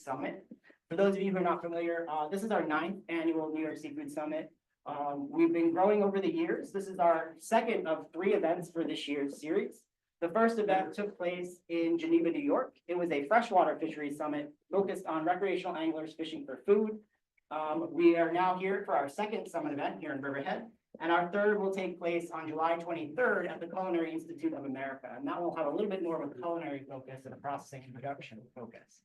Summit. For those of you who are not familiar, this is our 9th annual New York Seafood Summit. We've been growing over the years. This is our second of 3 events for this year's series. The first event took place in Geneva, New York. It was a freshwater fisheries summit focused on recreational anglers fishing for food. We are now here for our second summit event here in Riverhead, and our third will take place on July 23rd at the Culinary Institute of America, and that will have a little bit more of a culinary focus and a processing and production focus.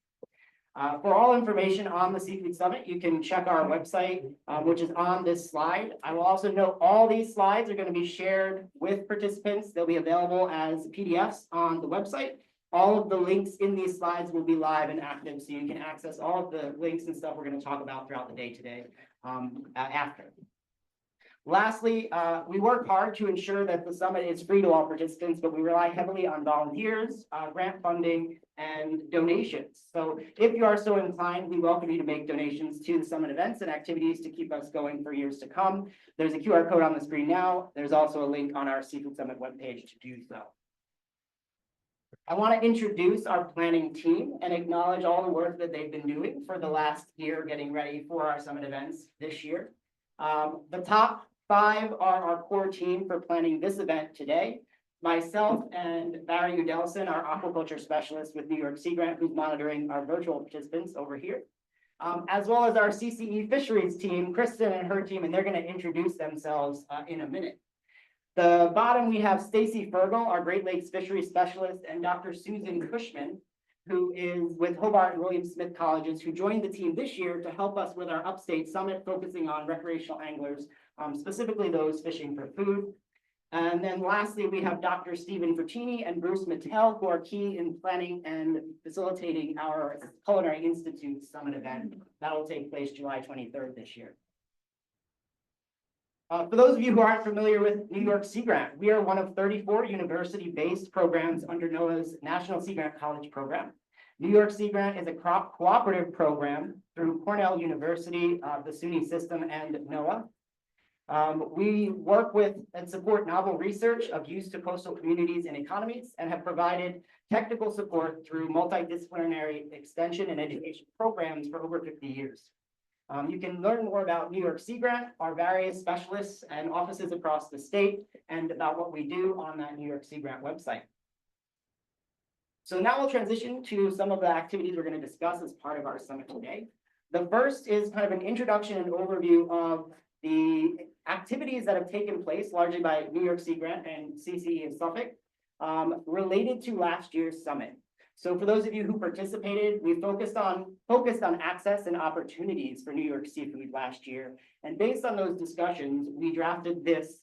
For all information on the Seafood Summit, you can check our website, which is on this slide. I will also note all these slides are going to be shared with participants. They'll be available as PDFs on the website. All of the links in these slides will be live and active, so you can access all of the links and stuff we're going to talk about throughout the day today after. Lastly, we work hard to ensure that the summit is free to all participants, but we rely heavily on volunteers, grant funding, and donations. So if you are so inclined, we welcome you to make donations to the summit events and activities to keep us going for years to come. There's a QR code on the screen now. There's also a link on our Seafood Summit webpage to do so. I want to introduce our planning team and acknowledge all the work that they've been doing for the last year getting ready for our summit events this year. The top 5 are our core team for planning this event today. Myself and Barry Udelson, our aquaculture specialist with New York Sea Grant, who's monitoring our virtual participants over here, as well as our CCE fisheries team, Kristen and her team, and they're going to introduce themselves in a minute. The bottom, we have Stacy Fergal, our Great Lakes fisheries specialist, and Dr. Susan Cushman, who is with Hobart and William Smith Colleges, who joined the team this year to help us with our Upstate Summit, focusing on recreational anglers, specifically those fishing for food. And then lastly, we have Dr. Stephen Fertini and Bruce Mattel, who are key in planning and facilitating our Culinary Institute Summit event. That will take place July 23rd this year. For those of you who aren't familiar with New York Sea Grant, we are one of 34 university-based programs under NOAA's National Sea Grant College program. New York Sea Grant is a cooperative program through Cornell University, the SUNY system, and NOAA. We work with and support novel research of use to coastal communities and economies, and have provided technical support through multidisciplinary extension and education programs for over 50 years. You can learn more about New York Sea Grant, our various specialists and offices across the state, and about what we do on that New York Sea Grant website. So now we'll transition to some of the activities we're going to discuss as part of our summit today. The first is kind of an introduction and overview of the activities that have taken place largely by New York Sea Grant and CCE in Suffolk related to last year's summit. So for those of you who participated, we focused on access and opportunities for New York seafood last year. And based on those discussions, we drafted this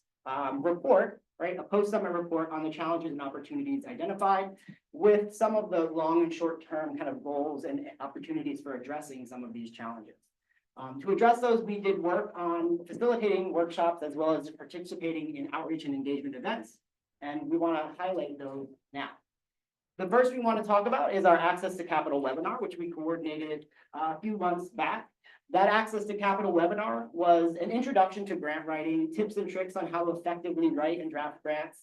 report, right, a post-summit report on the challenges and opportunities identified with some of the long and short-term kind of goals and opportunities for addressing some of these challenges. To address those, we did work on facilitating workshops as well as participating in outreach and engagement events. And we want to highlight those now. The first we want to talk about is our Access to Capital webinar, which we coordinated a few months back. That Access to Capital webinar was an introduction to grant writing, tips and tricks on how to effectively write and draft grants,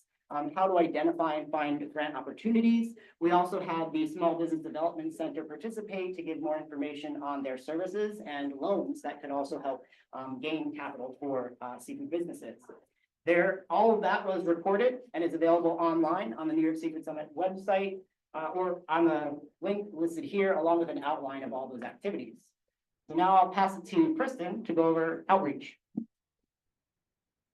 how to identify and find grant opportunities. We also had the Small Business Development Center participate to give more information on their services and loans that could also help gain capital for seafood businesses. All of that was recorded and is available online on the New York Seafood Summit website or on the link listed here, along with an outline of all those activities. So now I'll pass it to Kristen to go over outreach.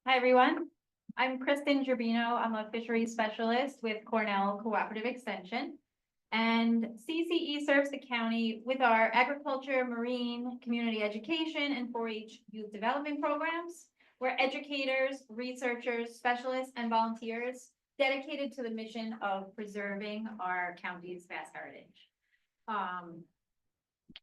Hi, everyone. I'm Kristen Gerbino. I'm a fisheries specialist with Cornell Cooperative Extension. And CCE serves the county with our agriculture, marine, community education, and 4-H youth development programs. We're educators, researchers, specialists, and volunteers dedicated to the mission of preserving our county's vast heritage.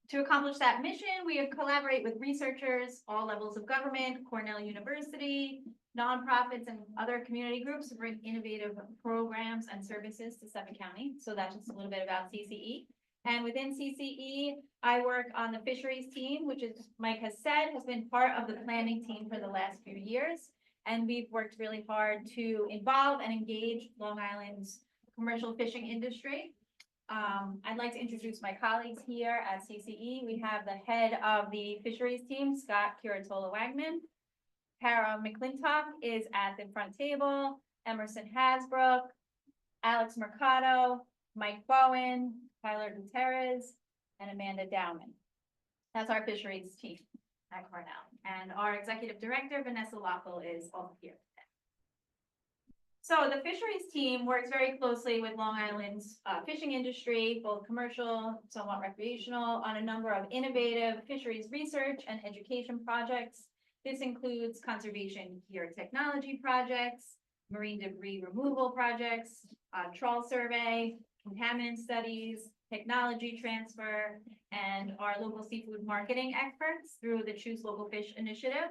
To accomplish that mission, we collaborate with researchers, all levels of government, Cornell University, nonprofits, and other community groups to bring innovative programs and services to Suffolk County. So that's just a little bit about CCE. And within CCE, I work on the fisheries team, which, as Mike has said, has been part of the planning team for the last few years. And we've worked really hard to involve and engage Long Island's commercial fishing industry. I'd like to introduce my colleagues here at CCE. We have the head of the fisheries team, Scott Curatola-Wagman. Kara McClintock is at the front table, Emerson Hasbrook, Alex Mercado, Mike Bowen, Tyler Gutierrez, and Amanda Dowman. That's our fisheries team at Cornell. And our executive director, Vanessa Loeffel, is also here. So the fisheries team works very closely with Long Island's fishing industry, both commercial, somewhat recreational, on a number of innovative fisheries research and education projects. This includes conservation gear technology projects, marine debris removal projects, trawl survey, contaminant studies, technology transfer, and our local seafood marketing experts through the Choose Local Fish initiative.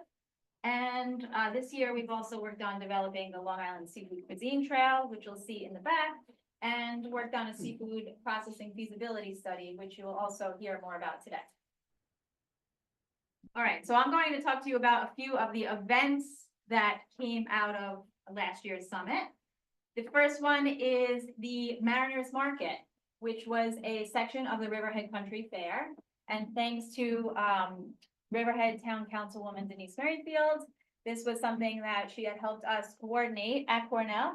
And this year, we've also worked on developing the Long Island Seafood Cuisine Trail, which you'll see in the back, and worked on a seafood processing feasibility study, which you will also hear more about today. All right, so I'm going to talk to you about a few of the events that came out of last year's summit. The first one is the Mariners Market, which was a section of the Riverhead Country Fair. And thanks to Riverhead Town Councilwoman Denise Merrifield, this was something that she had helped us coordinate at Cornell.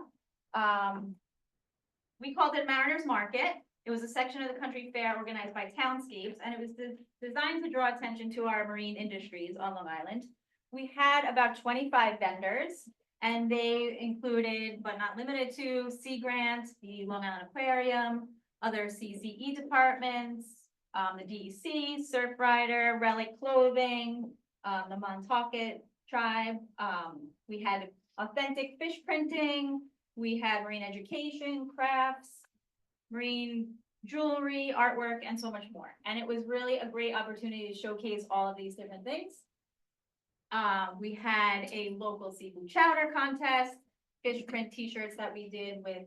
We called it Mariners Market. It was a section of the country fair organized by Townscapes, and it was designed to draw attention to our marine industries on Long Island. We had about 25 vendors, and they included, but not limited to, Sea Grant, the Long Island Aquarium, other CCE departments, the DEC, Surfrider, Relic Clothing, the Montaukett tribe. We had authentic fish printing. We had marine education, crafts, marine jewelry, artwork, and so much more. And it was really a great opportunity to showcase all of these different things. We had a local seafood chowder contest, fish print t-shirts that we did with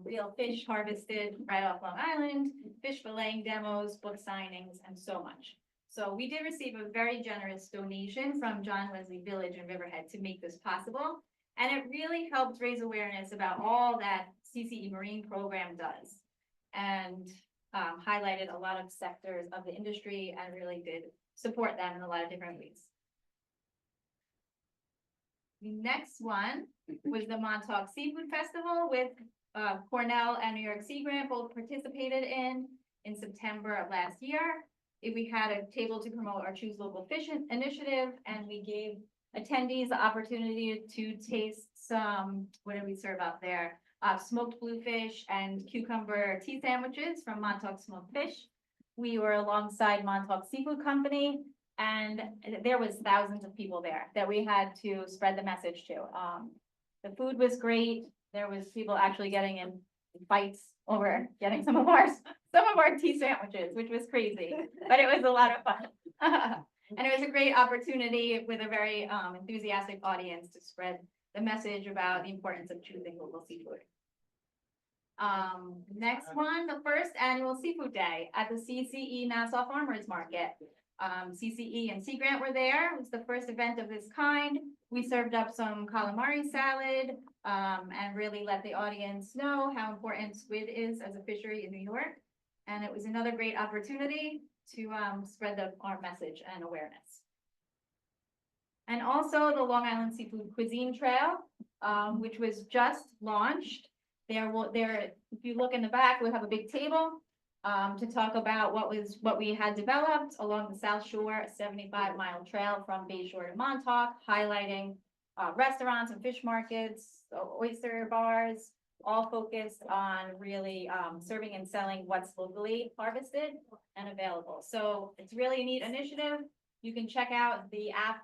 real fish harvested right off Long Island, fish filleting demos, book signings, and so much. So we did receive a very generous donation from John Wesley Village in Riverhead to make this possible. And it really helped raise awareness about all that CCE Marine program does, and highlighted a lot of sectors of the industry and really did support them in a lot of different ways. The next one was the Montauk Seafood Festival, with Cornell and New York Sea Grant both participated in September of last year. We had a table to promote our Choose Local Fish initiative, and we gave attendees the opportunity to taste some, what did we serve out there? Smoked bluefish and cucumber tea sandwiches from Montauk Smoked Fish. We were alongside Montauk Seafood Company, and there was thousands of people there that we had to spread the message to. The food was great. There was people actually getting in fights over getting some of our tea sandwiches, which was crazy, but it was a lot of fun. And it was a great opportunity with a very enthusiastic audience to spread the message about the importance of choosing local seafood. Next one, the first annual Seafood Day at the CCE Nassau Farmers Market. CCE and Sea Grant were there. It was the first event of this kind. We served up some calamari salad and really let the audience know how important squid is as a fishery in New York. And it was another great opportunity to spread our message and awareness. And also the Long Island Seafood Cuisine Trail, which was just launched. If you look in the back, we have a big table to talk about what we had developed along the South Shore, a 75-mile trail from Bayshore to Montauk, highlighting restaurants and fish markets, oyster bars, all focused on really serving and selling what's locally harvested and available. So it's really a neat initiative. You can check out the app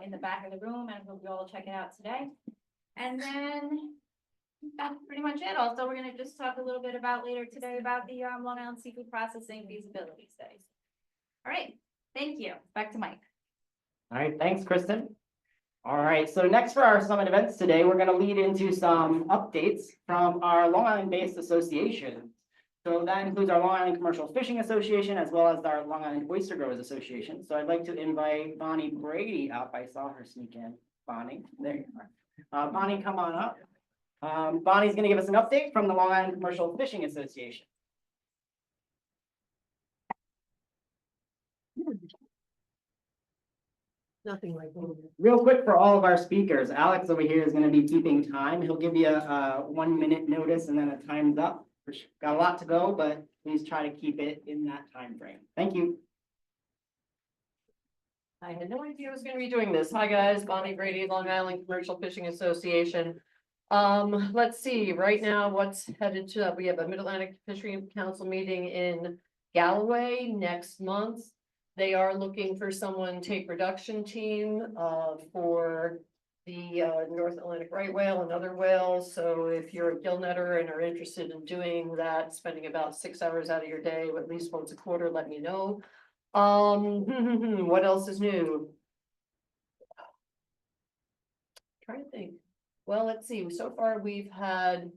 in the back of the room, and we'll all check it out today. And then that's pretty much it. Also, we're going to just talk a little bit about later today about the Long Island Seafood Processing Feasibility Studies. All right, thank you. Back to Mike. All right, thanks, Kristen. All right, so next for our summit events today, we're going to lead into some updates from our Long Island-based association. So that includes our Long Island Commercial Fishing Association, as well as our Long Island Oyster Growers Association. So I'd like to invite Bonnie Brady up. I saw her sneak in. Bonnie, there you are. Bonnie, come on up. Bonnie's going to give us an update from the Long Island Commercial Fishing Association. Nothing like. Real quick for all of our speakers, Alex over here is gonna be keeping time. He'll give you a 1 minute notice and then a time's up. Got a lot to go, but please try to keep it in that time frame. Thank you. I had no idea I was gonna be doing this. Hi, guys, Bonnie Brady, Long Island Commercial Fishing Association. Let's see, right now, what's headed to, we have a Mid-Atlantic Fishery Council meeting in Galloway next month. They are looking for someone to take production team, for the, North Atlantic right whale and other whales. So if you're a gill netter and are interested in doing that, spending about 6 hours out of your day, at least once a quarter, let me know. What else is new? Trying to think. Well, let's see, so far we've had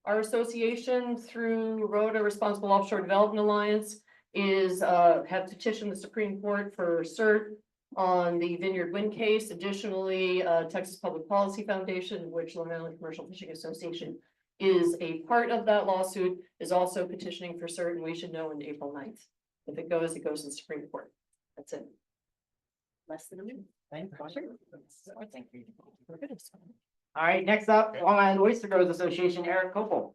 our association through Rhoda Responsible Offshore Development Alliance is, have petitioned the Supreme Court for cert on the Vineyard Wind case. Additionally, Texas Public Policy Foundation, which Long Island Commercial Fishing Association is a part of that lawsuit, is also petitioning for cert, and we should know on April 9th. If it goes to the Supreme Court. That's it. Less than a minute. Thank you. We're good. All right, next up, Long Island Oyster Growers Association, Eric Copel.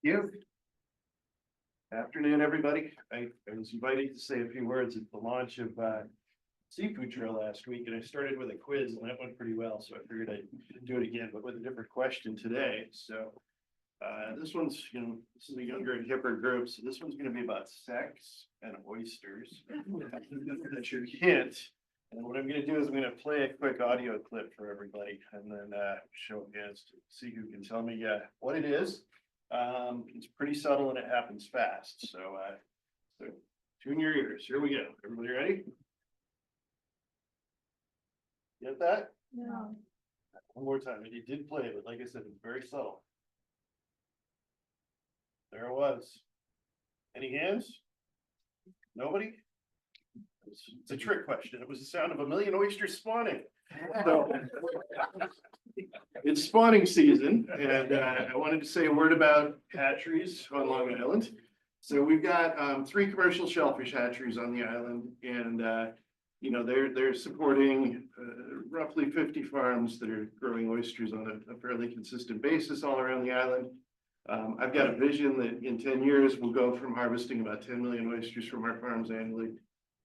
You. Afternoon, everybody. I was invited to say a few words at the launch of Seafood Trail last week, and I started with a quiz, and that went pretty well, so I figured I'd do it again, but with a different question today. So this one's, this is a younger and hipper group, so this one's gonna be about sex and oysters. That's your hint. And what I'm gonna do is I'm gonna play a quick audio clip for everybody, and then show hands to see who can tell me what it is. It's pretty subtle and it happens fast, so tune your ears. Here we go. Everybody ready? Get that? No. One more time. It did play, but like I said, it's very subtle. There it was. Any hands? Nobody? It's a trick question. It was the sound of 1 million oysters spawning. So it's spawning season, and I wanted to say a word about hatcheries on Long Island. So we've got 3 commercial shellfish hatcheries on the island, and they're supporting roughly 50 farms that are growing oysters on a fairly consistent basis all around the island. I've got a vision that in 10 years, we'll go from harvesting about 10 million oysters from our farms annually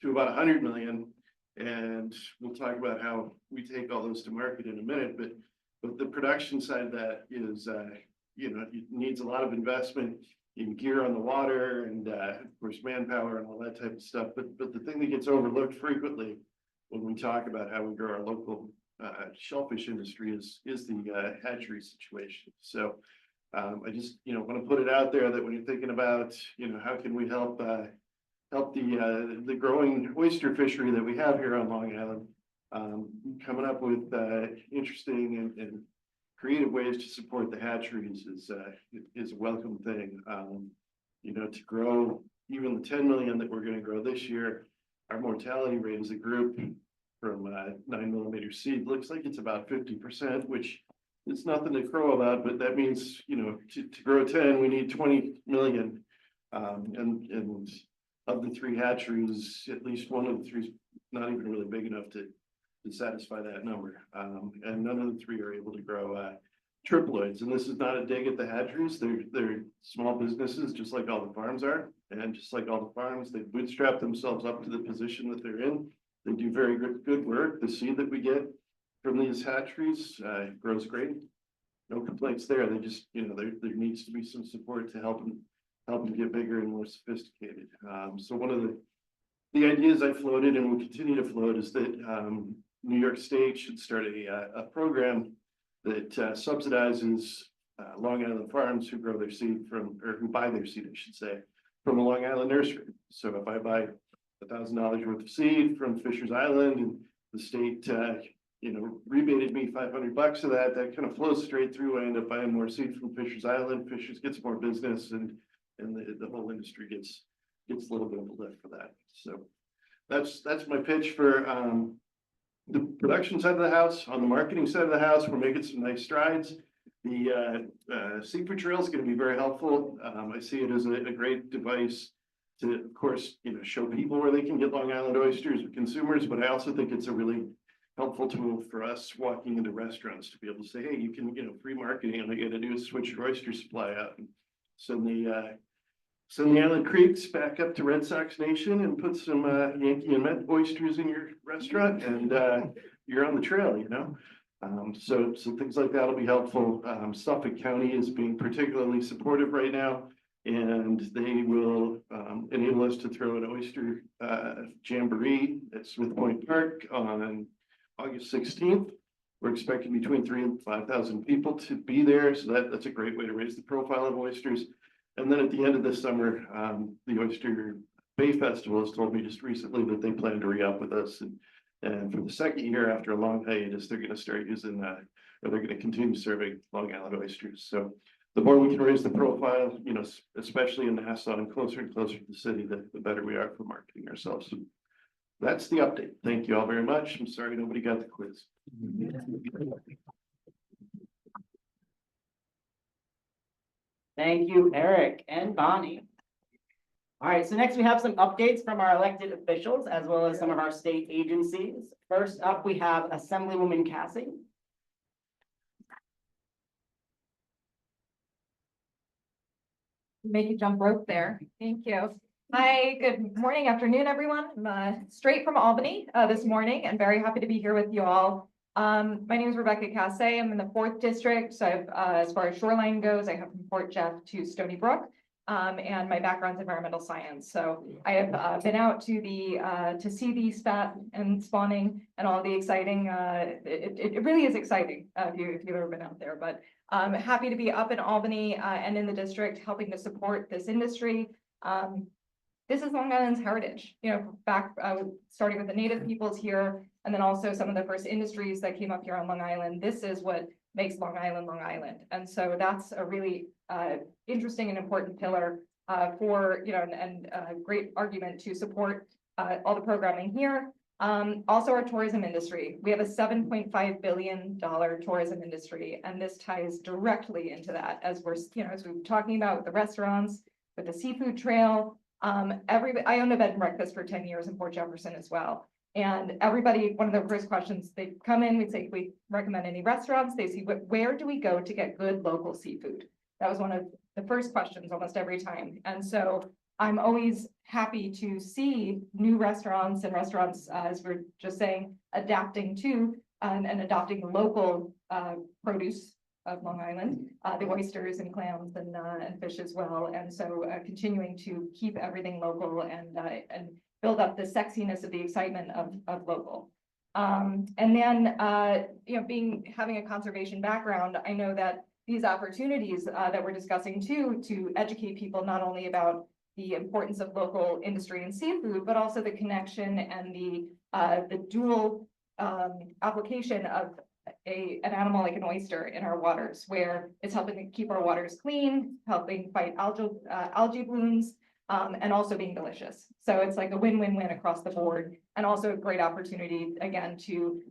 to about 100 million. And we'll talk about how we take all those to market in a minute, but the production side of that is, it needs a lot of investment in gear on the water and, of course, manpower and all that type of stuff. But the thing that gets overlooked frequently when we talk about how we grow our local shellfish industry is the hatchery situation. So I just, want to put it out there that when you're thinking about, how can we help the growing oyster fishery that we have here on Long Island, coming up with interesting and creative ways to support the hatcheries is a welcome thing. To grow even the 10 million that we're going to grow this year, our mortality rate as a group from 9mm seed looks like it's about 50%, which is nothing to crow about, but that means, to grow 10, we need 20 million. And of the 3 hatcheries, at least one of the 3 is not even really big enough to satisfy that number. And none of the 3 are able to grow triploids. And this is not a dig at the hatcheries. They're small businesses, just like all the farms are. And just like all the farms, they bootstrap themselves up to the position that they're in. They do very good work. The seed that we get from these hatcheries grows great. No complaints there. They just, there needs to be some support to help them get bigger and more sophisticated. So one of the ideas I floated and will continue to float is that New York State should start a program that subsidizes Long Island farms who grow their seed or who buy their seed, I should say, from a Long Island nursery. So if I buy $1,000 worth of seed from Fisher's Island and the state, rebated me $500 of that kind of flows straight through. I end up buying more seed from Fisher's Island. Fisher's gets more business, and the whole industry gets a little bit of a lift for that. So that's my pitch for the production side of the house. On the marketing side of the house, we're making some nice strides. The seafood trail is going to be very helpful. I see it as a great device to, of course, show people where they can get Long Island oysters with consumers, but I also think it's a really helpful tool for us walking into restaurants to be able to say, hey, you can, free marketing, and all you got to do is switch your oyster supply out and send the Island Creeks back up to Red Sox Nation and put some Yankee and Met oysters in your restaurant, and you're on the trail, So things like that will be helpful. Suffolk County is being particularly supportive right now, and they will enable us to throw an oyster jamboree at Smith Point Park on August 16th. We're expecting between 3,000 and 5,000 people to be there, so that's a great way to raise the profile of oysters. And then at the end of this summer, the Oyster Bay Festival has told me just recently that they plan to re-up with us. And for the second year after a long hiatus, they're going to start using or they're going to continue serving Long Island oysters. So the more we can raise the profile, especially in Nassau and closer to the city, the better we are for marketing ourselves. So that's the update. Thank you all very much. I'm sorry nobody got the quiz. Thank you, Eric and Bonnie. All right, so next we have some updates from our elected officials as well as some of our state agencies. First up, we have Assemblywoman Cassie. Make you jump rope there. Thank you. Hi, good morning, afternoon, everyone. I'm straight from Albany this morning and very happy to be here with you all. My name is Rebecca Casse. I'm in the 4th district. So I've, as far as shoreline goes, I have from Fort Jeff to Stony Brook. And my background's environmental science. So I have been out to to see the spat and spawning and all the exciting, it really is exciting if you've ever been out there, but I'm happy to be up in Albany and in the district helping to support this industry. This is Long Island's heritage, back starting with the native peoples here, and then also some of the first industries that came up here on Long Island. This is what makes Long Island, Long Island. And so that's a really interesting and important pillar for, and a great argument to support all the programming here. Also our tourism industry. We have a $7.5 billion tourism industry, and this ties directly into that as we're, as we were talking about with the restaurants, with the seafood trail. I owned a bed and breakfast for 10 years in Port Jefferson as well. And everybody, one of the first questions, they come in, we'd say, we recommend any restaurants. They see, where do we go to get good local seafood? That was one of the first questions almost every time. And so I'm always happy to see new restaurants and restaurants, as we're just saying, adapting to and adopting local produce of Long Island, the oysters and clams and fish as well. And so continuing to keep everything local and build up the sexiness of the excitement of local. And then, having a conservation background, I know that these opportunities that we're discussing too, to educate people not only about the importance of local industry and seafood, but also the connection and the dual application of an animal like an oyster in our waters, where it's helping to keep our waters clean, helping fight algae blooms, and also being delicious. So it's like a win-win-win across the board, and also a great opportunity, again, to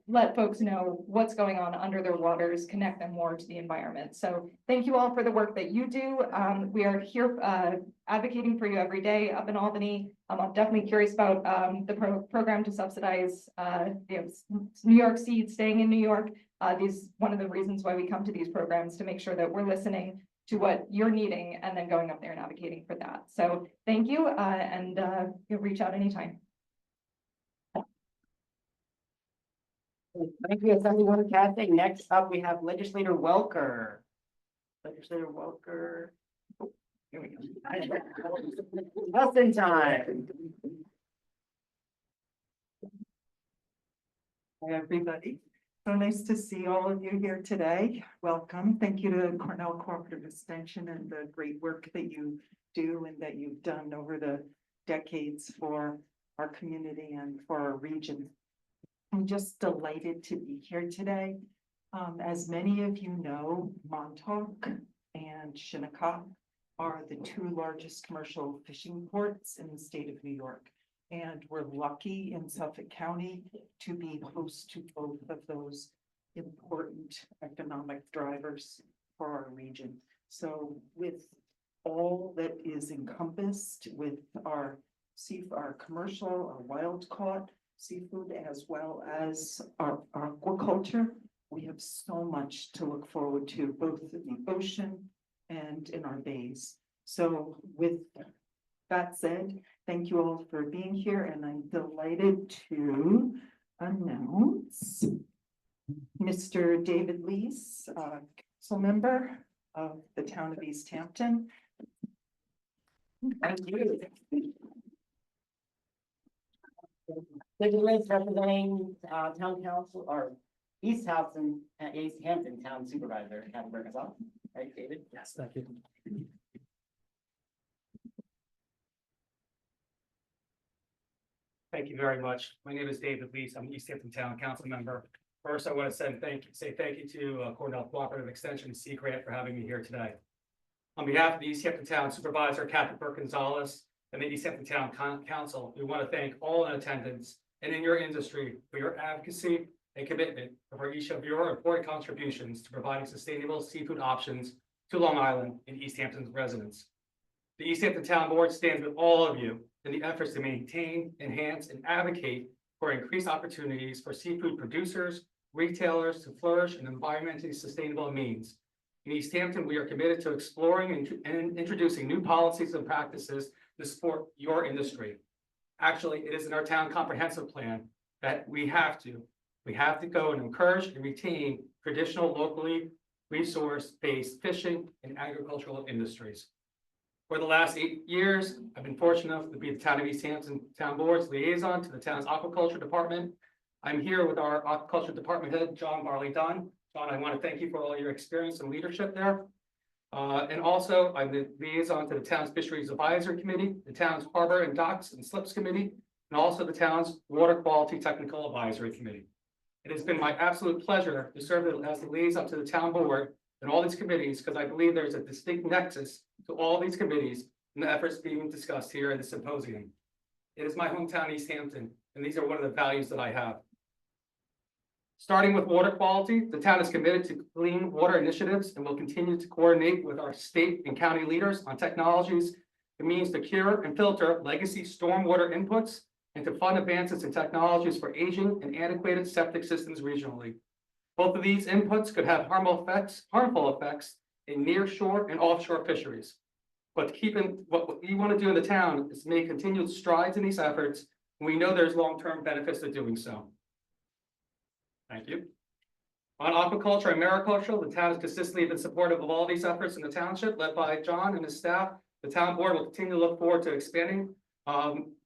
let folks know what's going on under their waters, connect them more to the environment. So thank you all for the work that you do. We are here advocating for you every day up in Albany. I'm definitely curious about the program to subsidize New York seeds staying in New York. One of the reasons why we come to these programs, to make sure that we're listening to what you're needing and then going up there and advocating for that. So thank you, and you'll reach out anytime. Thank you, Assemblywoman Cassie. Next up, we have Legislator Welker. Legislator Welker. Oh, here we go. Just in time. Hi, everybody. So nice to see all of you here today. Welcome. Thank you to Cornell Cooperative Extension and the great work that you do and that you've done over the decades for our community and for our region. I'm just delighted to be here today. As many of you know, Montauk and Shinnecock are the 2 largest commercial fishing ports in the state of New York. And we're lucky in Suffolk County to be host to both of those important economic drivers for our region. So with all that is encompassed with our commercial, our wild caught seafood, as well as our aquaculture, we have so much to look forward to, both in the ocean and in our bays. So with that said, thank you all for being here, and I'm delighted to announce Mr. David Lees, council member of the town of East Hampton. Thank you. David Lynch representing town council or East Hampton Town Supervisor, Captain Burkensall. Right, David? Yes, thank you. Thank you very much. My name is David Lees. I'm an East Hampton Town Council member. First, I want to say thank you to Cornell Cooperative Extension and Sea Grant for having me here today. On behalf of the East Hampton Town Supervisor, Captain Burkensall, and the East Hampton Town Council, we want to thank all in attendance and in your industry for your advocacy and commitment for each of your important contributions to providing sustainable seafood options to Long Island and East Hampton's residents. The East Hampton Town Board stands with all of you in the efforts to maintain, enhance, and advocate for increased opportunities for seafood producers, retailers to flourish in environmentally sustainable means. In East Hampton, we are committed to exploring and introducing new policies and practices to support your industry. Actually, it is in our town comprehensive plan that we have to go and encourage and retain traditional, locally resource-based fishing and agricultural industries. For the last 8 years, I've been fortunate enough to be the town of East Hampton Town Board's liaison to the town's aquaculture department. I'm here with our aquaculture department head, John Barley-Dunn. John, I want to thank you for all your experience and leadership there. And also, I'm the liaison to the town's fisheries advisory committee, the town's harbor and docks and slips committee, and also the town's water quality technical advisory committee. It has been my absolute pleasure to serve as the liaison to the town board and all these committees, because I believe there's a distinct nexus to all these committees and the efforts being discussed here in the symposium. It is my hometown, East Hampton, and these are one of the values that I have. Starting with water quality, the town is committed to clean water initiatives and will continue to coordinate with our state and county leaders on technologies and means to cure and filter legacy stormwater inputs and to fund advances in technologies for aging and antiquated septic systems regionally. Both of these inputs could have harmful effects in nearshore and offshore fisheries. But what we want to do in the town is make continued strides in these efforts, and we know there's long-term benefits to doing so. Thank you. On aquaculture and mariculture, the town has consistently been supportive of all these efforts in the township, led by John and his staff. The town board will continue to look forward to expanding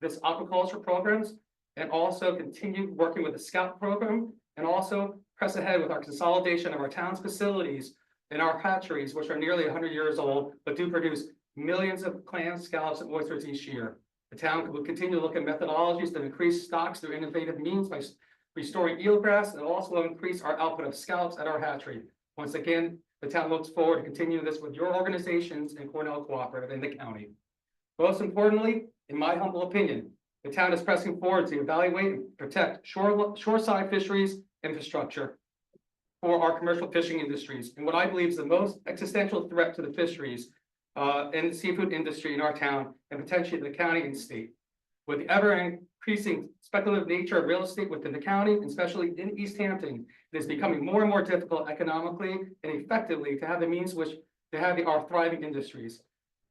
this aquaculture programs and also continue working with the Scout program and also press ahead with our consolidation of our town's facilities and our hatcheries, which are nearly 100 years old, but do produce millions of clams, scallops, and oysters each year. The town will continue to look at methodologies to increase stocks through innovative means by restoring eelgrass and also increase our output of scallops at our hatchery. Once again, the town looks forward to continuing this with your organizations and Cornell Cooperative in the county. Most importantly, in my humble opinion, the town is pressing forward to evaluate and protect shoreside fisheries infrastructure for our commercial fishing industries. And what I believe is the most existential threat to the fisheries and the seafood industry in our town and potentially the county and state. With the ever-increasing speculative nature of real estate within the county, and especially in East Hampton, it is becoming more and more difficult economically and effectively to have the means which to have our thriving industries.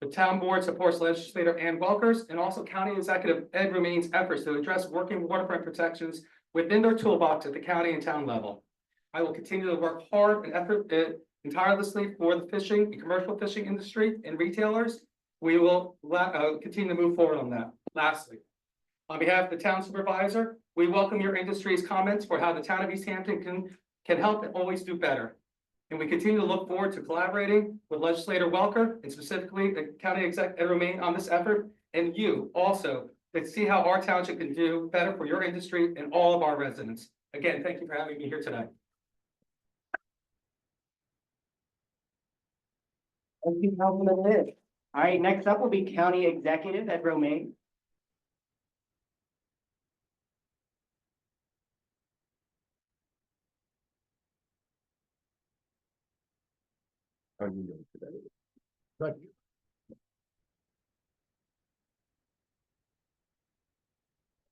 The town board supports legislator Ann Welkers and also County Executive Ed Romain's efforts to address working waterfront protections within their toolbox at the county and town level. I will continue to work hard and tirelessly for the fishing and commercial fishing industry and retailers. We will continue to move forward on that. Lastly, on behalf of the town supervisor, we welcome your industry's comments for how the town of East Hampton can help and always do better. And we continue to look forward to collaborating with legislator Welker and specifically the county exec Ed Romain on this effort, and you also to see how our township can do better for your industry and all of our residents. Again, thank you for having me here today. Thank you, Councilman Liz. All right, next up will be County Executive Ed Romain. How are you doing today? Good.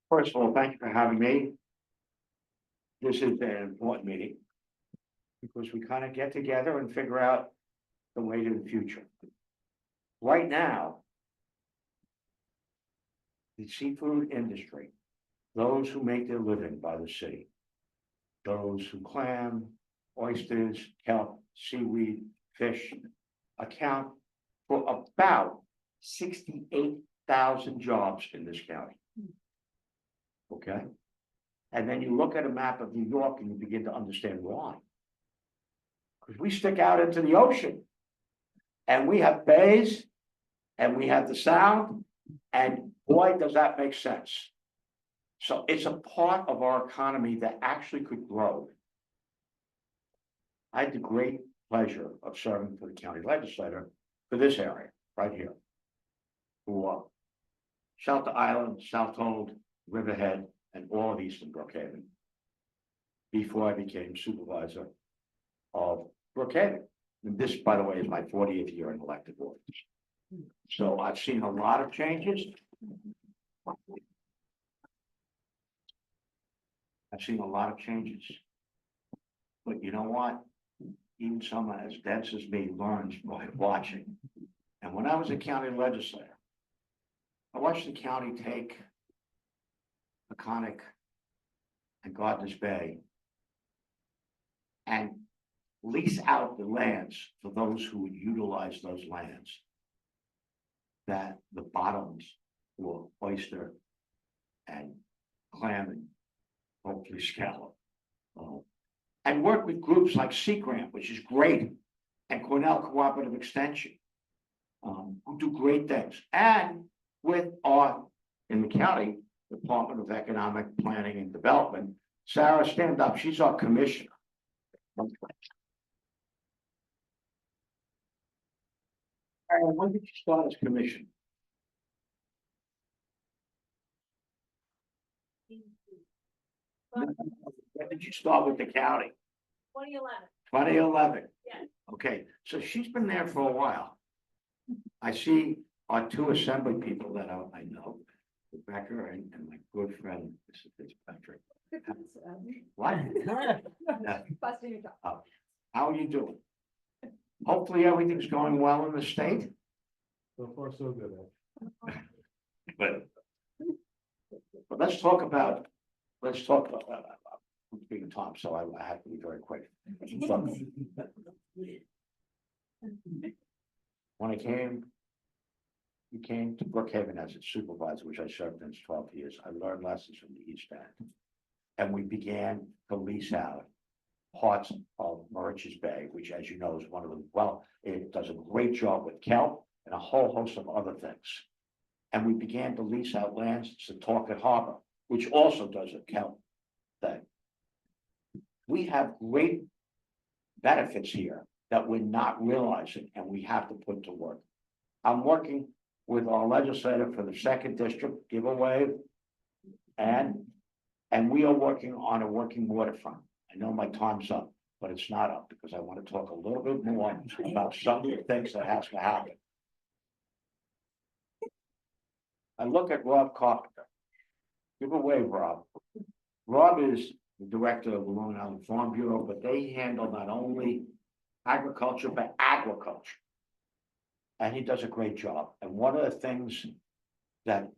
First of all, thank you for having me. This is an important meeting. Because we kind of get together and figure out the way to the future. Right now. The seafood industry, those who make their living by the sea. Those who clam, oysters, kelp, seaweed, fish, account for about 68,000 jobs in this county. Okay? And then you look at a map of New York and you begin to understand why. Because we stick out into the ocean. And we have bays, and we have the sound, and boy, does that make sense. So it's a part of our economy that actually could grow. I had the great pleasure of serving for the county legislator for this area, right here. For Shelter Island, South Hold, Riverhead, and all of Eastern Brookhaven. Before I became supervisor of Brookhaven. And this, by the way, is my 40th year in elected office. So I've seen a lot of changes. I've seen a lot of changes. But you know what? Even someone as dense as me learns by watching. And when I was a county legislator, I watched the county take Peconic and Gardner's Bay and lease out the lands for those who would utilize those lands. That the bottoms were oyster and clam and hopefully scallop. And work with groups like Sea Grant, which is great, and Cornell Cooperative Extension, who do great things. And with our, in the county, Department of Economic Planning and Development, Sarah, stand up, she's our commissioner. When did you start as commissioner? When did you start with the county? 2011. 2011. Yes. Okay, so she's been there for a while. I see our two assembly people that I know, Rebecca and my good friend, Mr. Fitzpatrick. What? Yeah. How are you doing? Hopefully everything's going well in the state. So far, so good. But let's talk about being Tom, so I have to be very quick. When you came to Brookhaven as a supervisor, which I served in 12 years, I learned lessons from the East End. And we began to lease out parts of Moriches Bay, which, as you know, is one of the, well, it does a great job with kelp and a whole host of other things. And we began to lease out lands to Talcott Harbor, which also does a kelp thing. We have great benefits here that we're not realizing, and we have to put to work. I'm working with our legislator for the 2nd district giveaway, and we are working on a working waterfront. I know my time's up, but it's not up because I want to talk a little bit more about some of the things that has to happen. I look at Rob Carpenter. Give a wave, Rob. Rob is the director of the Long Island Farm Bureau, but they handle not only agriculture, but aquaculture. And he does a great job. And one of the things that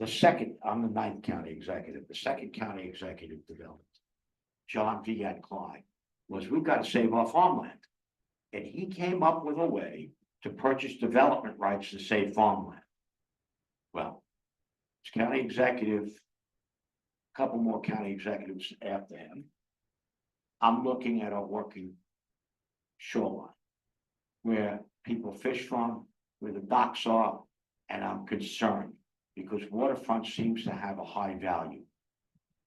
I'm the 9th county executive, the 2nd county executive developed, John V. Klein, was we've got to save our farmland. And he came up with a way to purchase development rights to save farmland. Well, as county executive, a couple more county executives after him, I'm looking at a working shoreline where people fish from, where the docks are, and I'm concerned because waterfront seems to have a high value.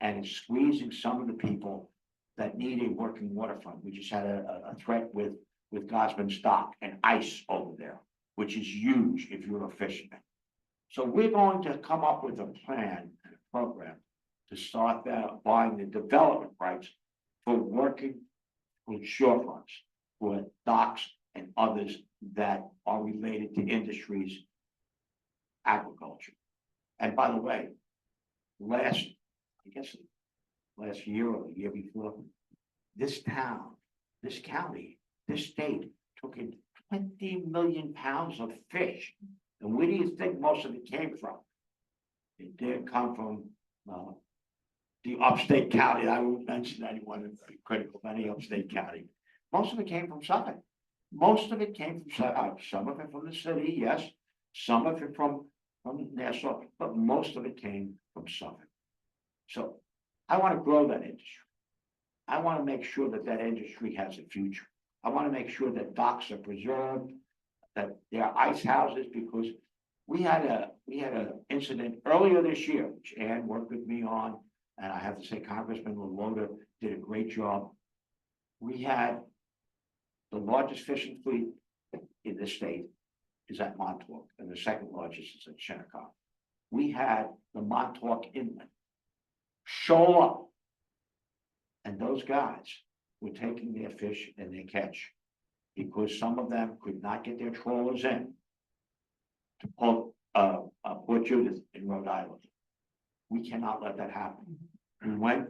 And it's squeezing some of the people that need a working waterfront. We just had a threat with Gosman's Dock and ice over there, which is huge if you're a fisherman. So we're going to come up with a plan and a program to start buying the development rights for working with shorefronts, for docks and others that are related to industries, aquaculture. And by the way, last year or the year before, this town, this county, this state took in 20 million pounds of fish. And where do you think most of it came from? It did come from, the upstate county. I won't mention anyone critical of any upstate county. Most of it came from Suffolk. Most of it came from Suffolk, some of it from the city, yes, some of it from Nassau, but most of it came from Suffolk. So I want to grow that industry. I want to make sure that that industry has a future. I want to make sure that docks are preserved, that there are ice houses, because we had a incident earlier this year, which Ann worked with me on, and I have to say Congressman Lalota did a great job. We had the largest fishing fleet in the state is at Montauk, and the second largest is at Shinnecock. We had the Montauk Inlet show up, and those guys were taking their fish and their catch because some of them could not get their trawlers in to pull Port Judith in Rhode Island. We cannot let that happen. We went,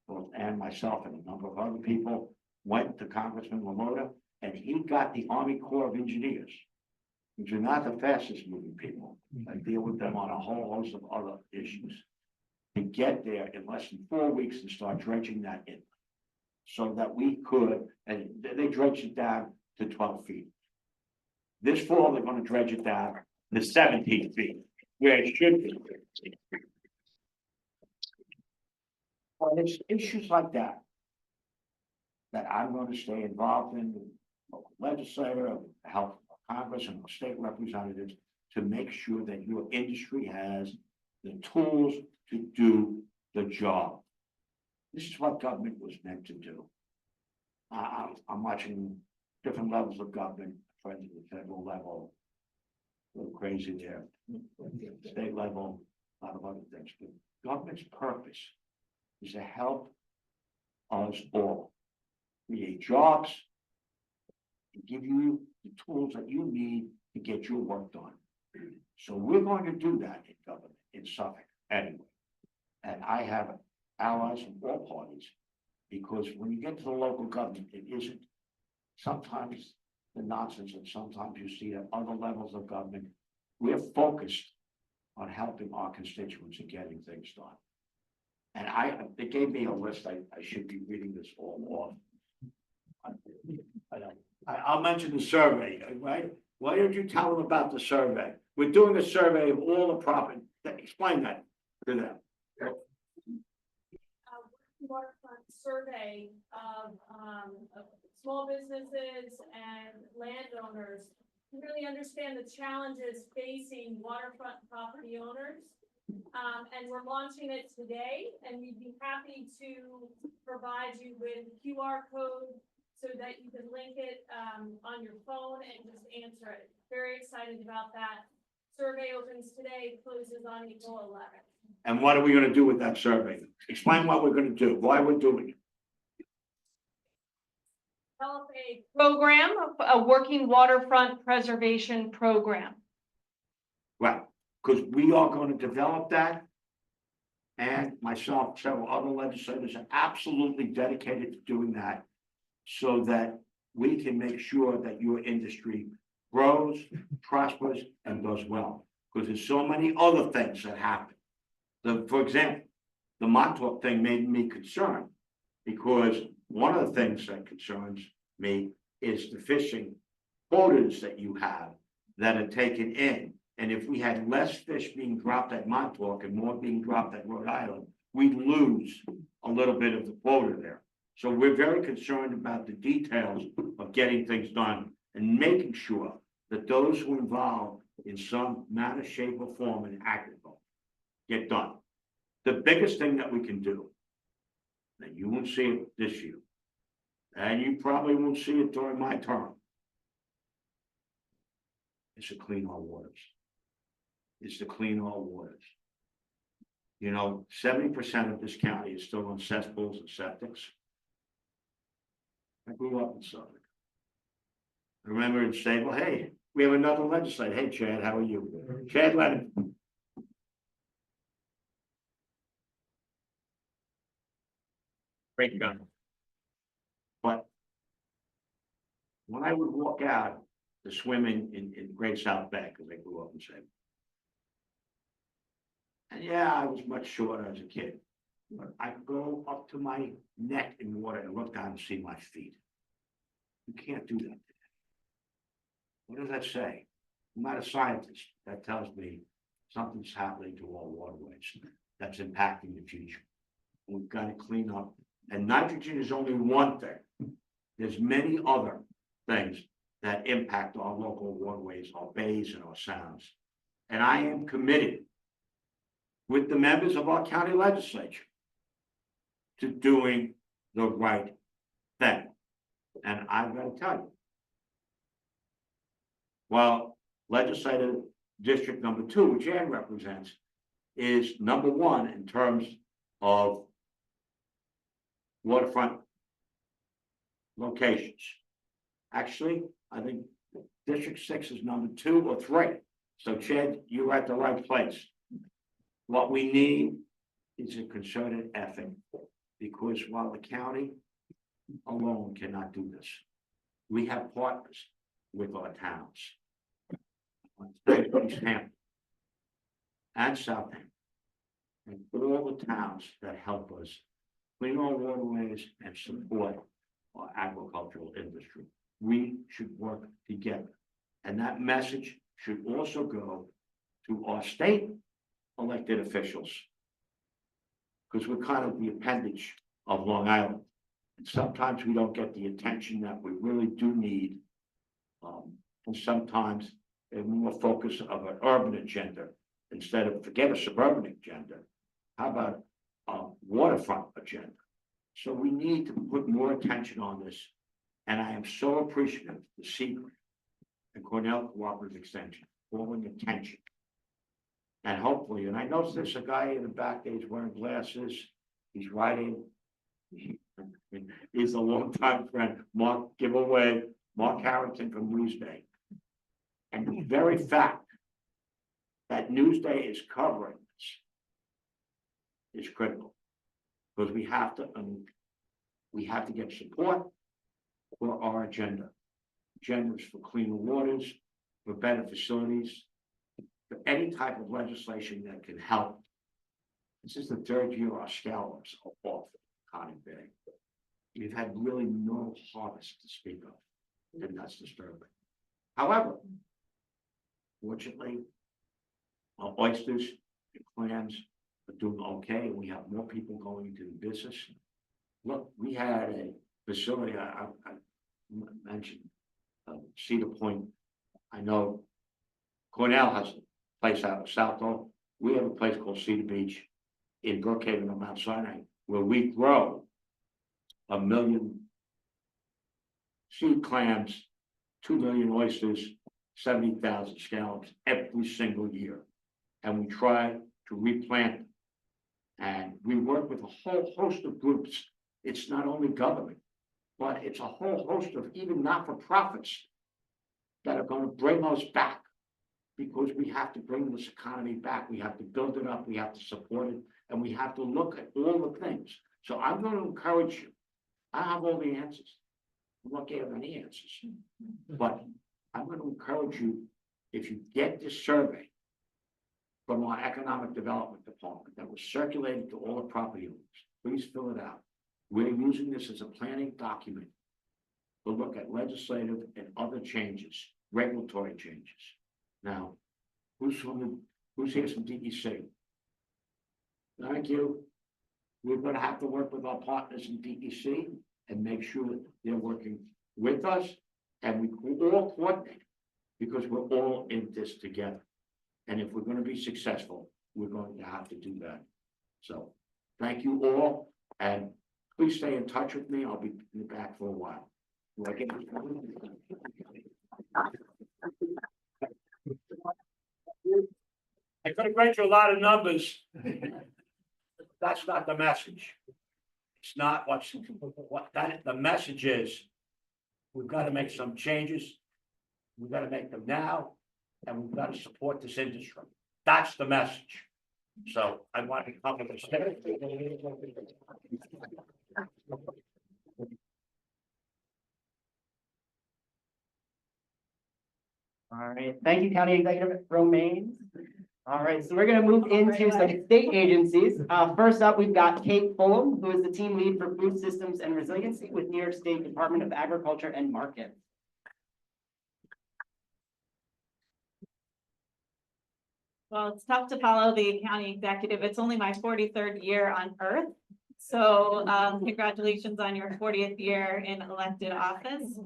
both Ann, myself, and a number of other people went to Congressman Lalota, and he got the Army Corps of Engineers, which are not the fastest moving people. I deal with them on a whole host of other issues, to get there in less than 4 weeks and start dredging that in, so that we could, and they dredged it down to 12 feet. This fall, they're going to dredge it down to 17 feet, where it should be. Well, it's issues like that that I'm going to stay involved in, with local legislator, help Congress and state representatives, to make sure that your industry has the tools to do the job. This is what government was meant to do. I'm watching different levels of government, friends at the federal level, a little crazy there, state level, a lot of other things. But government's purpose is to help us all create jobs and give you the tools that you need to get your work done. So we're going to do that in government, in Suffolk, anyway. And I have allies from all parties, because when you get to the local government, it isn't sometimes the nonsense, and sometimes you see at other levels of government, we're focused on helping our constituents and getting things done. And they gave me a list. I should be reading this all off. I'll mention the survey, right? Why don't you tell them about the survey? We're doing a survey of all the property. Explain that to them. Waterfront survey of small businesses and landowners to really understand the challenges facing waterfront property owners. And we're launching it today, and we'd be happy to provide you with QR code so that you can link it on your phone and just answer it. Very excited about that. Survey opens today, closes on April 11th. And what are we going to do with that survey? Explain what we're going to do, why we're doing it. Develop a program, a working waterfront preservation program. Right, because we are going to develop that. And myself, several other legislators are absolutely dedicated to doing that, so that we can make sure that your industry grows, prospers, and does well. Because there's so many other things that happen. For example, the Montauk thing made me concerned, because one of the things that concerns me is the fishing quotas that you have that are taken in. And if we had less fish being dropped at Montauk and more being dropped at Rhode Island, we'd lose a little bit of the quota there. So we're very concerned about the details of getting things done and making sure that those who are involved in some manner, shape, or form in agriculture get done. The biggest thing that we can do, and you won't see it this year, and you probably won't see it during my term, is to clean our waters. Is to clean our waters. You know, 70% of this county is still on cesspools and septics. I grew up in Suffolk. Remember and say, well, hey, we have another legislator. Hey, Chad, how are you? Chad Leonard. Great guy. But when I would walk out to swimming in Great South Bay, because I grew up in Salem. And yeah, I was much shorter as a kid, but I could go up to my neck in water and look down and see my feet. You can't do that today. What does that say? I'm not a scientist. That tells me something's happening to our waterways that's impacting the future. We've got to clean up. And nitrogen is only one thing. There's many other things that impact our local waterways, our bays and our sounds. And I am committed with the members of our county legislature to doing the right thing. And I've got to tell you, while legislative district number 2, which Ann represents, is number 1 in terms of waterfront locations. Actually, I think District 6 is number 2 or 3. So Chad, you're at the right place. What we need is a concerted effort, because while the county alone cannot do this, we have partners with our towns. East Hampton and Southampton, and all the towns that help us clean our waterways and support our agricultural industry. We should work together. And that message should also go to our state elected officials, because we're kind of the appendage of Long Island. And sometimes we don't get the attention that we really do need. And sometimes a more focus of an urban agenda instead of, forget a suburban agenda. How about a waterfront agenda? So we need to put more attention on this. And I am so appreciative to Secret and Cornell Cooperative Extension calling attention. And hopefully, and I noticed there's a guy in the back there, he's wearing glasses, he's writing. He's a longtime friend, Mark Giveaway, Mark Harrington from Newsday. And the very fact that Newsday is covering this is critical, because we have to get support for our agenda. Agendas for cleaner waters, for better facilities, for any type of legislation that can help. This is the 3rd year our scallops are off Conning Bay. We've had really no harvest to speak of, and that's disturbing. However, fortunately, our oysters and clams are doing okay. We have more people going into the business. Look, we had a facility, I mentioned Cedar Point. I know Cornell has a place out in Southold. We have a place called Cedar Beach in Brookhaven on Mount Sinai, where we grow 1 million sea clams, 2 million oysters, 70,000 scallops every single year. And we try to replant them. And we work with a whole host of groups. It's not only government, but it's a whole host of even not-for-profits that are going to bring us back, because we have to bring this economy back. We have to build it up. We have to support it. And we have to look at all the things. So I'm going to encourage you. I have all the answers. I'm not giving any answers. But I'm going to encourage you, if you get this survey from our Economic Development Department that was circulated to all the property owners, please fill it out. We're using this as a planning document to look at legislative and other changes, regulatory changes. Now, who's here from DEC? Thank you. We're going to have to work with our partners in DEC and make sure that they're working with us, and we all coordinate, because we're all in this together. And if we're going to be successful, we're going to have to do that. So thank you all, and please stay in touch with me. I'll be in the back for a while. Do I get this? I could have read you a lot of numbers. That's not the message. It's not what the message is. We've got to make some changes. we gotta make them now, and we've gotta support this industry. That's the message. So I want to come with this. All right, thank you, County Executive Romaine. All right, so we're gonna move into some state agencies. First up, we've got Kate Fulham, who is the team lead for food systems and resiliency with New York State Department of Agriculture and Markets. Well, it's tough to follow the county executive. It's only my 43rd year on earth. So congratulations on your 40th year in elected office.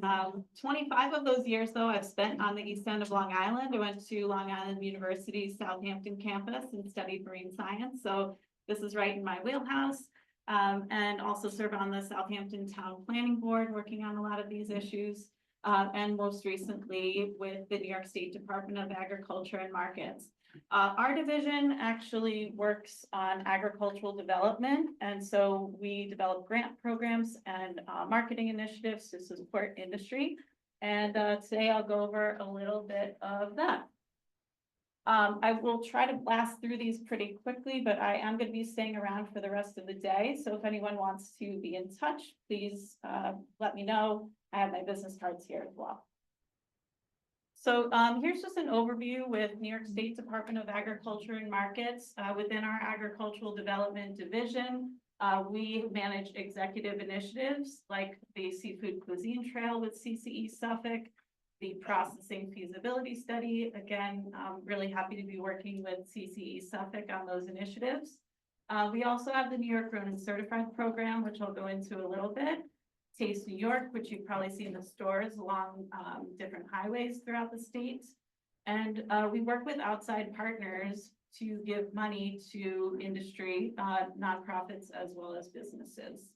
25 of those years, though, I've spent on the east end of Long Island. I went to Long Island University's Southampton campus and studied marine science. So this is right in my wheelhouse. And also serve on the Southampton Town Planning Board, working on a lot of these issues. And most recently with the New York State Department of Agriculture and Markets. Our division actually works on agricultural development, and so we develop grant programs and marketing initiatives to support industry. And today I'll go over a little bit of that. I will try to blast through these pretty quickly, but I am going to be staying around for the rest of the day. So if anyone wants to be in touch, please let me know. I have my business cards here as well. So here's just an overview with New York State Department of Agriculture and Markets. Within our agricultural development division, we manage executive initiatives like the Seafood Cuisine Trail with CCE Suffolk, the Processing Feasibility Study. Again, really happy to be working with CCE Suffolk on those initiatives. We also have the New York Grown and Certified program, which I'll go into a little bit. Taste New York, which you've probably seen in the stores along different highways throughout the state. And we work with outside partners to give money to industry, nonprofits, as well as businesses.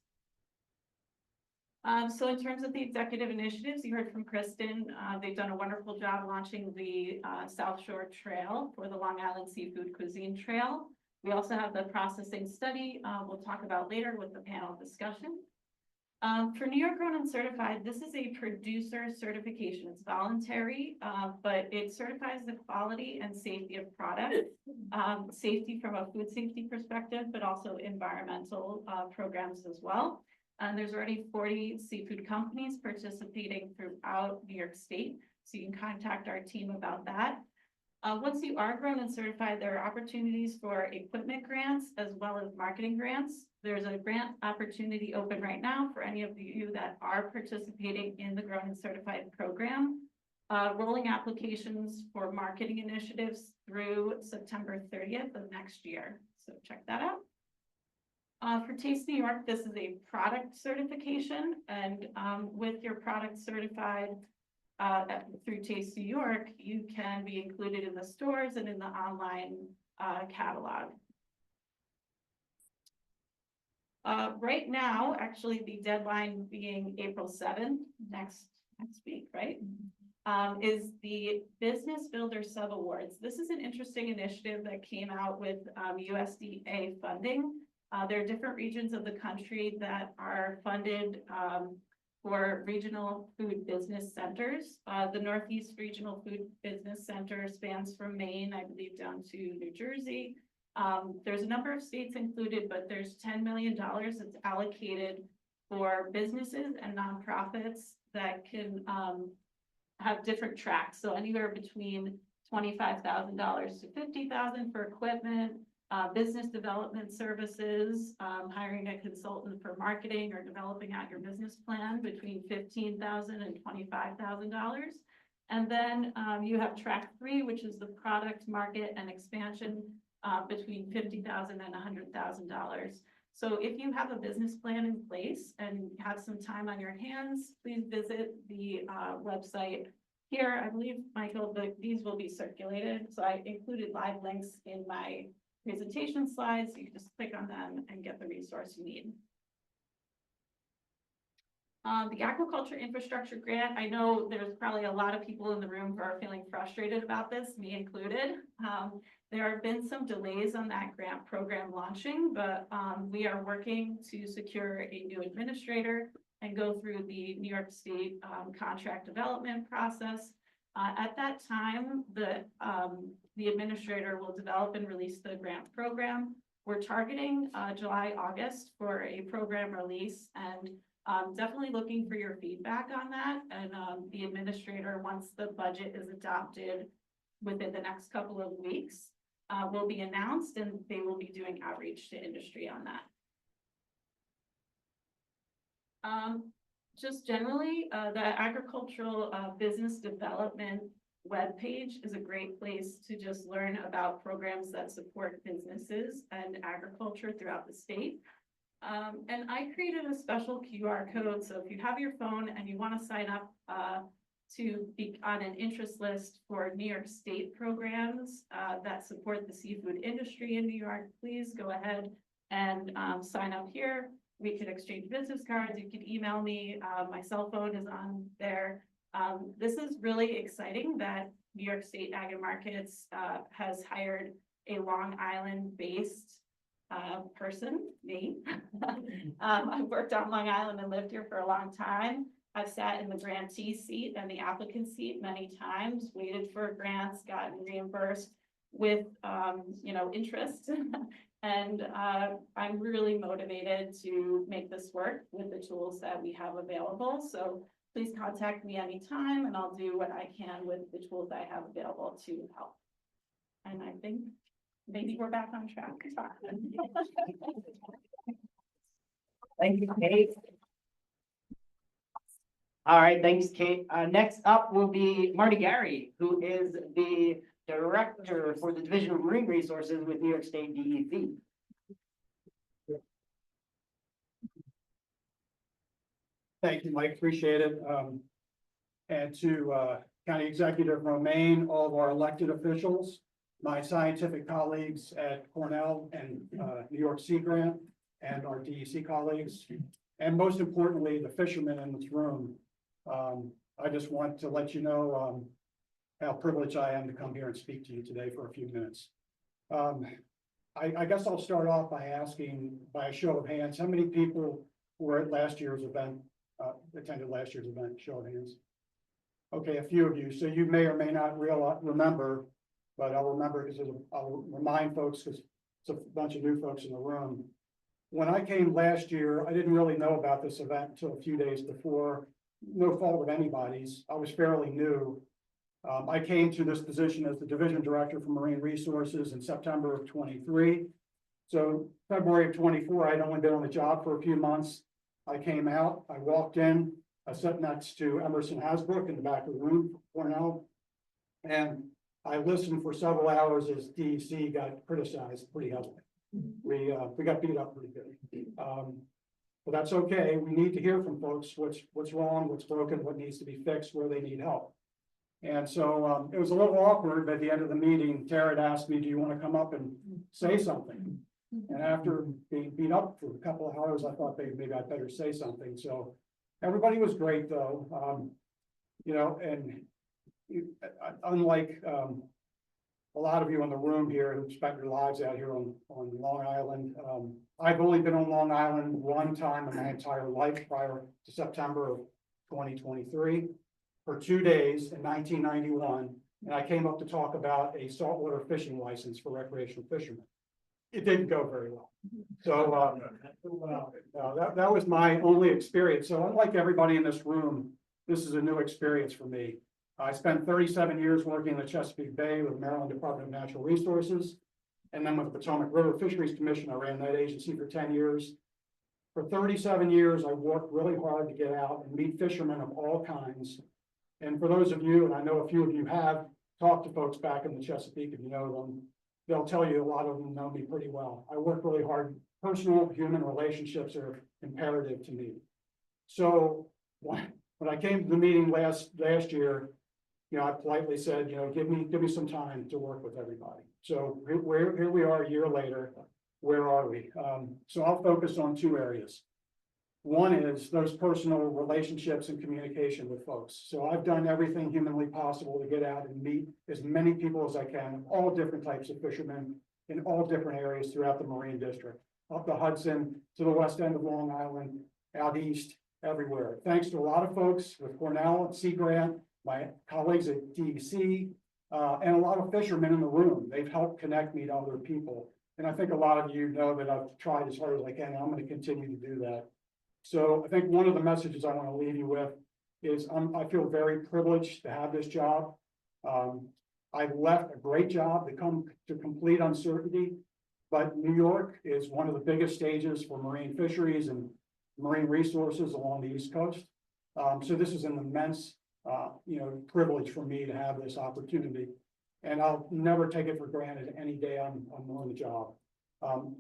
So in terms of the executive initiatives, you heard from Kristen, they've done a wonderful job launching the South Shore Trail for the Long Island Seafood Cuisine Trail. We also have the processing study we'll talk about later with the panel discussion. For New York Grown and Certified, this is a producer certification. It's voluntary, but it certifies the quality and safety of product, safety from a food safety perspective, but also environmental programs as well. And there's already 40 seafood companies participating throughout New York State, so you can contact our team about that. Once you are grown and certified, there are opportunities for equipment grants as well as marketing grants. There's a grant opportunity open right now for any of you that are participating in the Grown and Certified program. Rolling applications for marketing initiatives through September 30th of next year. So check that out. For Taste New York, this is a product certification, and with your product certified through Taste New York, you can be included in the stores and in the online catalog. Right now, actually, the deadline being April 7th, next week, right? Is the Business Builder Sub Awards. This is an interesting initiative that came out with USDA funding. There are different regions of the country that are funded for regional food business centers. The Northeast Regional Food Business Center spans from Maine, I believe, down to New Jersey. There's a number of states included, but there's $10 million that's allocated for businesses and nonprofits that can have different tracks. So anywhere between $25,000 to $50,000 for equipment, business development services, hiring a consultant for marketing or developing out your business plan between $15,000 and $25,000. And then you have track 3, which is the product, market, and expansion between $50,000 and $100,000. So if you have a business plan in place and have some time on your hands, please visit the website here. I believe, Michael, these will be circulated. So I included live links in my presentation slides. You can just click on them and get the resource you need. The Aquaculture Infrastructure Grant, I know there's probably a lot of people in the room who are feeling frustrated about this, me included. There have been some delays on that grant program launching, but we are working to secure a new administrator and go through the New York State contract development process. At that time, the administrator will develop and release the grant program. We're targeting July, August for a program release, and definitely looking for your feedback on that. And the administrator, once the budget is adopted within the next couple of weeks, will be announced, and they will be doing outreach to industry on that. Just generally, the agricultural business development webpage is a great place to just learn about programs that support businesses and agriculture throughout the state. And I created a special QR code, so if you have your phone and you want to sign up to be on an interest list for New York State programs that support the seafood industry in New York, please go ahead and sign up here. We could exchange business cards. You could email me. My cell phone is on there. This is really exciting that New York State Ag and Markets has hired a Long Island based person, me. I've worked on Long Island and lived here for a long time. I've sat in the grantee seat and the applicant seat many times, waited for grants, gotten reimbursed with, interest. And I'm really motivated to make this work with the tools that we have available. So please contact me anytime and I'll do what I can with the tools I have available to help. And I think maybe we're back on track. Thank you, Kate. All right, thanks, Kate. Next up will be Marty Gary, who is the Director for the Division of Marine Resources with New York State DEC. Thank you, Mike, appreciate it. And to County Executive Romaine, all of our elected officials, my scientific colleagues at Cornell and New York Sea Grant, and our DEC colleagues, and most importantly, the fishermen in this room. I just want to let you know how privileged I am to come here and speak to you today for a few minutes. I guess I'll start off by asking, by a show of hands, how many people were at last year's event, attended last year's event? Show of hands. Okay, a few of you. So you may or may not remember, but I'll remember because I'll remind folks because it's a bunch of new folks in the room. When I came last year, I didn't really know about this event until a few days before. No fault of anybody's. I was fairly new. I came to this position as the Division Director for Marine Resources in September of 23. So February of 24, I'd only been on the job for a few months. I came out, I walked in, I sat next to Emerson Hasbrook in the back of the room, Cornell, and I listened for several hours as DEC got criticized pretty heavily. We got beat up pretty good. But that's okay. We need to hear from folks what's wrong, what's broken, what needs to be fixed, where they need help. And so it was a little awkward, but at the end of the meeting, Tara had asked me, do you want to come up and say something? And after being beat up for a couple of hours, I thought maybe I'd better say something. So everybody was great though. Unlike a lot of you in the room here who spent your lives out here on Long Island, I've only been on Long Island one time in my entire life prior to September of 2023 for 2 days in 1991. And I came up to talk about a saltwater fishing license for recreational fishermen. It didn't go very well. So that was my only experience. So unlike everybody in this room, this is a new experience for me. I spent 37 years working in the Chesapeake Bay with Maryland Department of Natural Resources. And then with the Potomac River Fisheries Commission, I ran that agency for 10 years. For 37 years, I worked really hard to get out and meet fishermen of all kinds. And for those of you, and I know a few of you have talked to folks back in the Chesapeake, if you know them, they'll tell you a lot of them know me pretty well. I work really hard. Personal human relationships are imperative to me. So when I came to the meeting last year, I politely said, give me some time to work with everybody. So here we are a year later. Where are we? So I'll focus on two areas. One is those personal relationships and communication with folks. So I've done everything humanly possible to get out and meet as many people as I can, all different types of fishermen in all different areas throughout the Marine District, up the Hudson to the west end of Long Island, out east, everywhere. Thanks to a lot of folks with Cornell and Sea Grant my colleagues at DEC, and a lot of fishermen in the room. They've helped connect me to other people. And I think a lot of you know that I've tried as hard as I can, and I'm going to continue to do that. So I think one of the messages I want to leave you with is I feel very privileged to have this job. I've left a great job to come to complete uncertainty, but New York is one of the biggest stages for marine fisheries and marine resources along the East Coast. So this is an immense, privilege for me to have this opportunity. And I'll never take it for granted any day I'm on the job.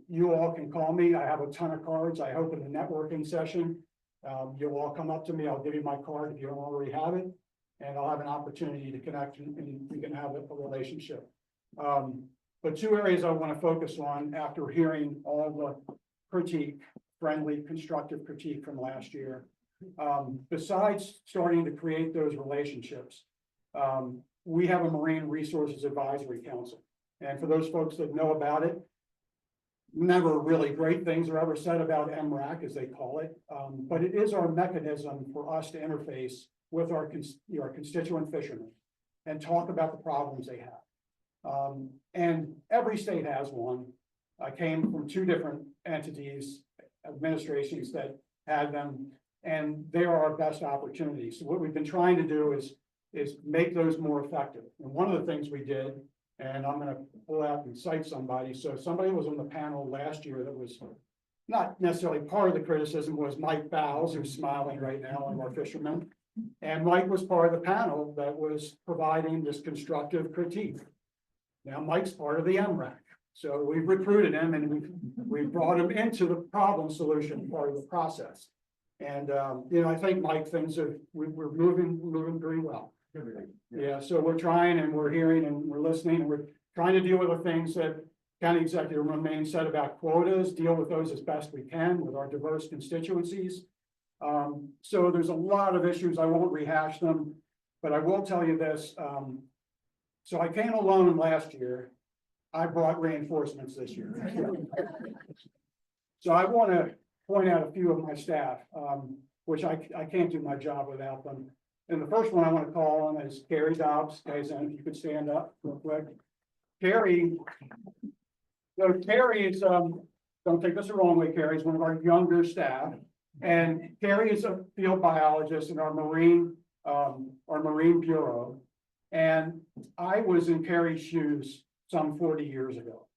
You all can call me. I have a ton of cards. I hope in the networking session, you'll all come up to me. I'll give you my card if you don't already have it. And I'll have an opportunity to connect and we can have a relationship. But two areas I want to focus on after hearing all the critique, friendly, constructive critique from last year. Besides starting to create those relationships, we have a Marine Resources Advisory Council. And for those folks that know about it, never really great things are ever said about MRAC, as they call it, but it is our mechanism for us to interface with our constituent fishermen and talk about the problems they have. And every state has one. I came from two different entities, administrations that had them, and they are our best opportunities. So what we've been trying to do is make those more effective. And one of the things we did, and I'm going to pull out and cite somebody. So somebody was on the panel last year that was not necessarily part of the criticism, was Mike Bowles, who's smiling right now, one of our fishermen. And Mike was part of the panel that was providing this constructive critique. Now Mike's part of the MRAC. So we've recruited him and we've brought him into the problem solution part of the process. And, I think, Mike, we're moving pretty well. Yeah, so we're trying and we're hearing and we're listening and we're trying to deal with the things that County Executive Romaine said about quotas, deal with those as best we can with our diverse constituencies. So there's a lot of issues. I won't rehash them, but I will tell you this. So I came alone last year. I brought reinforcements this year. So I want to point out a few of my staff, which I can't do my job without them. And the first one I want to call on is Carrie Dobbs. Guys, and if you could stand up real quick. Carrie is, don't take this the wrong way, Carrie is one of our younger staff. And Carrie is a field biologist in our Marine Bureau. And I was in Carrie's shoes some 40 years ago.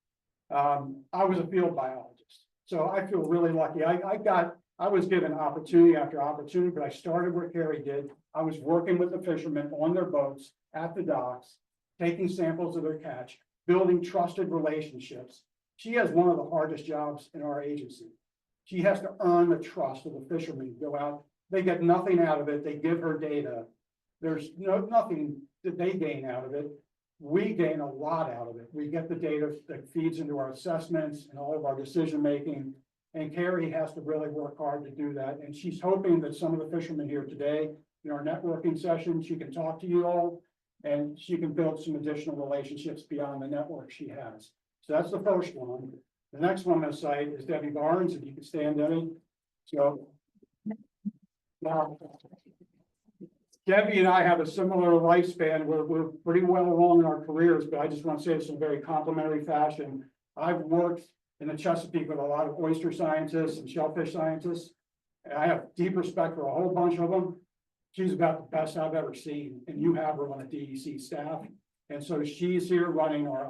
I was a field biologist. So I feel really lucky. I was given opportunity after opportunity, but I started where Carrie did. I was working with the fishermen on their boats at the docks, taking samples of their catch, building trusted relationships. She has one of the hardest jobs in our agency. She has to earn the trust of the fishermen, go out. They get nothing out of it. They give her data. There's nothing that they gain out of it. We gain a lot out of it. We get the data that feeds into our assessments and all of our decision making. And Carrie has to really work hard to do that. And she's hoping that some of the fishermen here today in our networking session, she can talk to you all and she can build some additional relationships beyond the network she has. So that's the first one. The next one on the site is Debbie Barnes, if you could stand, Debbie. So now, Debbie and I have a similar lifespan. We're pretty well along in our careers, but I just want to say it's in a very complimentary fashion. I've worked in the Chesapeake with a lot of oyster scientists and shellfish scientists. And I have deep respect for a whole bunch of them. She's about the best I've ever seen, and you have her on a DEC staff. And so she's here running our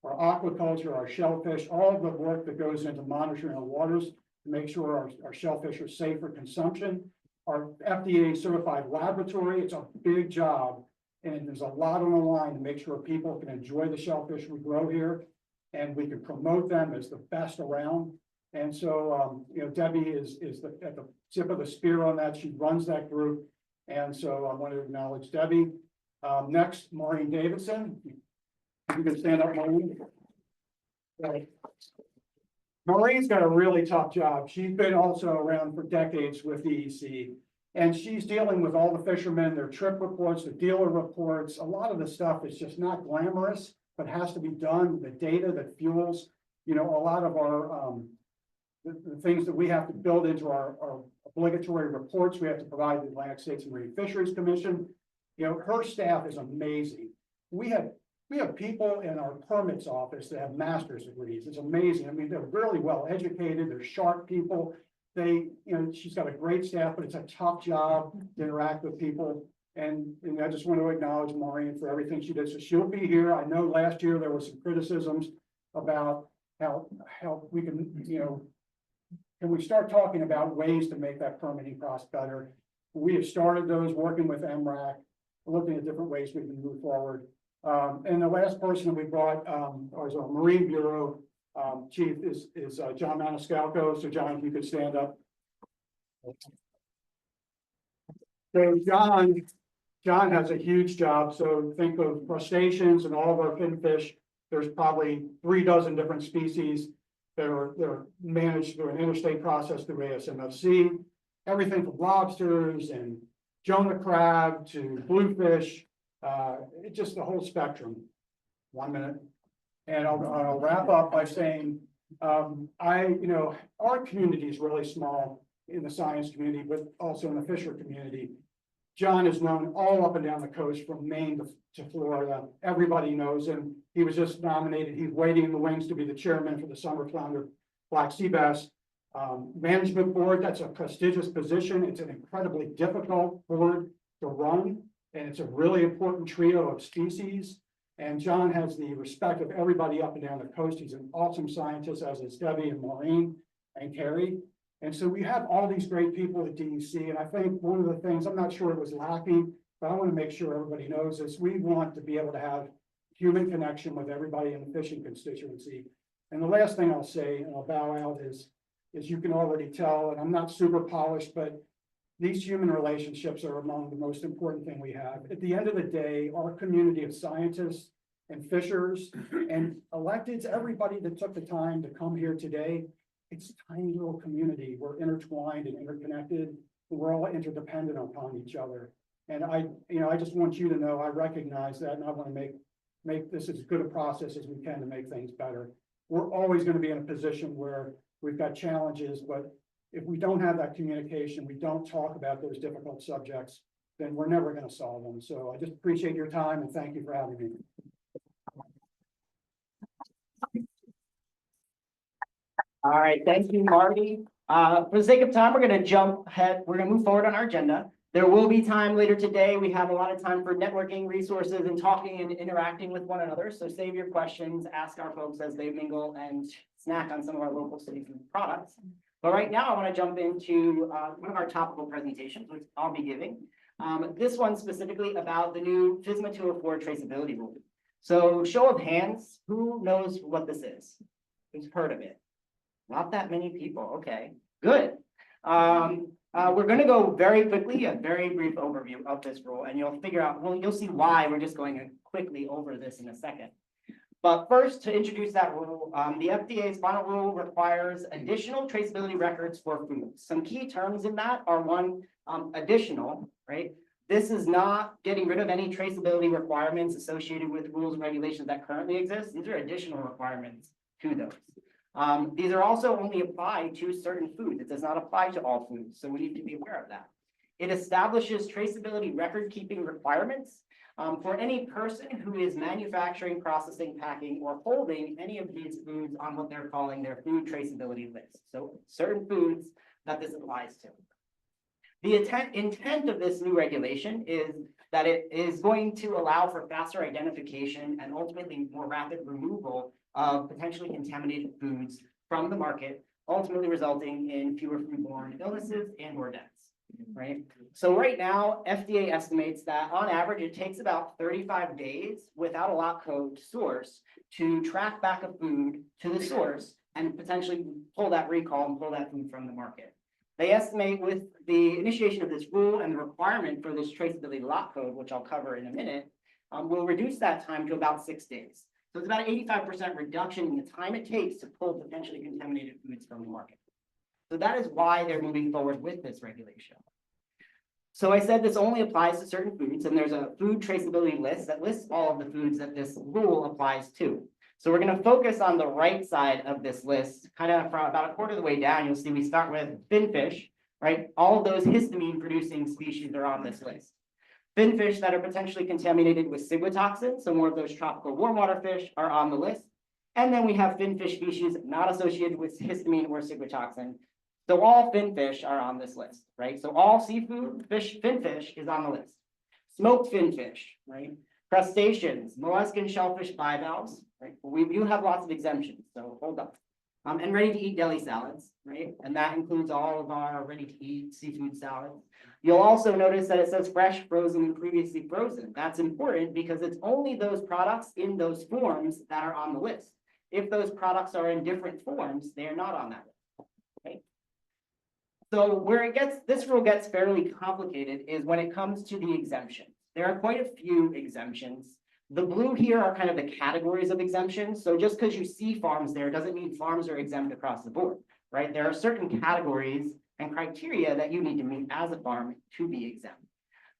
aquaculture, our shellfish, all of the work that goes into monitoring our waters to make sure our shellfish are safe for consumption. Our FDA certified laboratory, it's a big job. And there's a lot on the line to make sure people can enjoy the shellfish we grow here. And we can promote them as the best around. And so, Debbie is at the tip of the spear on that. She runs that group. And so I want to acknowledge Debbie. Next, Maureen Davidson. If you can stand up, Maureen. Maureen's got a really tough job. She's been also around for decades with DEC. And she's dealing with all the fishermen, their trip reports, their dealer reports. A lot of the stuff is just not glamorous, but has to be done. The data that fuels, a lot of our the things that we have to build into our obligatory reports. We have to provide the Atlantic States Marine Fisheries Commission. You know, her staff is amazing. We have people in our permits office that have master's degrees. It's amazing. I mean, they're really well educated. They're sharp people. They, you know, she's got a great staff, but it's a tough job to interact with people. And I just want to acknowledge Maureen for everything she did. So she'll be here. I know last year there were some criticisms about how we can, you know, can we start talking about ways to make that permitting process better? We have started those working with MRAC, looking at different ways we can move forward. And the last person that we brought, was our Marine Bureau chief is John Maniscalco. So John, if you could stand up. So John has a huge job. So think of crustaceans and all of our finfish. There's probably 36 different species that are managed through an interstate process through ASMFC. Everything from lobsters and Jonah crab to bluefish, it's just the whole spectrum. 1 minute. And I'll wrap up by saying, you know, our community is really small in the science community, but also in the fisher community. John is known all up and down the coast from Maine to Florida. Everybody knows him. He was just nominated. He's waiting in the wings to be the chairman for the summer flounder black sea bass management board. That's a prestigious position. It's an incredibly difficult board to run, and it's a really important trio of species. And John has the respect of everybody up and down the coast. He's an awesome scientist, as is Debbie and Maureen and Carrie. And so we have all these great people at DEC. And I think one of the things, I'm not sure it was lacking, but I want to make sure everybody knows this. We want to be able to have human connection with everybody in the fishing constituency. And the last thing I'll say, and I'll bow out, is you can already tell, and I'm not super polished, but these human relationships are among the most important thing we have. At the end of the day, our community of scientists and fishers and electeds, everybody that took the time to come here today, it's a tiny little community. We're intertwined and interconnected. And we're all interdependent upon each other. And I just want you to know I recognize that, and I want to make this as good a process as we can to make things better. We're always going to be in a position where we've got challenges, but if we don't have that communication, we don't talk about those difficult subjects, then we're never going to solve them. So I just appreciate your time and thank you for having me. All right, thank you, Marty. For the sake of time, we're gonna jump ahead. We're gonna move forward on our agenda. There will be time later today. We have a lot of time for networking resources and talking and interacting with one another. So save your questions, ask our folks as they mingle and snack on some of our local city food products. But right now, I want to jump into one of our topical presentations, which I'll be giving. This one specifically about the new FSMA 204 traceability rule. So show of hands, who knows what this is? Who's heard of it? Not that many people. Okay, good. We're going to go very quickly, a very brief overview of this rule, and you'll figure out, well, you'll see why we're just going quickly over this in a second. But first, to introduce that rule, the FDA's final rule requires additional traceability records for foods. Some key terms in that are one, additional, right? This is not getting rid of any traceability requirements associated with rules and regulations that currently exist. These are additional requirements to those. These are also only applied to certain foods. It does not apply to all foods, so we need to be aware of that. It establishes traceability record-keeping requirements for any person who is manufacturing, processing, packing, or holding any of these foods on what they're calling their food traceability list. So certain foods that this applies to. The intent of this new regulation is that it is going to allow for faster identification and ultimately more rapid removal of potentially contaminated foods from the market, ultimately resulting in fewer foodborne illnesses and or deaths. Right. So right now, FDA estimates that on average, it takes about 35 days without a lot code source to track back a food to the source and potentially pull that recall and pull that food from the market. They estimate with the initiation of this rule and the requirement for this traceability lot code, which I'll cover in a minute, will reduce that time to about 6 days. So it's about an 85% reduction in the time it takes to pull potentially contaminated foods from the market. So that is why they're moving forward with this regulation. So I said this only applies to certain foods, and there's a food traceability list that lists all of the foods that this rule applies to. So we're going to focus on the right side of this list, kind of from about a quarter of the way down. You'll see we start with finfish, right? All of those histamine producing species are on this list. Finfish that are potentially contaminated with ciguatoxin, so more of those tropical warm water fish are on the list. And then we have finfish species not associated with histamine or ciguatoxin. So all finfish are on this list, right? So all seafood, finfish is on the list. Smoked finfish, right? Crustaceans, mollusk and shellfish bivalves, right? We do have lots of exemptions, so hold up. And ready-to-eat deli salads, right? And that includes all of our ready-to-eat seafood salads. You'll also notice that it says fresh, frozen, and previously frozen. That's important because it's only those products in those forms that are on the list. If those products are in different forms, they are not on that list, okay? So where this rule gets fairly complicated is when it comes to the exemptions. There are quite a few exemptions. The blue here are kind of the categories of exemptions. So just because you see farms there doesn't mean farms are exempt across the board, right? There are certain categories and criteria that you need to meet as a farm to be exempt.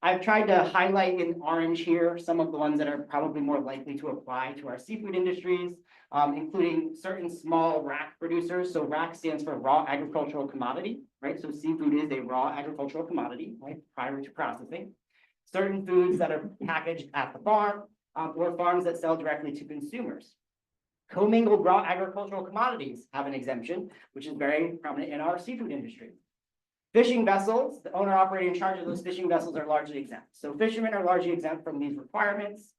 I've tried to highlight in orange here some of the ones that are probably more likely to apply to our seafood industries, including certain small RAC producers. So RAC stands for raw agricultural commodity, right? So seafood is a raw agricultural commodity, right, prior to processing. Certain foods that are packaged at the farm, or farms that sell directly to consumers. Commingled raw agricultural commodities have an exemption, which is very prominent in our seafood industry. Fishing vessels, the owner operating in charge of those fishing vessels are largely exempt. So fishermen are largely exempt from these requirements.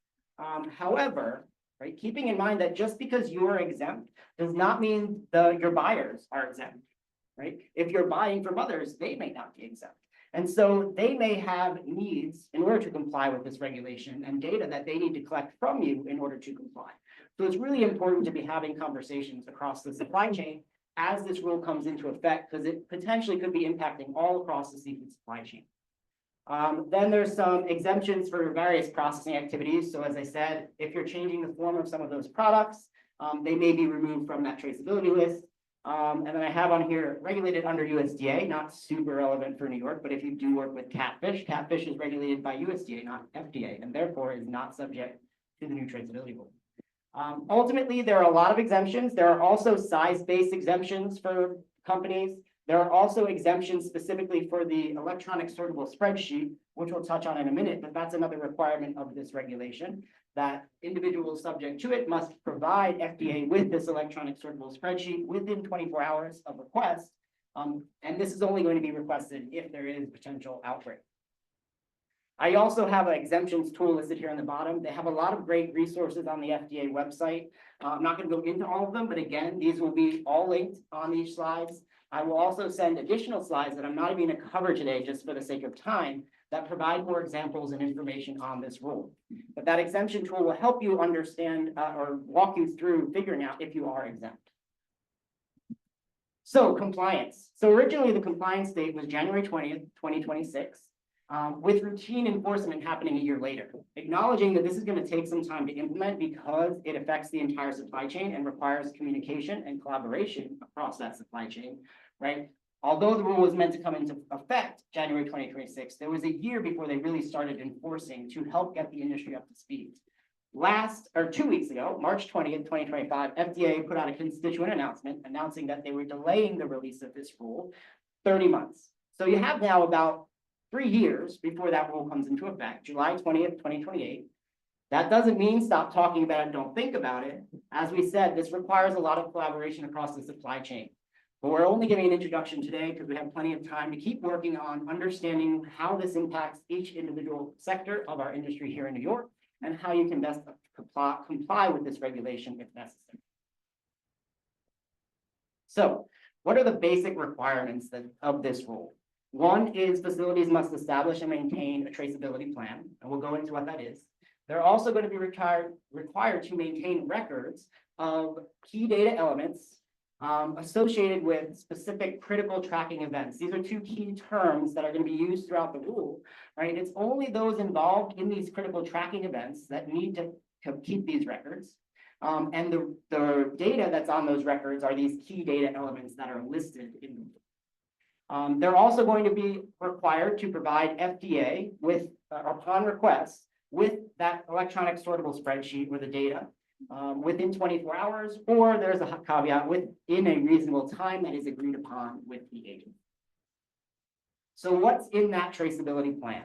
However, right, keeping in mind that just because you are exempt does not mean your buyers are exempt, right? If you're buying from others, they may not be exempt. And so they may have needs in order to comply with this regulation and data that they need to collect from you in order to comply. So it's really important to be having conversations across the supply chain as this rule comes into effect, because it potentially could be impacting all across the seafood supply chain. Then there's some exemptions for various processing activities. So as I said, if you're changing the form of some of those products, they may be removed from that traceability list. And then I have on here regulated under USDA, not super relevant for New York, but if you do work with catfish, catfish is regulated by USDA, not FDA, and therefore is not subject to the new traceability rule. Ultimately, there are a lot of exemptions. There are also size-based exemptions for companies. There are also exemptions specifically for the electronic sortable spreadsheet, which we'll touch on in a minute, but that's another requirement of this regulation, that individuals subject to it must provide FDA with this electronic sortable spreadsheet within 24 hours of request. And this is only going to be requested if there is potential outbreak. I also have an exemptions tool listed here on the bottom. They have a lot of great resources on the FDA website. I'm not going to go into all of them, but again, these will be all linked on these slides. I will also send additional slides that I'm not even going to cover today just for the sake of time that provide more examples and information on this rule. But that exemption tool will help you understand or walk you through figuring out if you are exempt. So compliance. So originally the compliance date was January 20th, 2026. With routine enforcement happening a year later, acknowledging that this is going to take some time to implement because it affects the entire supply chain and requires communication and collaboration across that supply chain, right? Although the rule was meant to come into effect January 2026, there was a year before they really started enforcing to help get the industry up to speed. 2 weeks ago, March 20th, 2025, FDA put out a constituent announcement announcing that they were delaying the release of this rule 30 months. So you have now about 3 years before that rule comes into effect, July 20th, 2028. That doesn't mean stop talking about it, don't think about it. As we said, this requires a lot of collaboration across the supply chain. But we're only giving an introduction today because we have plenty of time to keep working on understanding how this impacts each individual sector of our industry here in New York and how you can best comply with this regulation if necessary. So what are the basic requirements of this rule? One is facilities must establish and maintain a traceability plan, and we'll go into what that is. They're also going to be required to maintain records of key data elements associated with specific critical tracking events. These are two key terms that are going to be used throughout the rule, right? It's only those involved in these critical tracking events that need to keep these records. And the data that's on those records are these key data elements that are listed in the rule. They're also going to be required to provide FDA with, upon request, with that electronic sortable spreadsheet with the data within 24 hours, or there's a caveat within a reasonable time that is agreed upon with the agency. So what's in that traceability plan?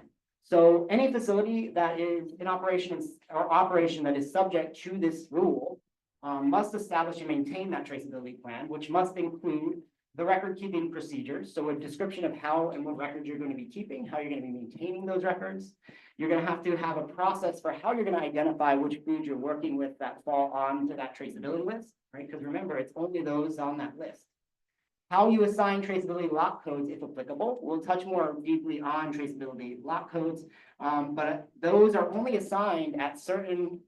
So any facility that is in operation that is subject to this rule must establish and maintain that traceability plan, which must include the record keeping procedures. So a description of how and what records you're going to be keeping, how you're going to be maintaining those records. You're going to have a process for how you're going to identify which foods you're working with that fall onto that traceability list, right? Because remember, it's only those on that list. How you assign traceability lot codes, if applicable. We'll touch more deeply on traceability lot codes, but those are only assigned at certain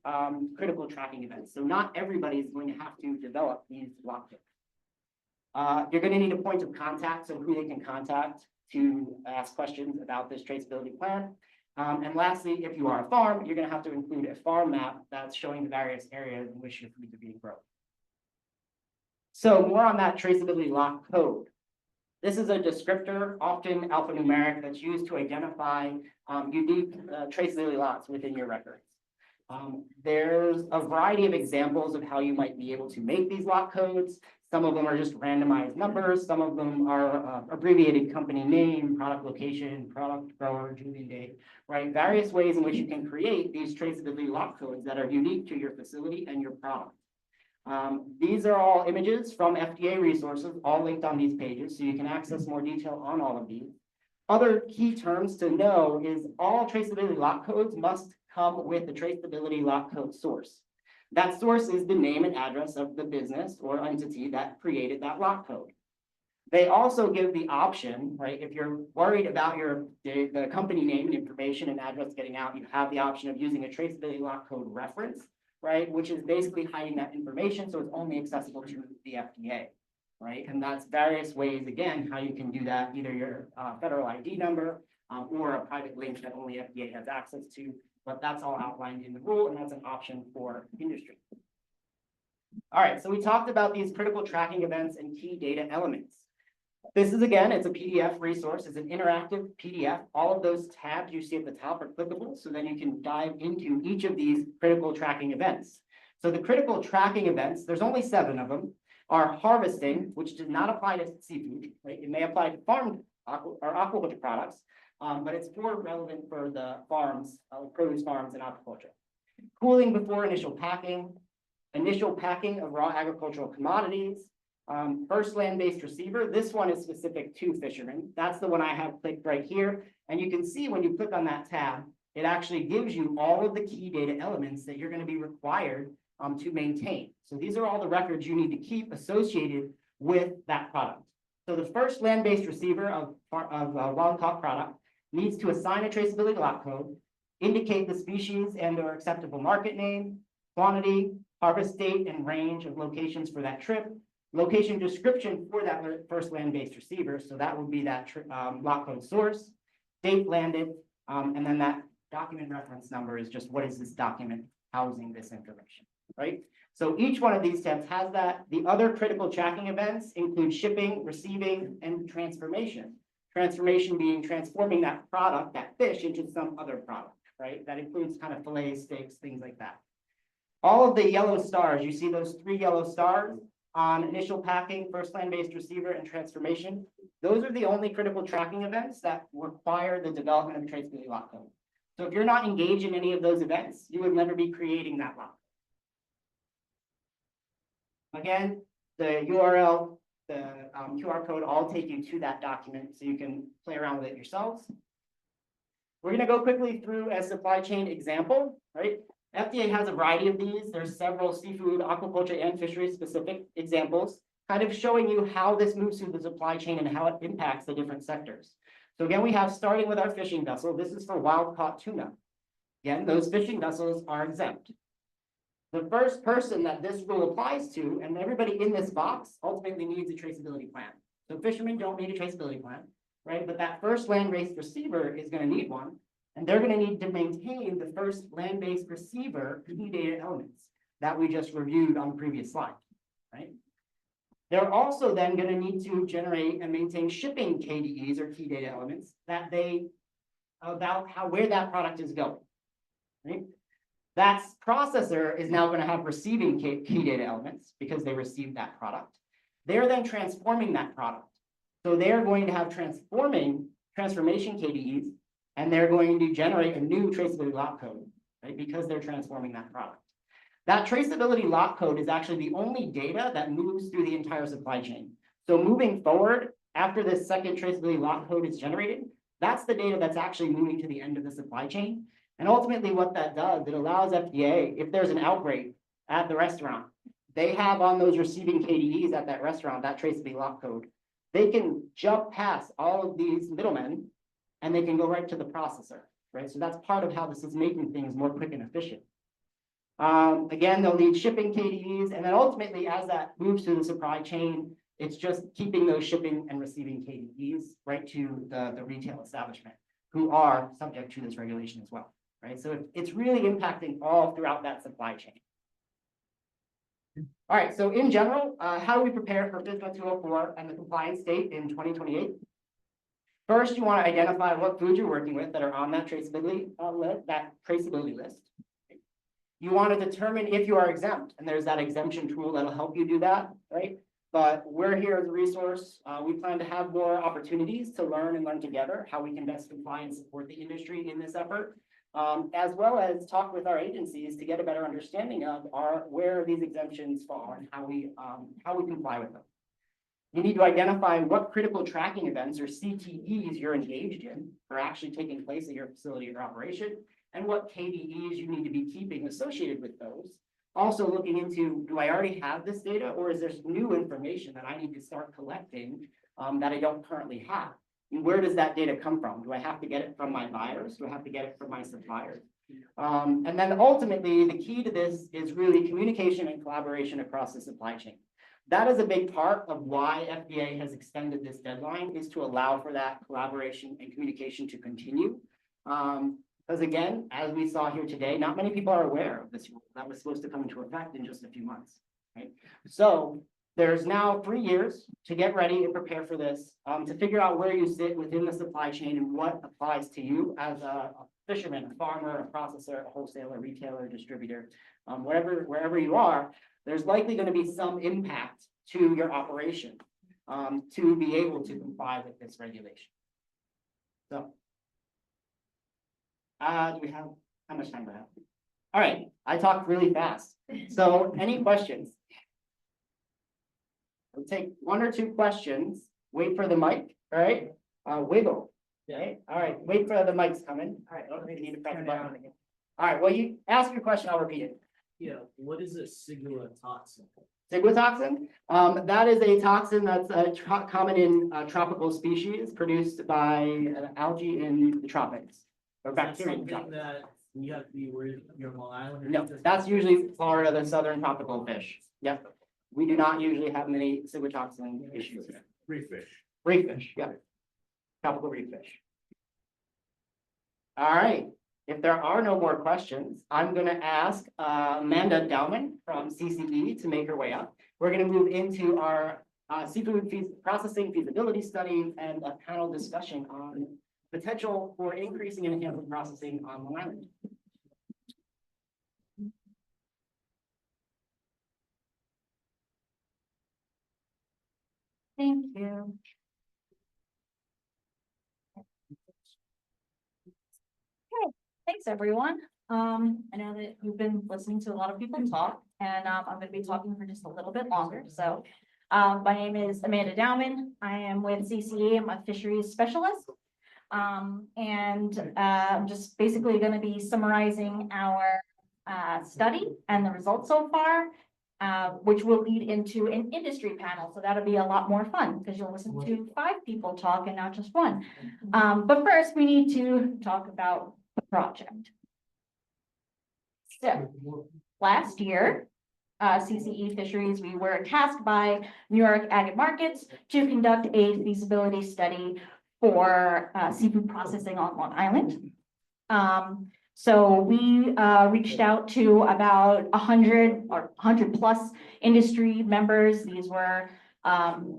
critical tracking events. So not everybody is going to have to develop these lot codes. You're going to need a point of contact, so who they can contact to ask questions about this traceability plan. And lastly, if you are a farm, you're going to have to include a farm map that's showing the various areas in which your foods are being grown. So more on that traceability lot code. This is a descriptor, often alphanumeric, that's used to identify unique traceability lots within your records. There's a variety of examples of how you might be able to make these lot codes. Some of them are just randomized numbers. Some of them are abbreviated company name, product location, product grower, Julie date, right? Various ways in which you can create these traceability lot codes that are unique to your facility and your product. These are all images from FDA resources, all linked on these pages, so you can access more detail on all of these. Other key terms to know is all traceability lot codes must come with the traceability lot code source. That source is the name and address of the business or entity that created that lot code. They also give the option, right? If you're worried about the company name and information and address getting out, you have the option of using a traceability lot code reference, right? Which is basically hiding that information, so it's only accessible to the FDA, right? And that's various ways, again, how you can do that, either your federal ID number or a private link that only FDA has access to, but that's all outlined in the rule, and that's an option for industry. All right, so we talked about these critical tracking events and key data elements. This is, again, it's a PDF resource. It's an interactive PDF. All of those tabs you see at the top are clickable, so then you can dive into each of these critical tracking events. So the critical tracking events, there's only 7 of them, are harvesting, which does not apply to seafood, right? It may apply to farm or aquaculture products, but it's more relevant for the farms, produce farms and aquaculture. Cooling before initial packing of raw agricultural commodities, first land-based receiver. This one is specific to fishermen. That's the one I have clicked right here. And you can see when you click on that tab, it actually gives you all of the key data elements that you're going to be required to maintain. So these are all the records you need to keep associated with that product. So the first land-based receiver of wild-caught product needs to assign a traceability lot code, indicate the species and/or acceptable market name, quantity, harvest date, and range of locations for that trip, location description for that first land-based receiver. So that would be that lot code source, date landed, and then that document reference number is just what is this document housing this information, right? So each one of these tabs has that. The other critical tracking events include shipping, receiving, and transformation. Transformation being transforming that product, that fish, into some other product, right? That includes kind of fillets, steaks, things like that. All of the yellow stars, you see those 3 yellow stars on initial packing, first land-based receiver, and transformation. Those are the only critical tracking events that require the development of a traceability lot code. So if you're not engaged in any of those events, you would never be creating that lot. Again, the URL, the QR code all take you to that document so you can play around with it yourselves. We're going to go quickly through a supply chain example, right? FDA has a variety of these. There's several seafood, aquaculture, and fisheries specific examples, kind of showing you how this moves through the supply chain and how it impacts the different sectors. So again, we have starting with our fishing vessel. This is for wild caught tuna. Again, those fishing vessels are exempt. The first person that this rule applies to, and everybody in this box ultimately needs a traceability plan. So fishermen don't need a traceability plan, right? But that first land-based receiver is going to need one. And they're going to need to maintain the first land-based receiver key data elements that we just reviewed on the previous slide, right? They're also then going to need to generate and maintain shipping KDEs or key data elements that where that product is going, right? That processor is now going to have receiving key data elements because they received that product. They're then transforming that product. So they're going to have transformation KDEs and they're going to generate a new traceability lot code, right? Because they're transforming that product. That traceability lot code is actually the only data that moves through the entire supply chain. So moving forward, after this second traceability lot code is generated, that's the data that's actually moving to the end of the supply chain. And ultimately what that does, it allows FDA, if there's an outbreak at the restaurant, they have on those receiving KDEs at that restaurant, that traceability lot code, they can jump past all of these middlemen and they can go right to the processor, right? So that's part of how this is making things more quick and efficient. Again, they'll need shipping KDEs, and then ultimately, as that moves through the supply chain, it's just keeping those shipping and receiving KDEs right to the retail establishment, who are subject to this regulation as well, right? So it's really impacting all throughout that supply chain. All right, so in general, how do we prepare for FSMA 204 and the compliance date in 2028? First, you want to identify what foods you're working with that are on that traceability list. You want to determine if you are exempt, and there's that exemption tool that'll help you do that, right? But we're here as a resource. We plan to have more opportunities to learn and learn together how we can best comply and support the industry in this effort, as well as talk with our agencies to get a better understanding of where these exemptions fall and how we comply with them. You need to identify what critical tracking events or CTEs you're engaged in are actually taking place at your facility or operation, and what KDEs you need to be keeping associated with those. Also looking into, do I already have this data, or is there new information that I need to start collecting that I don't currently have? And where does that data come from? Do I have to get it from my buyers? Do I have to get it from my suppliers? And then ultimately, the key to this is really communication and collaboration across the supply chain. That is a big part of why FDA has extended this deadline, is to allow for that collaboration and communication to continue. Because again, as we saw here today, not many people are aware of this rule that was supposed to come into effect in just a few months, right? So there's now 3 years to get ready and prepare for this, to figure out where you sit within the supply chain and what applies to you as a fisherman, a farmer, a processor, a wholesaler, retailer, distributor, wherever you are. There's likely going to be some impact to your operation to be able to comply with this regulation. So. Do we have, how much time do I have? All right, I talked really fast. So any questions? We'll take 1 or 2 questions. Wait for the mic, all right? Wiggle. Okay, all right, wait for the mic's coming. All right, okay, you need to press the button again. All right, well, you ask your question, I'll repeat it. Yeah, what is a ciguatoxin? Ciguatoxin, that is a toxin that's common in tropical species produced by algae in the tropics. Or bacteria. Something that you have to be worried your Long Island? No, that's usually Florida, the southern tropical fish. Yep. We do not usually have many ciguatoxin issues. Free fish. Reef fish, yep. Tropical reef fish. All right. If there are no more questions, I'm going to ask Amanda Dowman from CCE to make her way up. We're going to move into our seafood processing feasibility study and a panel discussion on potential for increasing and enhancing processing on Long Island. Thank you. Okay, thanks, everyone. I know that you've been listening to a lot of people talk, and I'm going to be talking for just a little bit longer. So my name is Amanda Dowman. I am with CCE. I'm a fisheries specialist. I'm just basically going to be summarizing our study and the results so far, which will lead into an industry panel. So that'll be a lot more fun because you'll listen to 5 people talk and not just 1. But first we need to talk about the project. So last year, CCE Fisheries, we were tasked by New York Ag Markets to conduct a feasibility study for seafood processing on Long Island. So we reached out to about 100 or 100 plus industry members. These were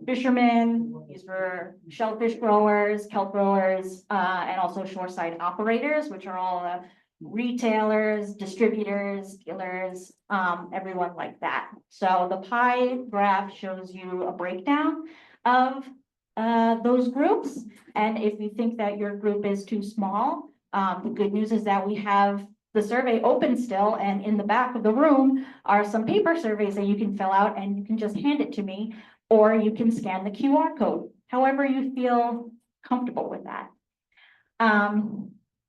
fishermen, these were shellfish growers, kelp growers, and also shoreside operators, which are all retailers, distributors, dealers, everyone like that. So the pie graph shows you a breakdown of those groups. And if you think that your group is too small, The good news is that we have the survey open still, and in the back of the room are some paper surveys that you can fill out, and you can just hand it to me, or you can scan the QR code, however you feel comfortable with that.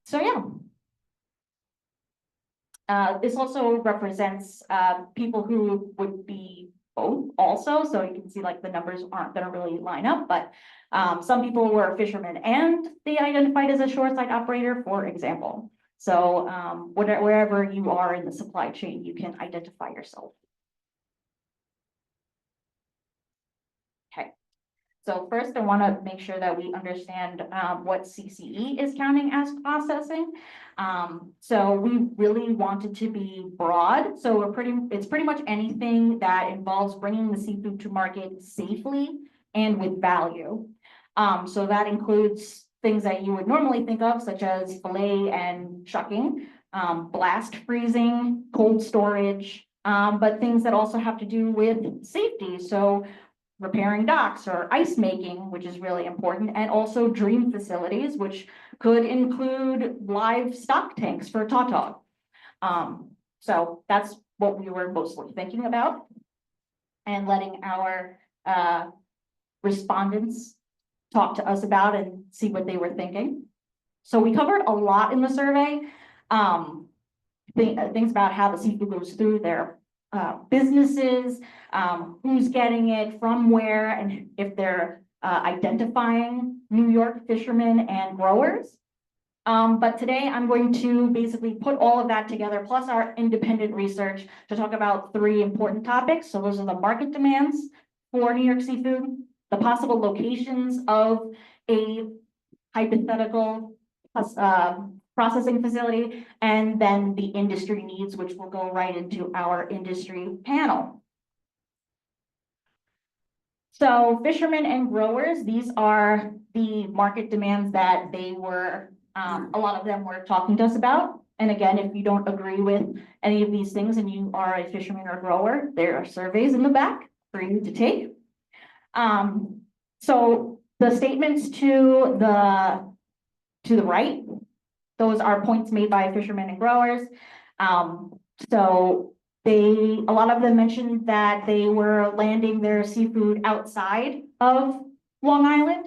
So yeah. This also represents people who would be both also, so you can see like the numbers aren't gonna really line up, but some people were fishermen and they identified as a shoreside operator, for example. So wherever you are in the supply chain, you can identify yourself. Okay, so first I want to make sure that we understand what CCE is counting as processing. So we really wanted to be broad. So it's pretty much anything that involves bringing the seafood to market safely and with value. So that includes things that you would normally think of, such as fillet and shucking, blast freezing, cold storage, but things that also have to do with safety. So repairing docks or ice making, which is really important, and also dream facilities, which could include live stock tanks for tautog. So that's what we were mostly thinking about, and letting our respondents talk to us about and see what they were thinking. So we covered a lot in the survey. Things about how the seafood goes through their businesses, who's getting it, from where, and if they're identifying New York fishermen and growers. But today I'm going to basically put all of that together, plus our independent research, to talk about 3 important topics. So those are the market demands for New York seafood, the possible locations of a hypothetical processing facility, and then the industry needs, which will go right into our industry panel. So fishermen and growers, these are the market demands that they were, a lot of them were talking to us about. And again, if you don't agree with any of these things and you are a fisherman or grower, there are surveys in the back for you to take. So the statements to the right, those are points made by fishermen and growers. So a lot of them mentioned that they were landing their seafood outside of Long Island,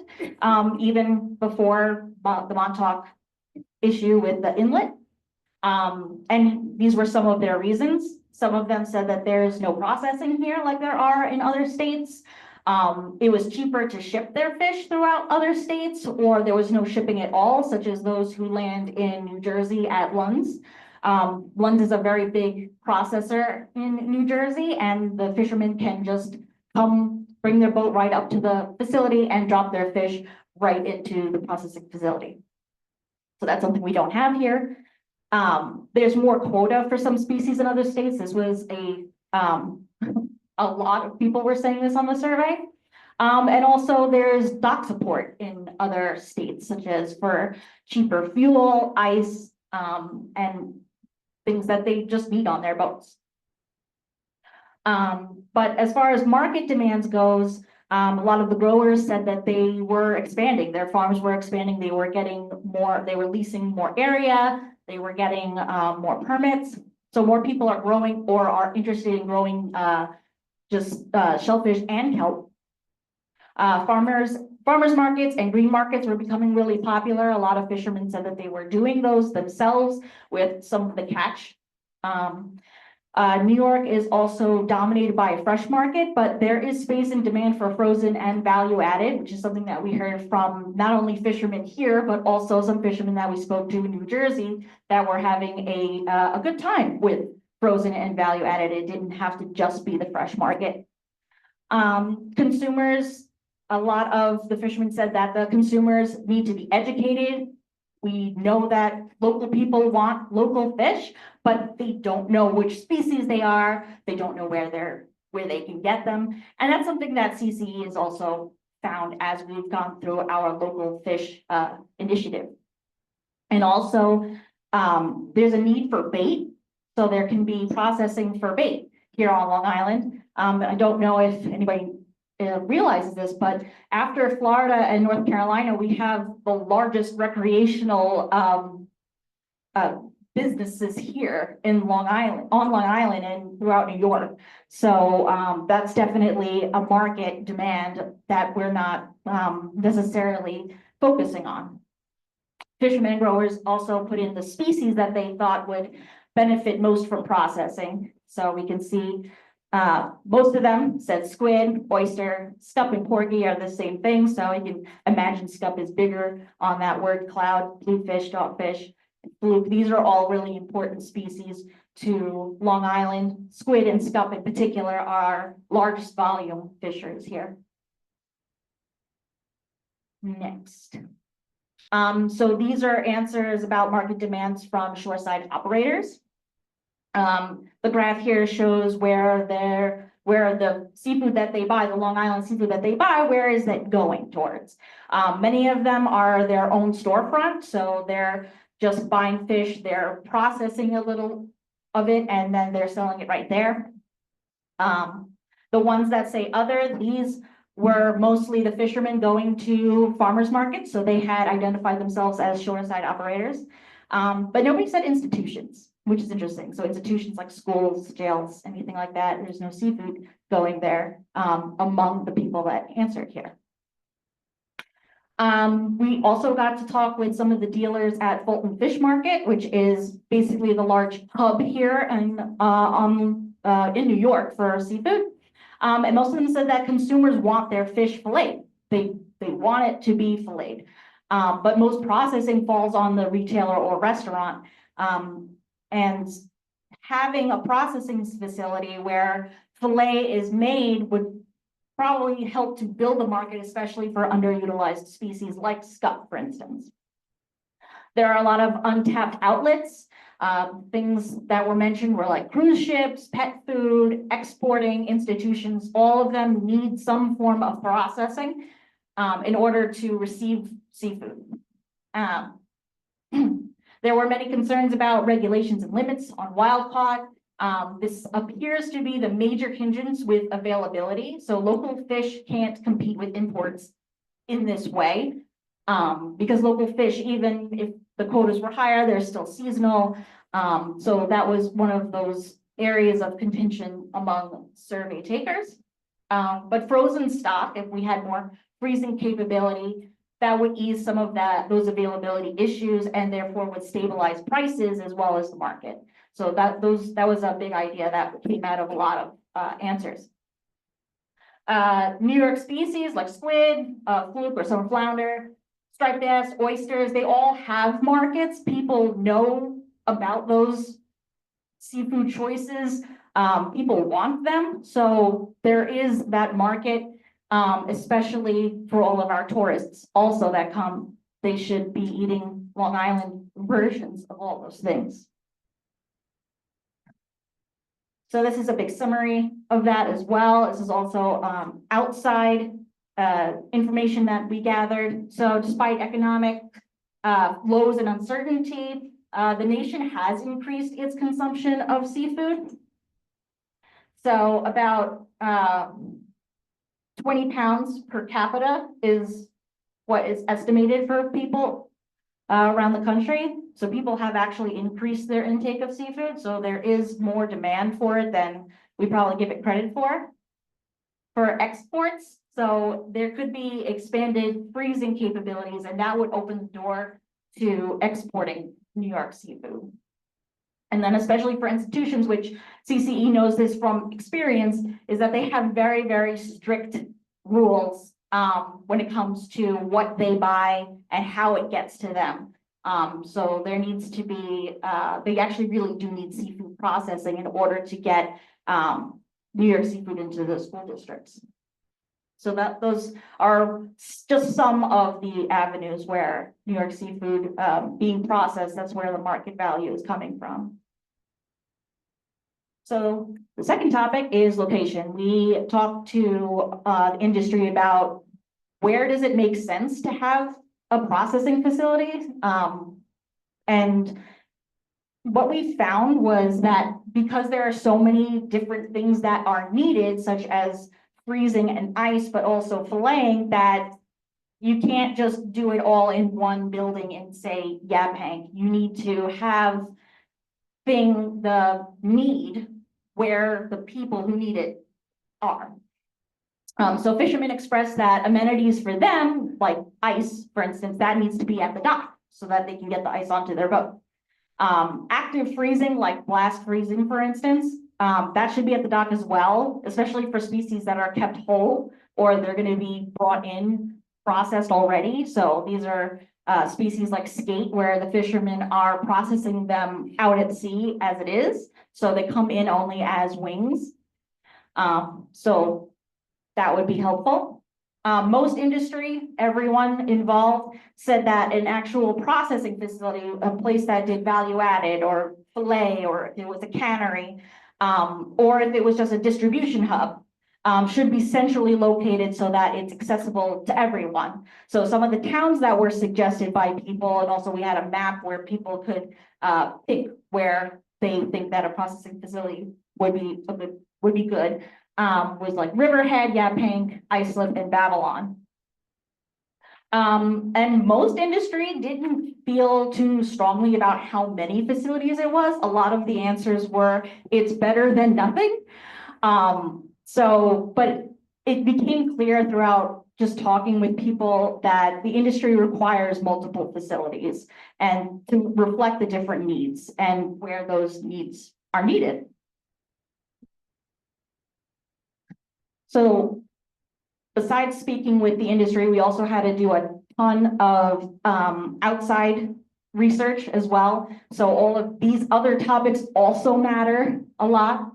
even before the Montauk issue with the inlet. And these were some of their reasons. Some of them said that there's no processing here like there are in other states. It was cheaper to ship their fish throughout other states, or there was no shipping at all, such as those who land in New Jersey at Lund's. Lund's is a very big processor in New Jersey, and the fishermen can just come bring their boat right up to the facility and drop their fish right into the processing facility. So that's something we don't have here. There's more quota for some species in other states. This was a lot of people were saying this on the survey. And also there's dock support in other states, such as for cheaper fuel, ice, and things that they just need on their boats. But as far as market demands goes, a lot of the growers said that they were expanding, their farms were expanding, they were getting more, they were leasing more area, they were getting more permits. So more people are growing or are interested in growing shellfish and kelp. Farmers markets and green markets were becoming really popular. A lot of fishermen said that they were doing those themselves with some of the catch. New York is also dominated by a fresh market, but there is space and demand for frozen and value added, which is something that we heard from not only fishermen here, but also some fishermen that we spoke to in New Jersey that were having a good time with frozen and value added. It didn't have to just be the fresh market. Consumers, a lot of the fishermen said that the consumers need to be educated. We know that local people want local fish, but they don't know which species they are. They don't know where they can get them. And that's something that CCE has also found as we've gone through our local fish initiative. And also, there's a need for bait. So there can be processing for bait here on Long Island. I don't know if anybody realizes this, but after Florida and North Carolina, we have the largest recreational businesses here in Long Island, on Long Island and throughout New York. So, that's definitely a market demand that we're not, necessarily focusing on. Fishermen and growers also put in the species that they thought would benefit most from processing. So we can see, most of them said squid, oyster, scup and porgy are the same thing. So you can imagine scup is bigger on that word cloud, bluefish, dogfish, fluke. These are all really important species to Long Island. Squid and scup in particular are largest volume fisheries here. Next. So these are answers about market demands from shoreside operators. The graph here shows where the seafood that they buy, the Long Island seafood that they buy, where is that going towards? Many of them are their own storefront, so they're just buying fish, they're processing a little of it, and then they're selling it right there. The ones that say other, these were mostly the fishermen going to farmers markets, so they had identified themselves as shoreside operators. But nobody said institutions, which is interesting. So institutions like schools, jails, anything like that, there's no seafood going there among the people that answered here. We also got to talk with some of the dealers at Fulton Fish Market, which is basically the large hub here in New York for seafood. And most of them said that consumers want their fish filleted. They want it to be filleted. But most processing falls on the retailer or restaurant. And having a processing facility where fillet is made would probably help to build the market, especially for underutilized species like scup, for instance. There are a lot of untapped outlets. Things that were mentioned were like cruise ships, pet food, exporting institutions. All of them need some form of processing in order to receive seafood. There were many concerns about regulations and limits on wild caught. This appears to be the major hindrance with availability. So local fish can't compete with imports in this way because local fish, even if the quotas were higher, they're still seasonal. So that was one of those areas of contention among survey takers. But frozen stock, if we had more freezing capability, that would ease some of those availability issues and therefore would stabilize prices as well as the market. So that was a big idea that came out of a lot of answers. New York species like squid, fluke or summer flounder, striped bass, oysters, they all have markets. People know about those seafood choices. People want them. So there is that market, especially for all of our tourists also that come. They should be eating Long Island versions of all those things. So this is a big summary of that as well. This is also outside information that we gathered. So despite economic lows and uncertainty, the nation has increased its consumption of seafood. So about 20 pounds per capita is what is estimated for people around the country. So people have actually increased their intake of seafood. So there is more demand for it than we probably give it credit for. For exports, so there could be expanded freezing capabilities, and that would open the door to exporting New York seafood. And then especially for institutions, which CCE knows this from experience, is that they have very, very strict rules when it comes to what they buy and how it gets to them. So there needs to be, they actually really do need seafood processing in order to get New York seafood into the school districts. So those are just some of the avenues where New York seafood being processed, that's where the market value is coming from. So the second topic is location. We talked to the industry about where does it make sense to have a processing facility? And what we found was that because there are so many different things that are needed, such as freezing and ice, but also filleting, that you can't just do it all in one building and say, yeah, Hank, you need to have the need where the people who need it are. So fishermen express that amenities for them, like ice, for instance, that needs to be at the dock so that they can get the ice onto their boat. Active freezing, like blast freezing, for instance, that should be at the dock as well, especially for species that are kept whole or they're going to be brought in processed already. So these are species like skate, where the fishermen are processing them out at sea as it is. So they come in only as wings. So that would be helpful. Most industry, everyone involved said that an actual processing facility, a place that did value added or fillet, or if it was a cannery, or if it was just a distribution hub, should be centrally located so that it's accessible to everyone. So some of the towns that were suggested by people, and also we had a map where people could pick where they think that a processing facility would be good. Was like Riverhead, Yaphank, Islip, and Babylon. And most industry didn't feel too strongly about how many facilities it was. A lot of the answers were, it's better than nothing. But it became clear throughout just talking with people that the industry requires multiple facilities and to reflect the different needs and where those needs are needed. So besides speaking with the industry, we also had to do a ton of outside research as well. So all of these other topics also matter a lot.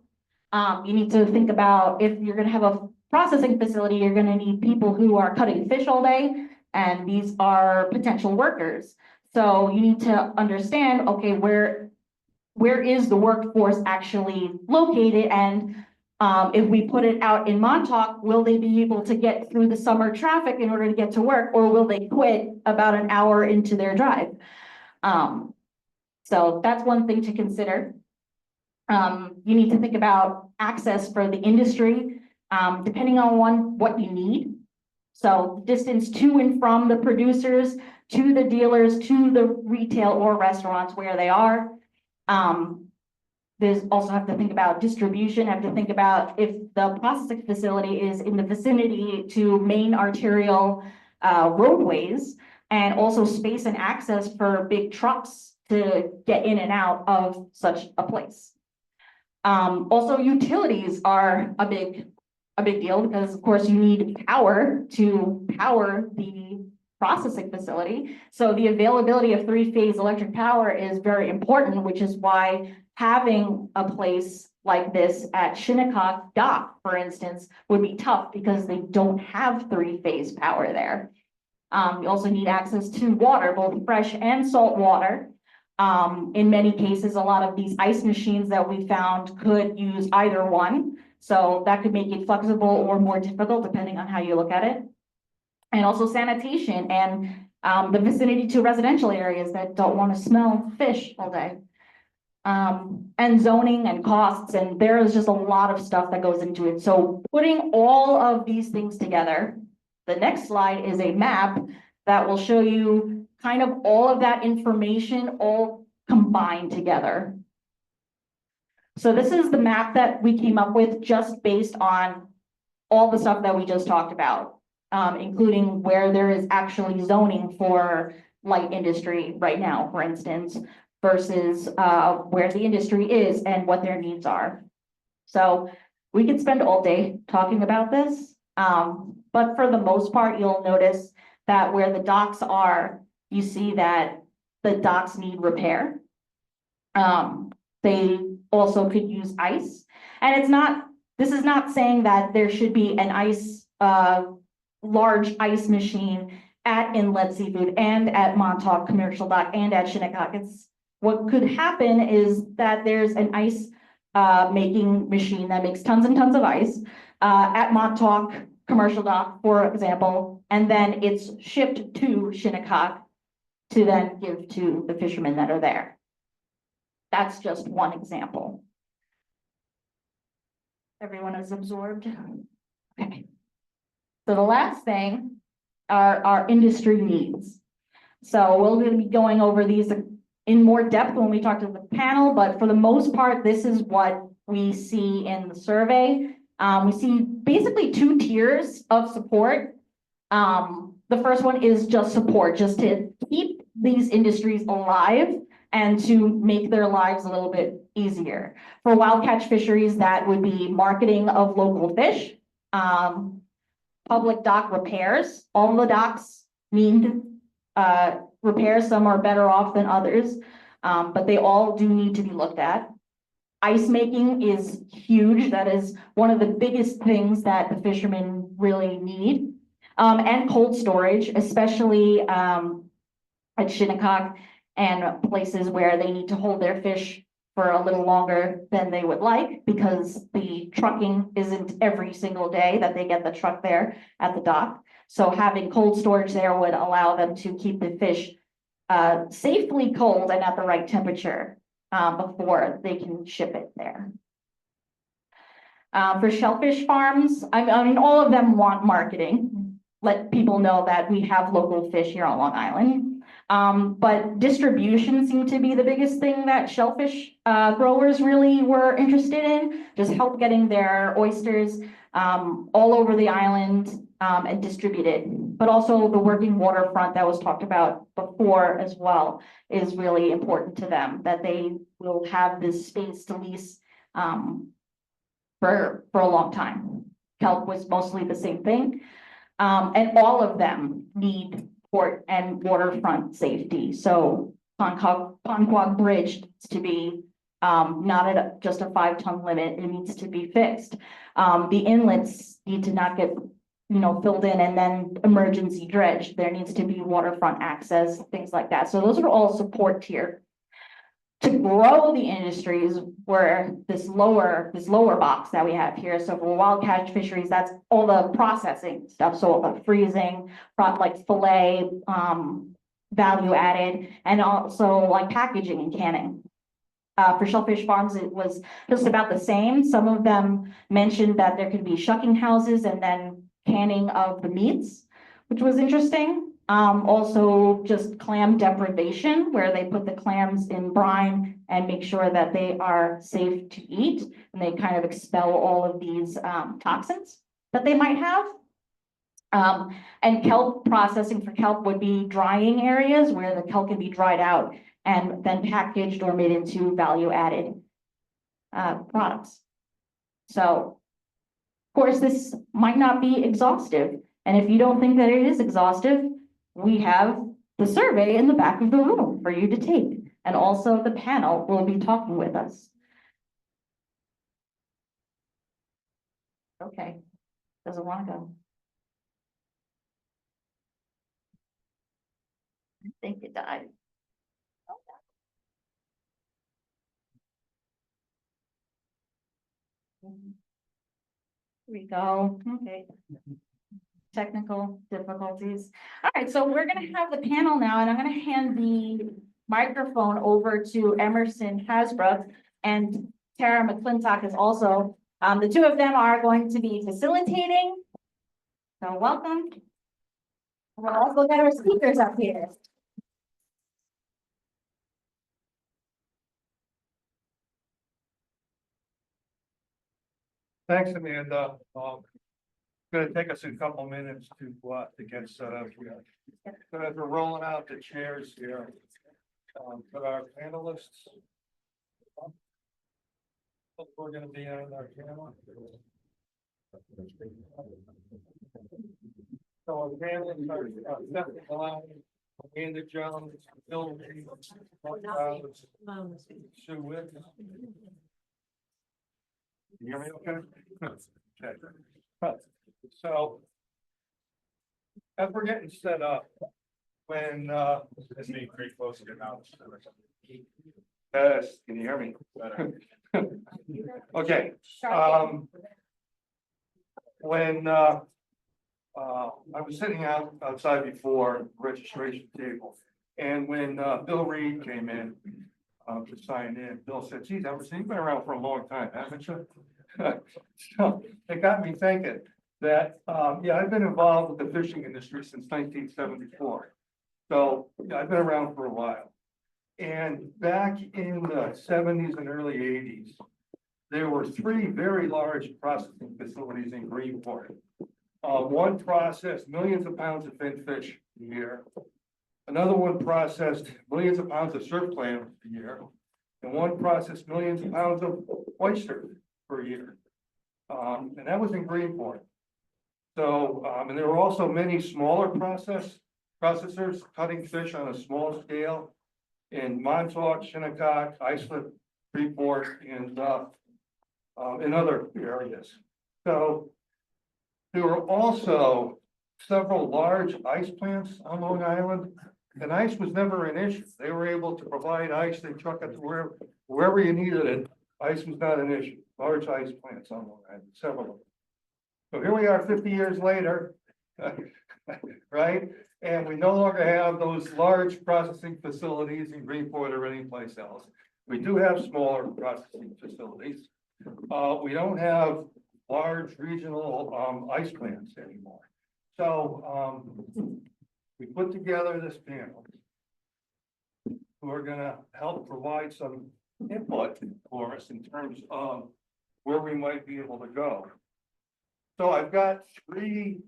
You need to think about, if you're going to have a processing facility, you're going to need people who are cutting fish all day, and these are potential workers. So you need to understand, okay, where is the workforce actually located, and if we put it out in Montauk, will they be able to get through the summer traffic in order to get to work, or will they quit about an hour into their drive? So that's one thing to consider. You need to think about access for the industry, depending on what you need. So distance to and from the producers, to the dealers, to the retail or restaurants where they are. There's also have to think about distribution, have to think about if the processing facility is in the vicinity to main arterial roadways, and also space and access for big trucks to get in and out of such a place. Also, utilities are a big deal, because of course you need power to power the processing facility. So the availability of three-phase electric power is very important, which is why having a place like this at Shinnecock Dock, for instance, would be tough, because they don't have three-phase power there. You also need access to water, both fresh and salt water. In many cases, a lot of these ice machines that we found could use either one. So that could make it flexible or more difficult, depending on how you look at it. And also sanitation and the vicinity to residential areas that don't want to smell fish all day. And zoning and costs, and there is just a lot of stuff that goes into it. So putting all of these things together, the next slide is a map that will show you kind of all of that information all combined together. So this is the map that we came up with just based on all the stuff that we just talked about, including where there is actually zoning for light industry right now, for instance, versus where the industry is and what their needs are. So we could spend all day talking about this, but for the most part, you'll notice that where the docks are, you see that the docks need repair. They also could use ice, and this is not saying that there should be an ice, large ice machine at Inlet Seafood and at Montauk Commercial Dock and at Shinnecock. What could happen is that there's an ice making machine that makes tons and tons of ice at Montauk Commercial Dock, for example, and then it's shipped to Shinnecock to then give to the fishermen that are there. That's just one example. Everyone is absorbed? Okay. So the last thing our industry needs. So we're gonna be going over these in more depth when we talk to the panel, but for the most part, this is what we see in the survey. We see basically two tiers of support. The first one is just support, just to keep these industries alive and to make their lives a little bit easier. For wild catch fisheries, that would be marketing of local fish, public dock repairs. All the docks need repairs. Some are better off than others, but they all do need to be looked at. Ice making is huge. That is one of the biggest things that the fishermen really need. And cold storage, especially at Shinnecock and places where they need to hold their fish for a little longer than they would like, because the trucking isn't every single day that they get the truck there at the dock. So having cold storage there would allow them to keep the fish safely cold and at the right temperature before they can ship it there. For shellfish farms, I mean, all of them want marketing. Let people know that we have local fish here on Long Island. But distribution seemed to be the biggest thing that shellfish growers really were interested in. Just help getting their oysters all over the island and distributed. But also the working waterfront that was talked about before as well is really important to them, that they will have this space to lease for a long time. Kelp was mostly the same thing. And all of them need port and waterfront safety. So Ponquag Bridge needs to be not at just a 5-ton limit, it needs to be fixed. The inlets need to not get, filled in and then emergency dredged. There needs to be waterfront access, things like that. So those are all support tier. To grow the industries where this lower box that we have here. So for wild catch fisheries, that's all the processing stuff. So all the freezing, like fillet, value added, and also like packaging and canning. For shellfish farms, it was just about the same. Some of them mentioned that there could be shucking houses and then canning of the meats, which was interesting. Also just clam deprivation, where they put the clams in brine and make sure that they are safe to eat, and they kind of expel all of these toxins that they might have. And kelp processing for kelp would be drying areas where the kelp can be dried out and then packaged or made into value-added products. So, of course, this might not be exhaustive. And if you don't think that it is exhaustive, we have the survey in the back of the room for you to take. And also the panel will be talking with us. Okay, doesn't want to go. I think it died. Here we go. Okay. Technical difficulties. All right, so we're going to have the panel now, and I'm going to hand the microphone over to Emerson Hasbrook, and Tara McClintock is also. The two of them are going to be facilitating. So welcome. We'll also get our speakers up here. Thanks, Amanda. Gonna take us a couple minutes to get set up here. So as we're rolling out the chairs here, for our panelists. We're gonna be on our panel. So our panelists are Stephanie Malone, Amanda Jones, Bill Reed, Sue Witt. Can you hear me okay? Okay. So, as we're getting set up, when it's me pretty close to your mouth. Yes, can you hear me? Okay. When I was sitting outside before registration table, and when Bill Reed came in to sign in, Bill said, "Geez, Emerson, you've been around for a long time, haven't you?" So it got me thinking, that, yeah, I've been involved with the fishing industry since 1974. So, yeah, I've been around for a while. And back in the 70s and early 80s, there were 3 very large processing facilities in Greenport. One processed millions of pounds of fin fish a year. Another one processed millions of pounds of surf clams a year. And one processed millions of pounds of oysters per year. And that was in Greenport. So, and there were also many smaller processors cutting fish on a small scale in Montauk, Shinnecock, Islip, Freeport, and in other areas. So there were also several large ice plants on Long Island, and ice was never an issue. They were able to provide ice, they truck it to wherever you needed it. Ice was not an issue. Large ice plants on Long Island, several of them. So here we are 50 years later, right? And we no longer have those large processing facilities in Greenport or anyplace else. We do have smaller processing facilities. We don't have large regional ice plants anymore. So we put together this panel who are gonna help provide some input for us in terms of where we might be able to go. So I've got 3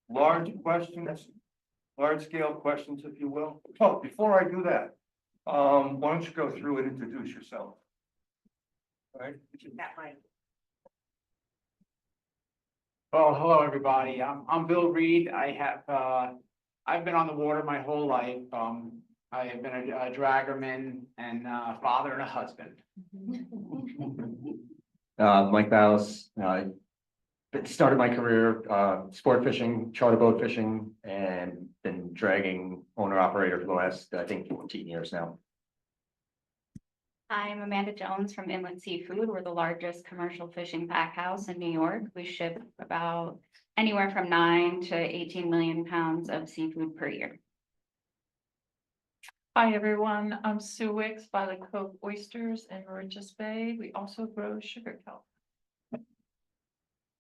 large questions, large scale questions, if you will. Oh, before I do that, why don't you go through and introduce yourself? All right. Well, hello, everybody. I'm Bill Reed. I've been on the water my whole life. I have been a draggerman and a father and a husband. Mike Ballas, started my career, sport fishing, charter boat fishing, and been dragging owner operator for the last, I think, 14 years now. I'm Amanda Jones from Inland Seafood. We're the largest commercial fishing pack house in New York. We ship about anywhere from 9 to 18 million pounds of seafood per year. Hi, everyone. I'm Sue Wicks by the Cove Oysters in Regis Bay. We also grow sugar kelp.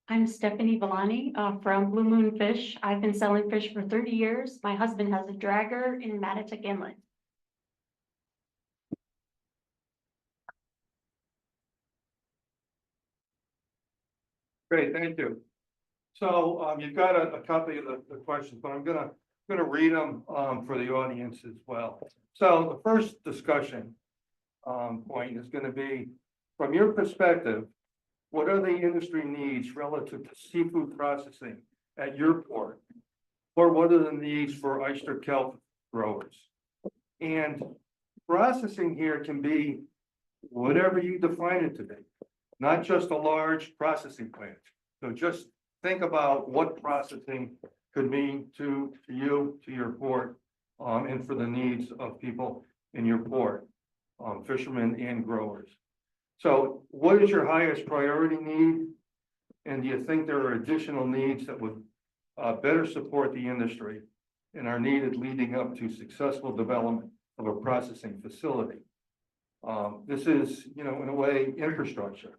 I'm Stephanie Villani from Blue Moon Fish. I've been selling fish for 30 years. My husband has a dragger in Mattituck Inlet. Great, thank you. So you've got a copy of the questions, but I'm gonna read them for the audience as well. So the first discussion point is gonna be, from your perspective, what are the industry needs relative to seafood processing at your port? Or what are the needs for oyster kelp growers? And processing here can be whatever you define it to be, not just a large processing plant. So just think about what processing could mean to you, to your port, and for the needs of people in your port, fishermen and growers. So what is your highest priority need? And do you think there are additional needs that would better support the industry and are needed leading up to successful development of a processing facility? This is, in a way, infrastructure,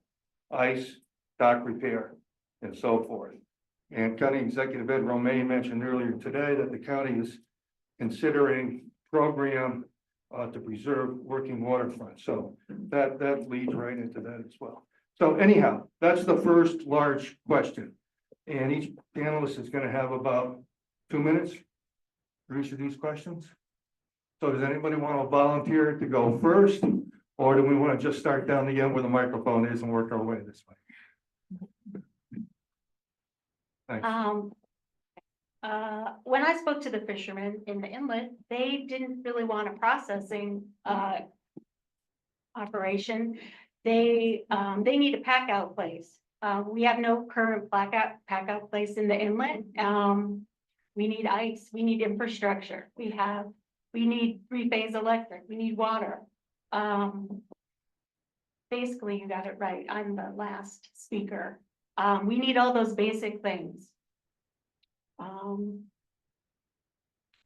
ice, dock repair, and so forth. And County Executive Ed Romaine mentioned earlier today that the county is considering program to preserve working waterfront. So that leads right into that as well. So anyhow, that's the first large question. And each panelist is going to have about 2 minutes for each of these questions. So does anybody want to volunteer to go first? Or do we want to just start down the end where the microphone is and work our way this way? Thanks. When I spoke to the fishermen in the inlet, they didn't really want a processing operation. They need a pack out place. We have no current pack out place in the inlet. We need ice, we need infrastructure, we need 3-phase electric, we need water. Basically, you got it right. I'm the last speaker. We need all those basic things.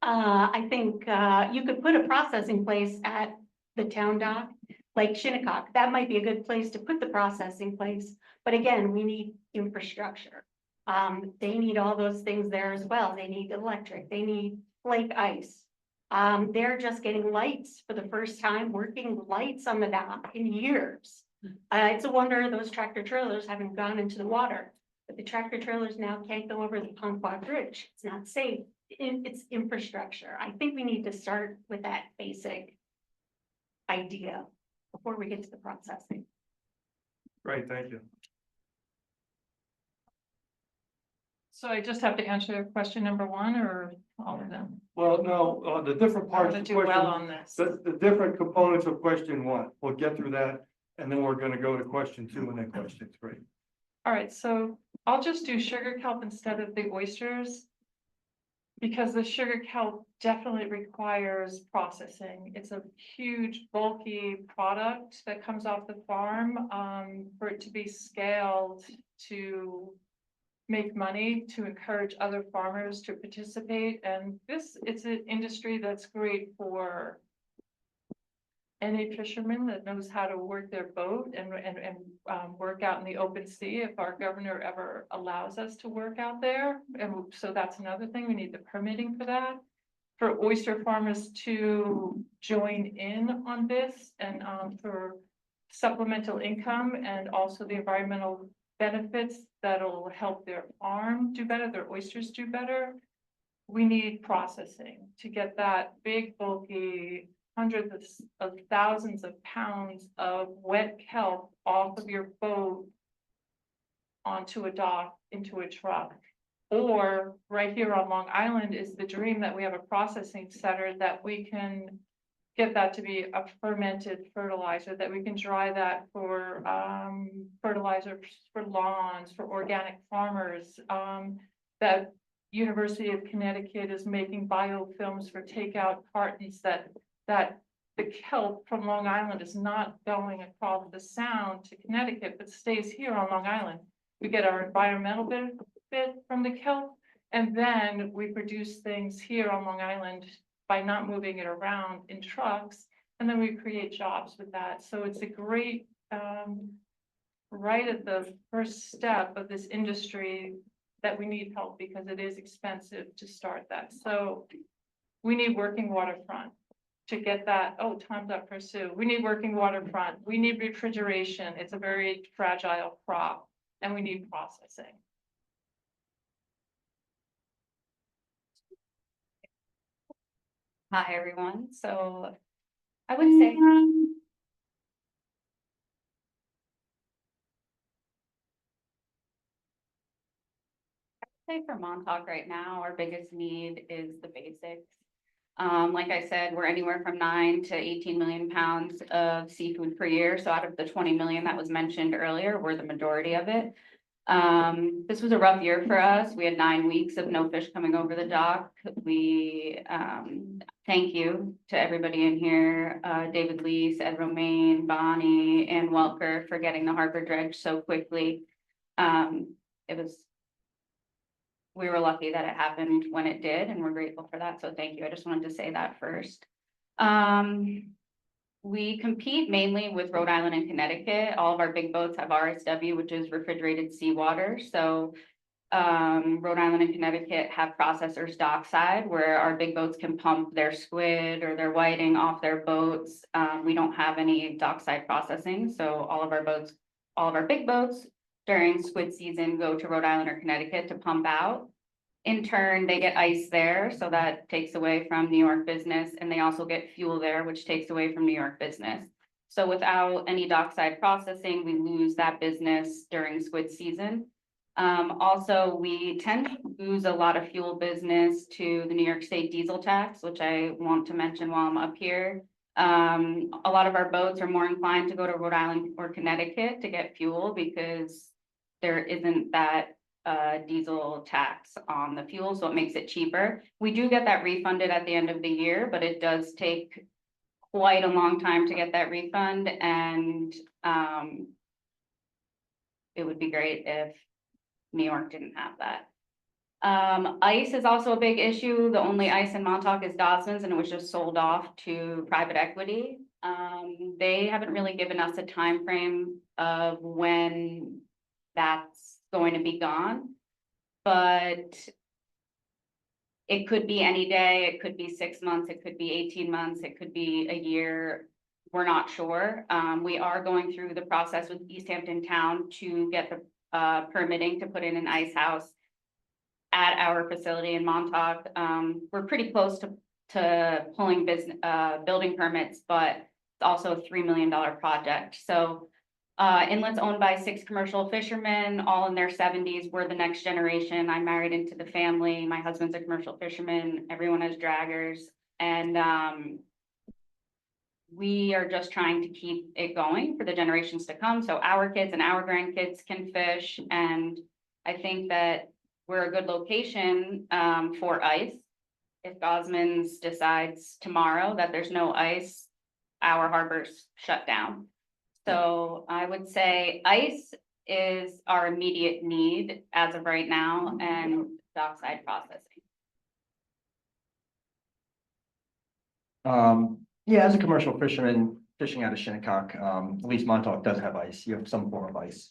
I think you could put a processing place at the town dock, like Shinnecock. That might be a good place to put the processing place. But again, we need infrastructure. They need all those things there as well. They need electric, they need flake ice. They're just getting lights for the first time, working lights on the dock in years. It's a wonder those tractor trailers haven't gone into the water. But the tractor trailers now can't go over the Ponquag Bridge. It's not safe. It's infrastructure. I think we need to start with that basic idea before we get to the processing. Great, thank you. So I just have to answer question number one or all of them? Well, no, the different I'm parts gonna of do well question, on this. the different components of question one, we'll get through that. And then we're gonna go to question two and then question three. All right, so I'll just do sugar kelp instead of the oysters. Because the sugar kelp definitely requires processing. It's a huge bulky product that comes off the farm, for it to be scaled to make money, to encourage other farmers to participate. And it's an industry that's great for any fisherman that knows how to work their boat and work out in the open sea, if our governor ever allows us to work out there. And so that's another thing, we need the permitting for that. For oyster farmers to join in on this and for supplemental income and also the environmental benefits that'll help their farm do better, their oysters do better. We need processing to get that big bulky hundreds of thousands of pounds of wet kelp off of your boat onto a dock, into a truck. Or right here on Long Island is the dream that we have a processing center that we can get that to be a fermented fertilizer, that we can dry that for fertilizer for lawns, for organic farmers. That University of Connecticut is making biofilms for takeout cartons that the kelp from Long Island is not going across the Sound to Connecticut, but stays here on Long Island. We get our environmental benefit from the kelp, and then we produce things here on Long Island by not moving it around in trucks, and then we create jobs with that. So it's a great, right at the first step of this industry that we need help because it is expensive to start that. So we need working waterfront to get that. Oh, time's up for Sue. We need working waterfront. We need refrigeration. It's a very fragile crop, and we need processing. Hi, everyone. So I would say for Montauk right now, our biggest need is the basics. Like I said, we're anywhere from 9 to 18 million pounds of seafood per year. So out of the 20 million that was mentioned earlier, we're the majority of it. This was a rough year for us. We had 9 weeks of no fish coming over the dock. We thank you to everybody in here, David Lease, Ed Romaine, Bonnie, and Welker for getting the harbor dredged so quickly. We were lucky that it happened when it did, and we're grateful for that. So thank you. I just wanted to say that first. We compete mainly with Rhode Island and Connecticut. All of our big boats have RSW, which is refrigerated seawater. So Rhode Island and Connecticut have processors dockside where our big boats can pump their squid or their whiting off their boats. We don't have any dockside processing. So all of our big boats during squid season go to Rhode Island or Connecticut to pump out. In turn, they get ice there, so that takes away from New York business, and they also get fuel there, which takes away from New York business. So without any dockside processing, we lose that business during squid season. Also, we tend to lose a lot of fuel business to the New York State diesel tax, which I want to mention while I'm up here. A lot of our boats are more inclined to go to Rhode Island or Connecticut to get fuel because there isn't that diesel tax on the fuel, so it makes it cheaper. We do get that refunded at the end of the year, but it does take quite a long time to get that refund, and it would be great if New York didn't have that. Ice is also a big issue. The only ice in Montauk is Dawson's, and it was just sold off to private equity. They haven't really given us a time frame of when that's going to be gone. but it could be any day, it could be 6 months, it could be 18 months, it could be a year. We're not sure. We are going through the process with East Hampton Town to get the permitting to put in an ice house at our facility in Montauk. We're pretty close to pulling building permits, but it's also a $3 million project. So inlet's owned by 6 commercial fishermen, all in their 70s. We're the next generation. I married into the family. My husband's a commercial fisherman. Everyone has draggers. And we are just trying to keep it going for the generations to come. So our kids and our grandkids can fish. And I think that we're a good location for ice. If Gosman's decides tomorrow that there's no ice, our harbor's shut down. So I would say ice is our immediate need as of right now, and dockside processing. Yeah, as a commercial fisherman fishing out of Shinnecock, at least Montauk does have ice. You have some form of ice.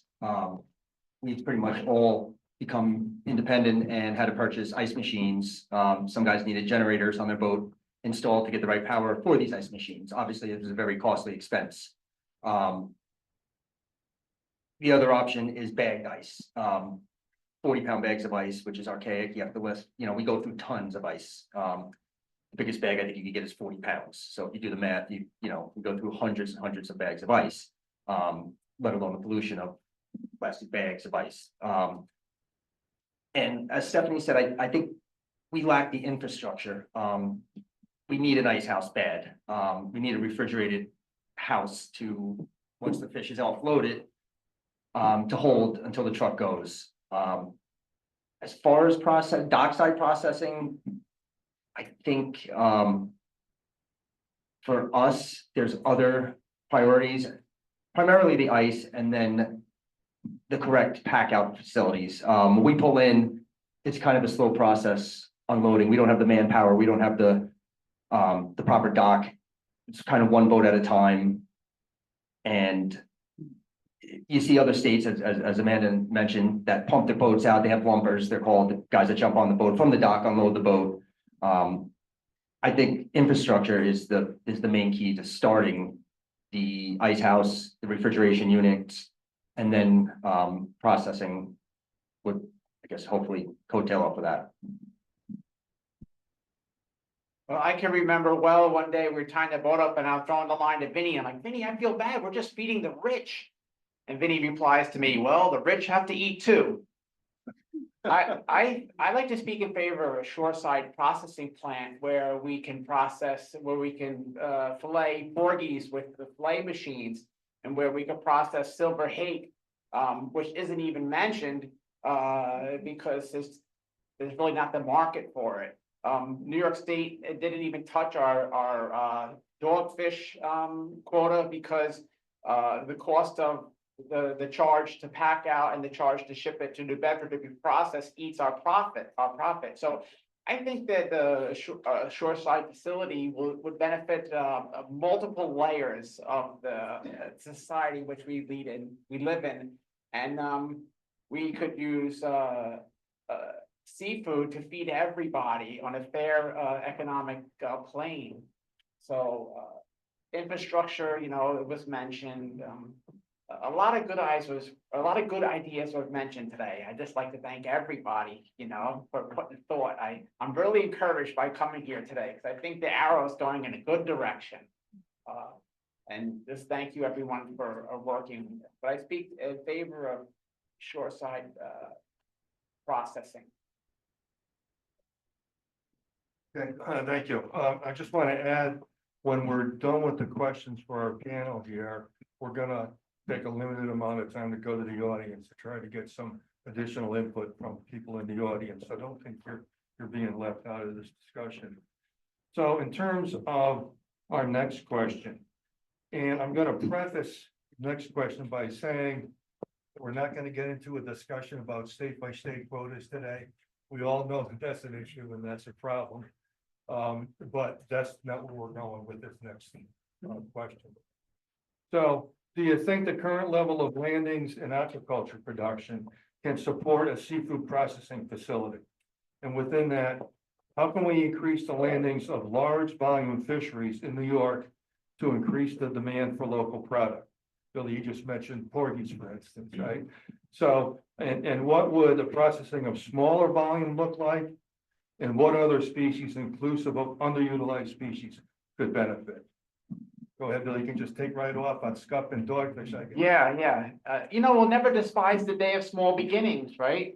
We've pretty much all become independent and had to purchase ice machines. Some guys needed generators on their boat installed to get the right power for these ice machines. Obviously, it was a very costly expense. The other option is bagged ice. 40-pound bags of ice, which is archaic. You have to list, we go through tons of ice. The biggest bag I think you can get is 40 pounds. So if you do the math, we go through hundreds and hundreds of bags of ice, let alone the pollution of plastic bags of ice. And as Stephanie said, I think we lack the infrastructure. We need an ice house bad. We need a refrigerated house to, once the fish is offloaded, to hold until the truck goes. As far as dockside processing, I think for us, there's other priorities, primarily the ice and then the correct pack out facilities. When we pull in, it's kind of a slow process unloading. We don't have the manpower. We don't have the proper dock. It's kind of one boat at a time. And you see other states, as Amanda mentioned, that pump their boats out. They have lumpers. They're called the guys that jump on the boat from the dock, unload the boat. I think infrastructure is the main key to starting the ice house, the refrigeration units, and then processing would, I guess, hopefully coattail off of that. Well, I can remember well, one day we were tying the boat up and I'm throwing the line to Vinny. I'm like, Vinny, I feel bad. We're just feeding the rich. And Vinny replies to me, well, the rich have to eat too. I like to speak in favor of a shoreside processing plant where we can fillet porgies with the fillet machines, and where we can process silver hake, which isn't even mentioned because there's really not the market for it. New York State didn't even touch our dogfish quota because the cost of the charge to pack out and the charge to ship it to New Bedford to be processed eats our profit. So I think that the shoreside facility would benefit multiple layers of the society which we live in, and we could use seafood to feed everybody on a fair economic plane. So infrastructure, it was mentioned. A lot of good ideas were mentioned today. I'd just like to thank everybody, for putting thought. I'm really encouraged by coming here today because I think the arrow is going in a good direction. And just thank you everyone for working with it. But I speak in favor of shoreside processing. Okay, thank you. I just want to add, when we're done with the questions for our panel here, we're gonna take a limited amount of time to go to the audience to try to get some additional input from people in the audience. So I don't think you're being left out of this discussion. So in terms of our next question, and I'm going to preface the next question by saying that we're not going to get into a discussion about state by state quotas today. We all know that that's an issue and that's a problem. But that's not where we're going with this next question. So, do you think the current level of landings in aquaculture production can support a seafood processing facility? And within that, how can we increase the landings of large volume fisheries in New York to increase the demand for local product? Billy, you just mentioned porgies, for instance, right? So, and what would the processing of smaller volume look like? And what other species, inclusive of underutilized species, could benefit? Go ahead, Billy, you can just take right off on scup and dogfish, I guess. Yeah. We'll never despise the day of small beginnings, right?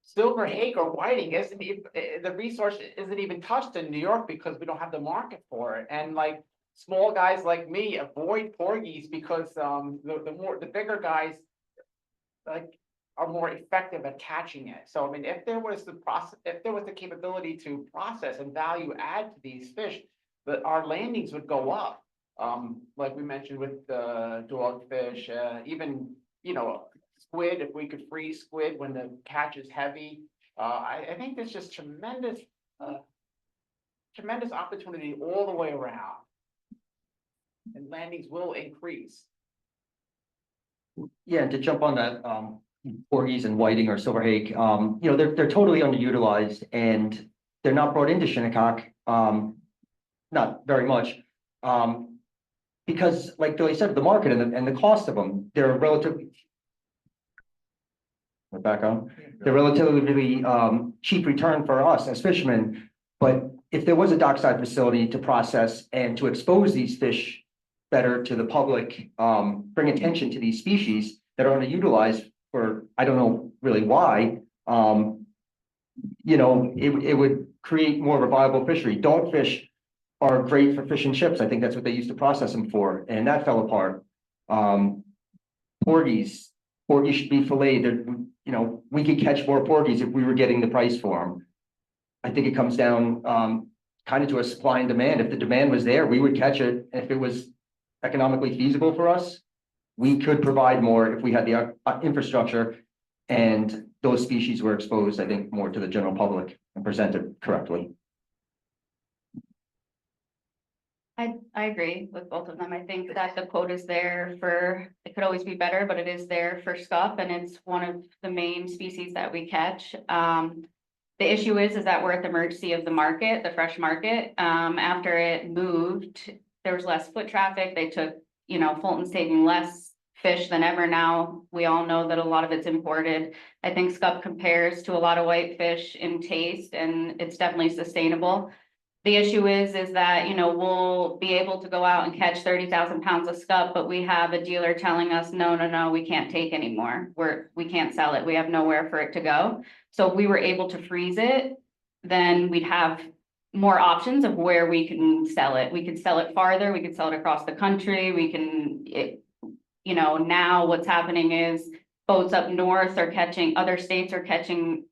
Silver hake or whiting isn't even, the resource isn't even touched in New York because we don't have the market for it. And like small guys like me avoid porgies because the bigger guys like are more effective at catching it. So I mean, if there was the capability to process and value add to these fish, but our landings would go up. Like we mentioned with the dogfish, even squid, if we could freeze squid when the catch is heavy. I think there's just tremendous opportunity all the way around. And landings will increase. Yeah, to jump on that, porgies and whiting or silver hake, they're totally underutilized and they're not brought into Shinnecock, not very much. Because like Billy said, the market and the cost of them, they're relatively. We're back on. They're relatively cheap return for us as fishermen. But if there was a dockside facility to process and to expose these fish better to the public, bring attention to these species that are underutilized for, I don't know really why, it would create more of a viable fishery. Dogfish are great for fish and chips. I think that's what they used to process them for, and that fell apart. Porgies should be filleted. We could catch more porgies if we were getting the price for them. I think it comes down kind of to a supply and demand. If the demand was there, we would catch it. If it was economically feasible for us, we could provide more if we had the infrastructure and those species were exposed, I think, more to the general public and presented correctly. I agree with both of them. I think that the quote is there it could always be better, but it is there for scup, and it's one of the main species that we catch. The issue is that we're at the mercy of the market, the fresh market. After it moved, there was less foot traffic. They took, Fulton's taking less fish than ever now. We all know that a lot of it's imported. I think scup compares to a lot of whitefish in taste, and it's definitely sustainable. The issue is that, we'll be able to go out and catch 30,000 pounds of scup, but we have a dealer telling us, no, we can't take anymore. We can't sell it. We have nowhere for it to go. So if we were able to freeze it, then we'd have more options of where we can sell it. We could sell it farther. We could sell it across the country. Now what's happening is boats up north are catching, other states are catching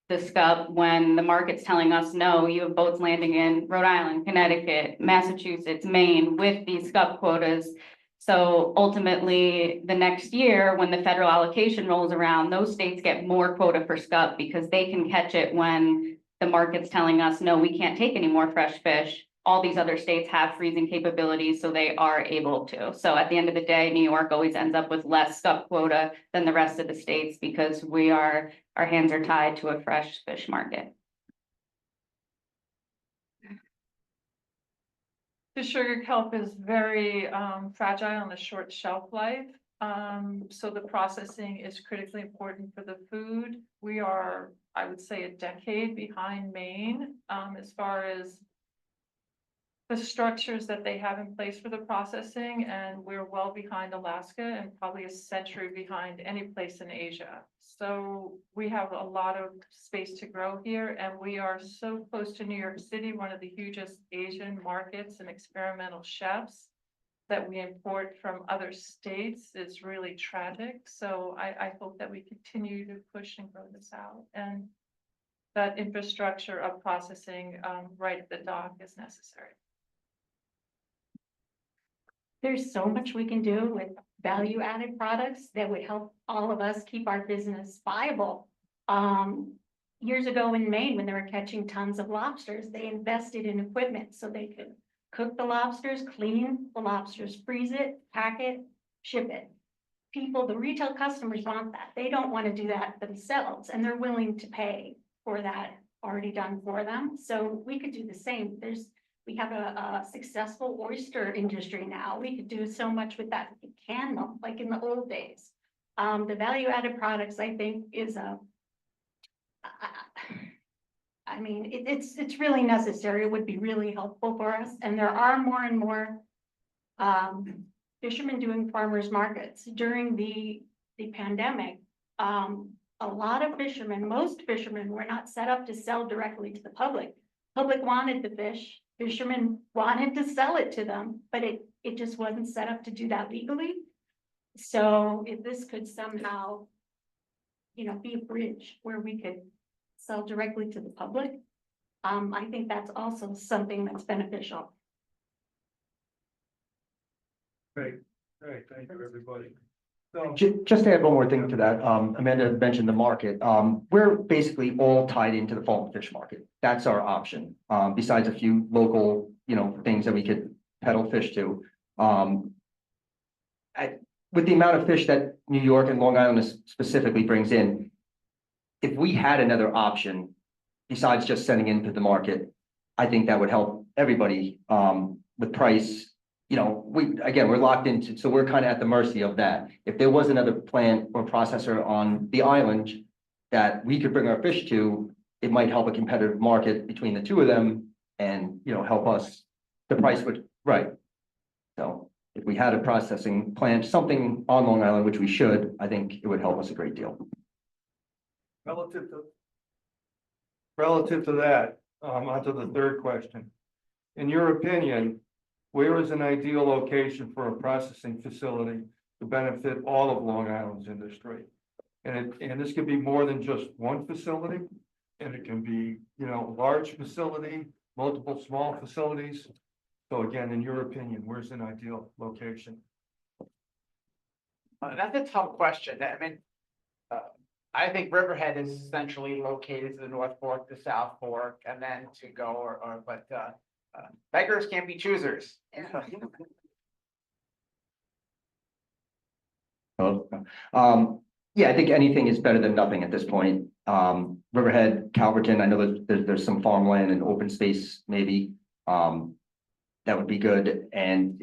the scup when the market's telling us, no, you have boats landing in Rhode Island, Connecticut, Massachusetts, Maine with these scup quotas. So ultimately, the next year, when the federal allocation rolls around, those states get more quota for scup because they can catch it when the market's telling us, no, we can't take any more fresh fish. All these other states have freezing capabilities, so they are able to. So at the end of the day, New York always ends up with less scup quota than the rest of the states because our hands are tied to a fresh fish market. The sugar kelp is very fragile on the short shelf life. So the processing is critically important for the food. We are, I would say, a decade behind Maine as far as the structures that they have in place for the processing, and we're well behind Alaska and probably a century behind any place in Asia. So we have a lot of space to grow here, and we are so close to New York City, one of the hugest Asian markets and experimental chefs that we import from other states is really tragic. So I hope that we continue to push and grow this out, and that infrastructure of processing right at the dock is necessary. There's so much we can do with value added products that would help all of us keep our business viable. Years ago in Maine, when they were catching tons of lobsters, they invested in equipment so they could cook the lobsters, clean the lobsters, freeze it, pack it, ship it. people, the retail customers want that. They don't want to do that themselves, and they're willing to pay for that already done for them. So we could do the same. We have a successful oyster industry now. We could do so much with that. We can, like in the old days. The value-added products, I think, is I mean, it's really necessary. It would be really helpful for us. And there are more and more fishermen doing farmers markets. During the pandemic, a lot of fishermen, most fishermen were not set up to sell directly to the public. Public wanted the fish, fishermen wanted to sell it to them, but it just wasn't set up to do that legally. So if this could somehow, be a bridge where we could sell directly to the public, I think that's also something that's beneficial. Great, thank you, everybody. So, Just to add one more thing to that, Amanda mentioned the market. We're basically all tied into the fall fish market. That's our option, besides a few local, things that we could peddle fish to. With the amount of fish that New York and Long Island specifically brings in, if we had another option besides just sending into the market, I think that would help everybody with price. We're locked into, so we're kind of at the mercy of that. If there was another plant or processor on the island that we could bring our fish to, it might help a competitive market between the two of them and, help us, the price would, right. So if we had a processing plant, something on Long Island, which we should, I think it would help us a great deal. Relative to that, onto the third question. In your opinion, where is an ideal location for a processing facility to benefit all of Long Island's industry? And this could be more than just one facility, and it can be, a large facility, multiple small facilities. So again, in your opinion, where's an ideal location? That's a tough question. I mean, I think Riverhead is essentially located to the North Fork, the South Fork, and then to go but beggars can't be choosers. Yeah, I think anything is better than nothing at this point. Riverhead, Calverton, I know there's some farmland and open space, maybe. That would be good. And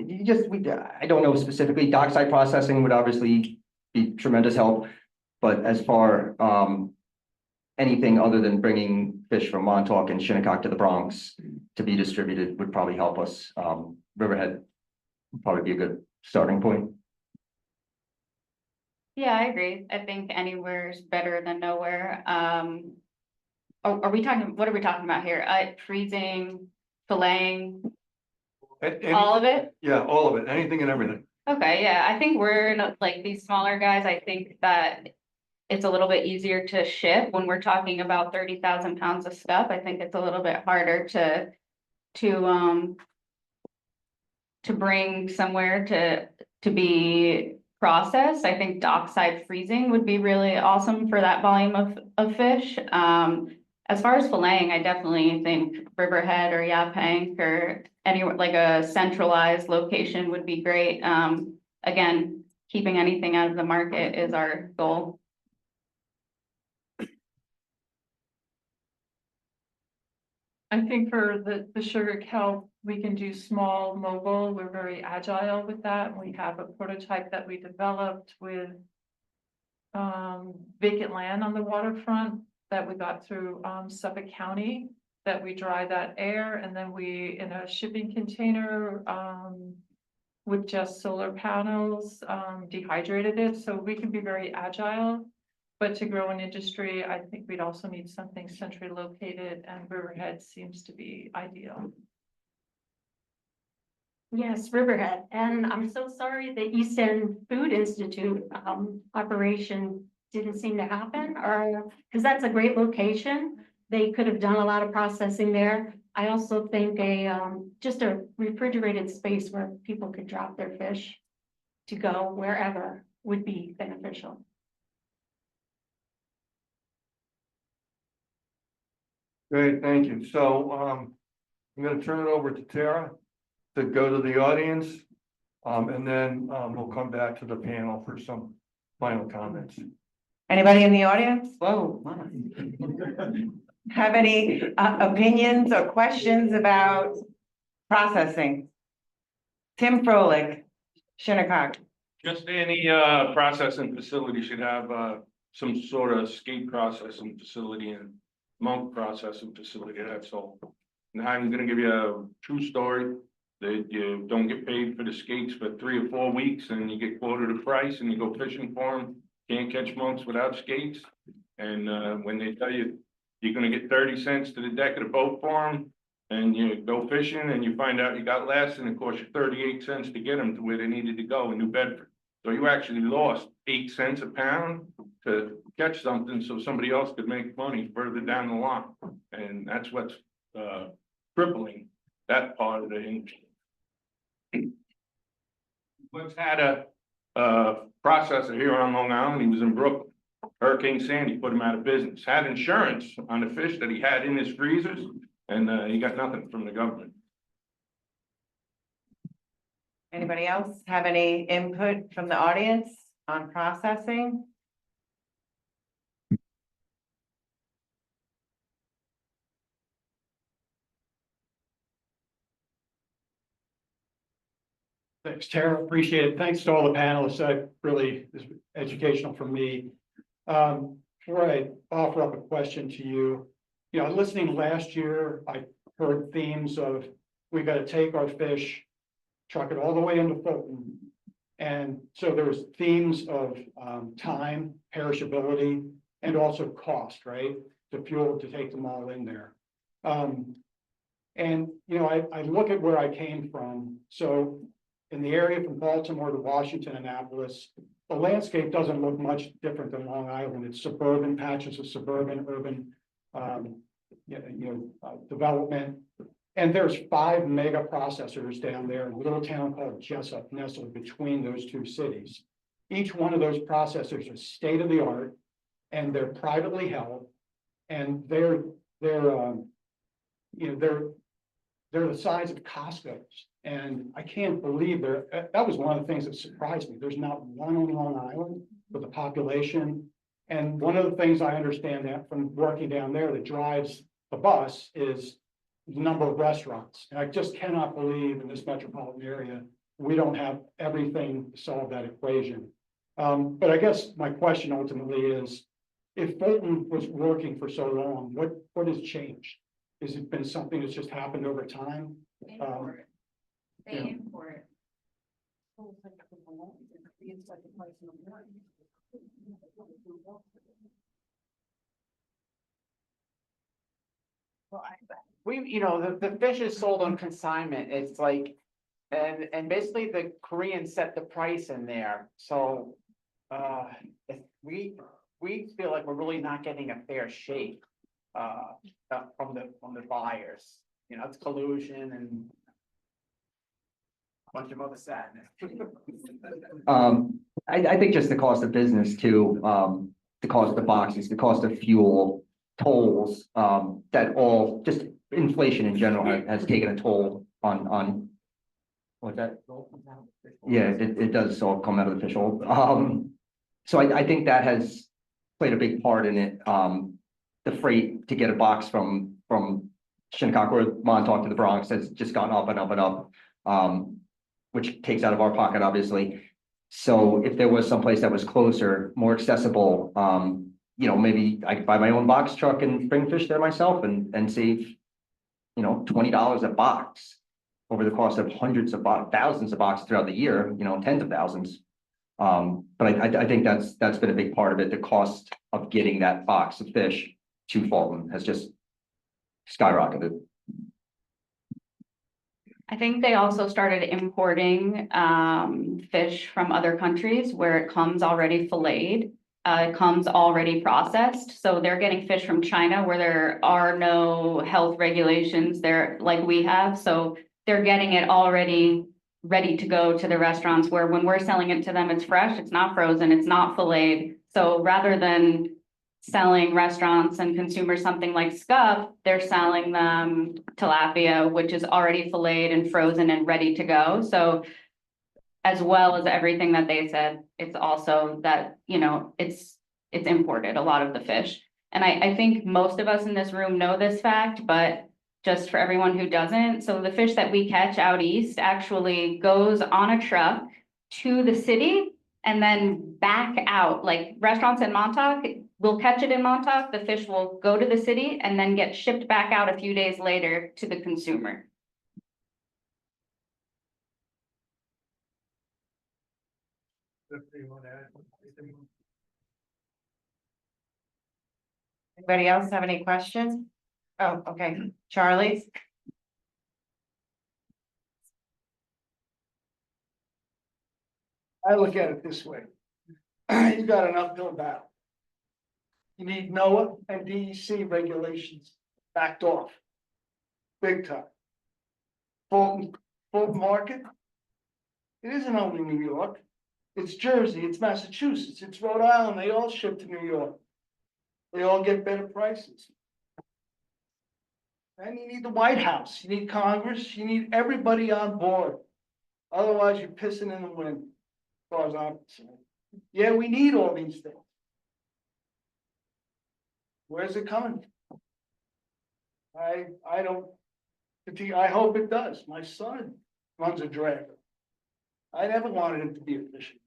I don't know specifically, dockside processing would obviously be tremendous help. But as far anything other than bringing fish from Montauk and Shinnecock to the Bronx to be distributed would probably help us. Riverhead would probably be a good starting point. Yeah, I agree. I think anywhere is better than nowhere. What are we talking about here? Freezing, filleting, all of it? Yeah, all of it, anything and everything. Okay, yeah, I think we're not like these smaller guys. I think that it's a little bit easier to ship when we're talking about 30,000 pounds of stuff. I think it's a little bit harder to bring somewhere to be processed. I think dockside freezing would be really awesome for that volume of fish. As far as filleting, I definitely think Riverhead or Yaphank or anywhere like a centralized location would be great. Again, keeping anything out of the market is our goal. I think for the sugar kelp, we can do small mobile. We're very agile with that. We have a prototype that we developed with vacant land on the waterfront that we got through Suffolk County, that we dry that air and then we, in a shipping container with just solar panels, dehydrated it. So we can be very agile. But to grow an industry, I think we'd also need something centrally located, and Riverhead seems to be ideal. Yes, Riverhead. And I'm so sorry the East End Food Institute operation didn't seem to happen, or because that's a great location. They could have done a lot of processing there. I also think just a refrigerated space where people could drop their fish to go wherever would be beneficial. Great, thank you. So I'm going to turn it over to Tara to go to the audience. And then, we'll come back to the panel for some final comments. Anybody in the audience? Whoa. Have any opinions or questions about processing? Tim Froelich, Shinnecock. Just any processing facility should have some sort of skate processing facility and monk processing facility, that's all. And I'm gonna give you a true story, that you don't get paid for the skates for 3 or 4 weeks, and you get quoted a price and you go fishing for them. Can't catch monks without skates. And when they tell you you're gonna get 30 cents to the deck of the boat for them, and you go fishing and you find out you got less, and it costs you 38 cents to get them to where they needed to go in New Bedford. So you actually lost 8 cents a pound to catch something so somebody else could make money further down the line. And that's what's crippling that part of the industry. Once had a processor here on Long Island. He was in Brooklyn. Hurricane Sandy put him out of business. Had insurance on the fish that he had in his freezers, and he got nothing from the government. Anybody else have any input from the audience on processing? Thanks, Tara. Appreciate it. Thanks to all the panelists. That really is educational for me. Before I offer up a question to you, listening last year, I heard themes of we got to take our fish, truck it all the way into Fulton. And so there was themes of time, perishability, and also cost, right? The fuel to take them all in there. And I look at where I came from. So in the area from Baltimore to Washington, Annapolis, the landscape doesn't look much different than Long Island. It's suburban patches of suburban, urban, development. And there's 5 mega processors down there in a little town called Jessup, nestled between those 2 cities. Each one of those processors is state of the art, and they're privately held, and they're the size of Costco's. And I can't believe that was one of the things that surprised me. There's not one on Long Island with the population. And one of the things I understand that from working down there that drives the bus is the number of restaurants. And I just cannot believe in this metropolitan area, we don't have everything to solve that equation. But I guess my question ultimately is, if Fulton was working for so long, what has changed? Has it been something that's just happened over time? They import. The fish is sold on consignment. It's like, and basically the Koreans set the price in there. So, if we feel like we're really not getting a fair shake, from the buyers. It's collusion and bunch of other sadness. I think just the cost of business too, the cost of the boxes, the cost of fuel, tolls, that all, just inflation in general has taken a toll on what's that? Yeah, it does all come out of the fish oil. So I think that has played a big part in it. The freight to get a box from Shinnecock or Montauk to the Bronx has just gone up and up and up. Which takes out of our pocket, obviously. So if there was someplace that was closer, more accessible, maybe I could buy my own box truck and bring fish there myself and save, $20 a box over the cost of thousands of boxes throughout the year, tens of thousands. But I think that's been a big part of it. The cost of getting that box of fish to Fulton has just skyrocketed. I think they also started importing fish from other countries where it comes already filleted. It comes already processed. So they're getting fish from China where there are no health regulations there like we have. So they're getting it already ready to go to the restaurants, where when we're selling it to them, it's fresh, it's not frozen, it's not filleted. So rather than selling restaurants and consumers something like scup, they're selling them tilapia, which is already filleted and frozen and ready to go. So as well as everything that they said, it's also that, you know, it's imported, a lot of the fish. And I think most of us in this room know this fact, but just for everyone who doesn't, so the fish that we catch out east actually goes on a truck to the city and then back out, like restaurants in Montauk, will catch it in Montauk, the fish will go to the city and then get shipped back out a few days later to the consumer. Anybody else have any questions? Oh, okay, Charlie? I look at it this way. You've got an uphill battle. You need NOAA and DEC regulations backed off. Big time. Fulton Market. It isn't only New York. It's Jersey, it's Massachusetts, it's Rhode Island. They all ship to New York. They all get better prices. And you need the White House, you need Congress, you need everybody on board. Otherwise, you're pissing in the wind, as far as I'm concerned. Yeah, we need all these things. Where's it coming from? I don't, I hope it does. My son runs a dragger. I never wanted him to be a fisherman.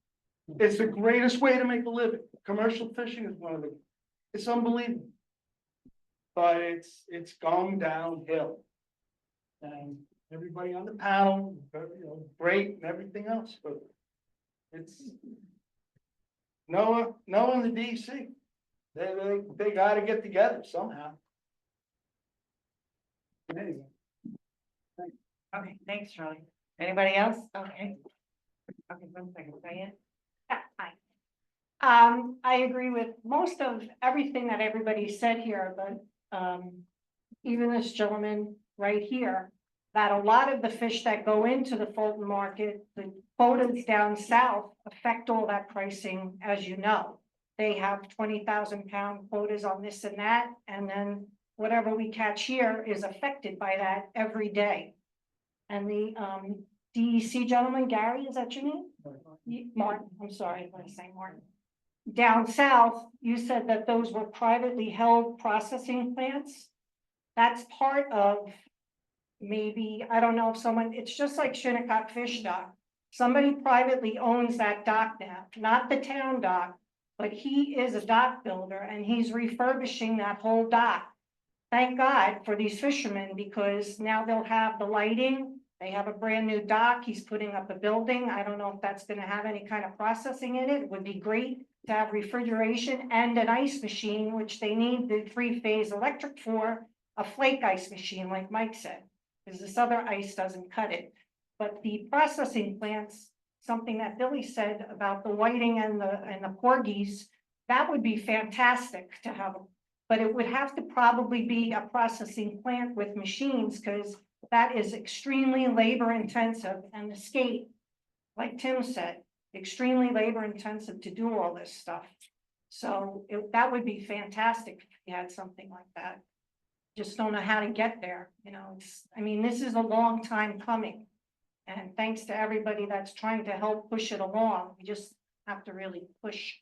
It's the greatest way to make a living. Commercial fishing is one of the, it's unbelievable. But it's gone downhill. And everybody on the panel, you know, great and everything else, but it's NOAA and the DC. They gotta get together somehow. Anyway. Okay, thanks, Charlie. Anybody else? Okay. Okay, 1 second, Diane. Hi. I agree with most of everything that everybody said here, but, even this gentleman right here, that a lot of the fish that go into the Fulton market, the quotas down south affect all that pricing, as you know. They have 20,000 pound quotas on this and that, and then whatever we catch here is affected by that every day. And the, DEC gentleman, Gary, is that your name? Martin, I'm sorry, I'm saying Martin. Down south, you said that those were privately held processing plants. That's part of maybe, I don't know if someone, it's just like Shinnecock Fish Dock. Somebody privately owns that dock now, not the town dock, but he is a dock builder and he's refurbishing that whole dock. Thank God for these fishermen, because now they'll have the lighting. They have a brand new dock. He's putting up a building. I don't know if that's going to have any kind of processing in it. It would be great to have refrigeration and an ice machine, which they need the 3-phase electric for, a flake ice machine, like Mike said, because this other ice doesn't cut it. But the processing plants, something that Billy said about the whiting and the porgies, that would be fantastic to have. But it would have to probably be a processing plant with machines, because that is extremely labor intensive, and the skate, like Tim said, extremely labor intensive to do all this stuff. So that would be fantastic if you had something like that. Just don't know how to get there, you know. I mean, this is a long time coming, and thanks to everybody that's trying to help push it along. We just have to really push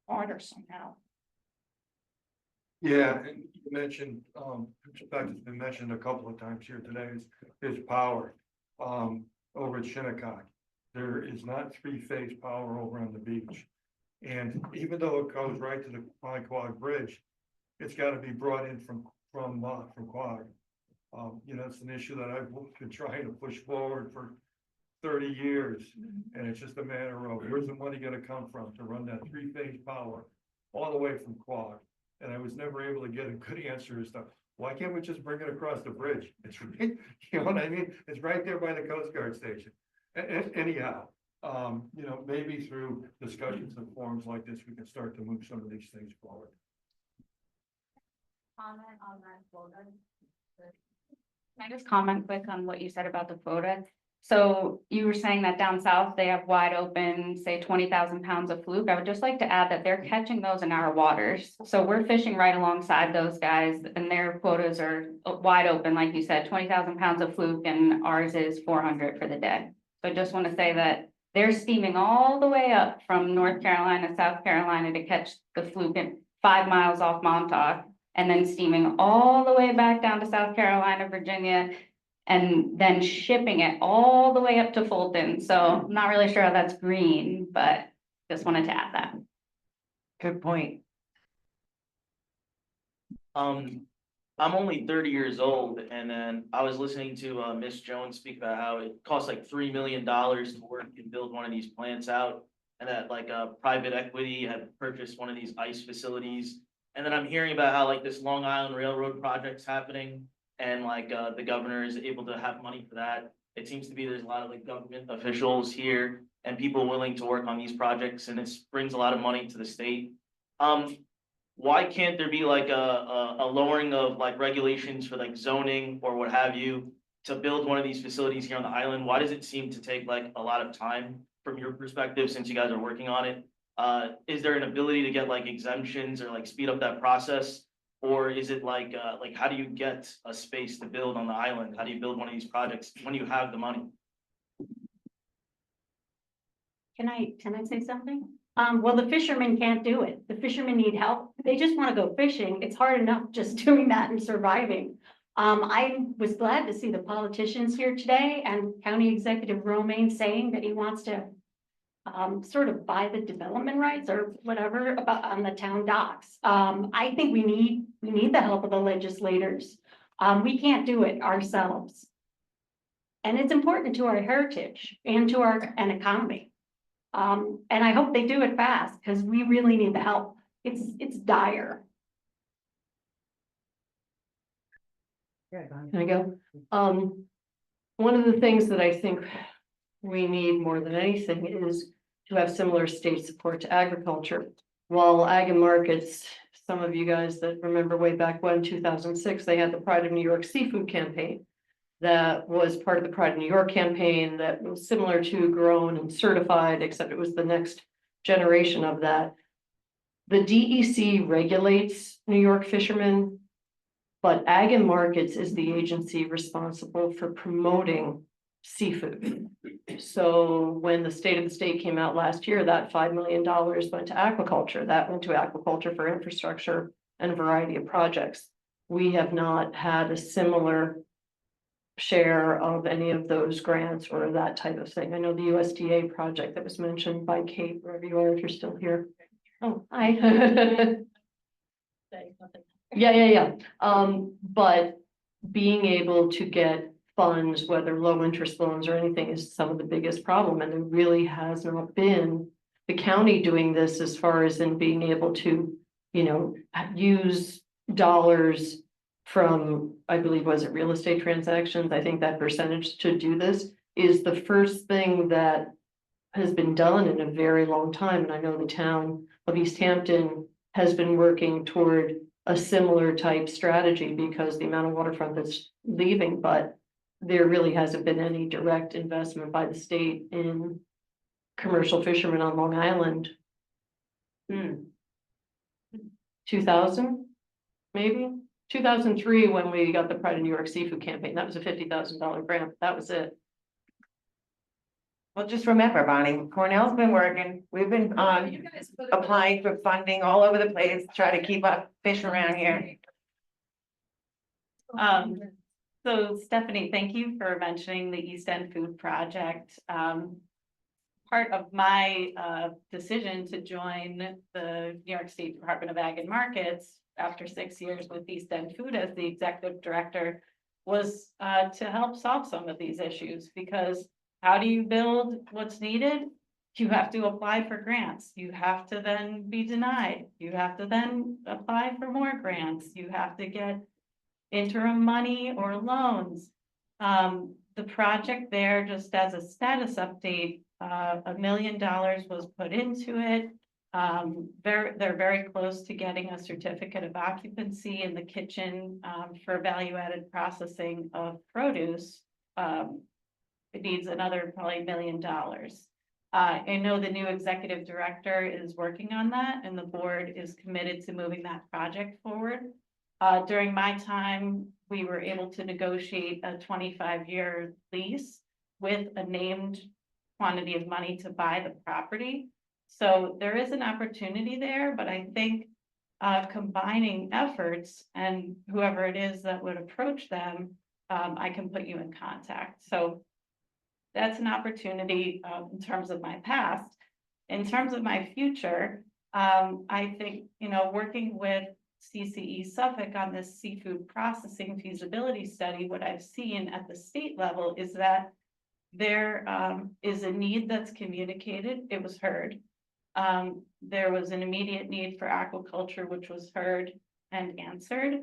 harder somehow. Yeah, and you mentioned, in fact, it's been mentioned a couple of times here today, is power. Over at Shinnecock, there is not 3-phase power over on the beach. And even though it goes right to the Quag Bridge, it's got to be brought in from Quag. You know, it's an issue that I've been trying to push forward for 30 years. And it's just a matter of where's the money going to come from to run that 3-phase power all the way from Quag. And I was never able to get a good answer as to why can't we just bring it across the bridge? It's right, you know what I mean? It's right there by the Coast Guard station. Anyhow, you know, maybe through discussions and forums like this, we can start to move some of these things forward. Comment on that quota. Can I just comment quick on what you said about the quota? So you were saying that down south, they have wide open, say 20,000 pounds of fluke. I would just like to add that they're catching those in our waters. So we're fishing right alongside those guys, and their quotas are wide open. Like you said, 20,000 pounds of fluke, and ours is 400 for the day. So I just want to say that They're steaming all the way up from North Carolina, South Carolina to catch the fluke in 5 miles off Montauk. And then steaming all the way back down to South Carolina, Virginia, and then shipping it all the way up to Fulton. So I'm not really sure how that's green, but just wanted to add that. Good point. I'm only 30 years old, and then I was listening to Miss Jones speak about how it costs like $3 million to work and build one of these plants out, and that like private equity had purchased one of these ice facilities. And then I'm hearing about how like this Long Island Railroad project's happening, and like the governor is able to have money for that. It seems to be there's a lot of like government officials here and people willing to work on these projects, and it brings a lot of money to the state. Why can't there be like a lowering of like regulations for like zoning or what have you to build one of these facilities here on the island? Why does it seem to take like a lot of time from your perspective, since you guys are working on it? Is there an ability to get like exemptions or like speed up that process? Or is it like how do you get a space to build on the island? How do you build one of these projects when you have the money? Can I say something? Well, the fishermen can't do it. The fishermen need help. They just want to go fishing. It's hard enough just doing that and surviving. I was glad to see the politicians here today and County Executive Romaine saying that he wants to sort of buy the development rights or whatever about on the town docks. I think we need the help of the legislators. We can't do it ourselves. And it's important to our heritage and to our economy. And I hope they do it fast because we really need the help. It's dire. Can I go? One of the things that I think we need more than anything is to have similar state support to agriculture. While ag and markets, some of you guys that remember way back when, 2006, they had the Pride of New York seafood campaign. That was part of the Pride of New York campaign that was similar to Grown and Certified, except it was the next generation of that. The DEC regulates New York fishermen, but Ag and Markets is the agency responsible for promoting seafood. So when the state of the state came out last year, that $5 million went to aquaculture. That went to aquaculture for infrastructure and a variety of projects. We have not had a similar share of any of those grants or that type of thing. I know the USDA project that was mentioned by Kate, wherever you are, if you're still here. Oh, hi. Yeah. But being able to get funds, whether low interest loans or anything, is some of the biggest problem. And there really has not been the county doing this as far as in being able to, use dollars from, I believe, was it real estate transactions? I think that percentage to do this is the first thing that has been done in a very long time. And I know the town of East Hampton has been working toward a similar type strategy because the amount of waterfront that's leaving, but there really hasn't been any direct investment by the state in commercial fishermen on Long Island. 2000, maybe? 2003, when we got the Pride of New York seafood campaign, that was a $50,000 grant. That was it. Well, just remember, Bonnie, Cornell's been working. We've been applying for funding all over the place, to try to keep up fish around here. So Stephanie, thank you for mentioning the East End Food Project. Part of my decision to join the New York State Department of Ag and Markets after 6 years with East End Food as the executive director was to help solve some of these issues, because how do you build what's needed? You have to apply for grants. You have to then be denied. You have to then apply for more grants. You have to get interim money or loans. The project there, just as a status update, $1 million was put into it. They're very close to getting a certificate of occupancy in the kitchen for value-added processing of produce. It needs another probably $1 million. I know the new executive director is working on that, and the board is committed to moving that project forward. During my time, we were able to negotiate a 25-year lease with a named quantity of money to buy the property. So there is an opportunity there, but I think combining efforts and whoever it is that would approach them, I can put you in contact. So that's an opportunity in terms of my past. In terms of my future, I think, working with CCE Suffolk on this seafood processing feasibility study, what I've seen at the state level is that there is a need that's communicated. It was heard. There was an immediate need for aquaculture, which was heard and answered.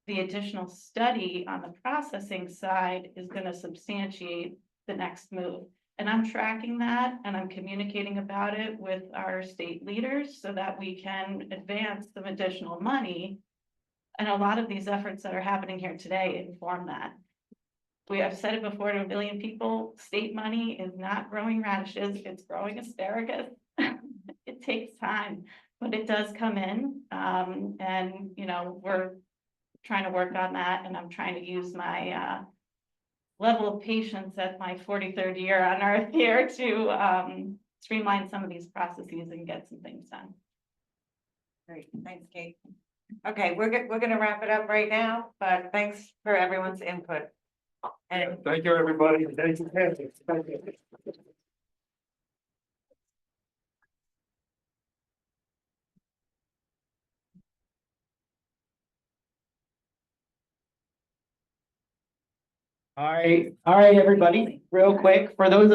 The additional study on the processing side is going to substantiate the next move. And I'm tracking that and I'm communicating about it with our state leaders so that we can advance some additional money. And a lot of these efforts that are happening here today inform that. I've said it before to a billion people, state money is not growing radishes, it's growing asparagus. It takes time, but it does come in. And we're trying to work on that, and I'm trying to use my level of patience at my 43rd year on earth here to streamline some of these processes and get some things done. Great, thanks, Kate. Okay, we're gonna wrap it up right now, but thanks for everyone's input. And Thank you, everybody. Thank you. Thank you. All right, everybody, real quick, for those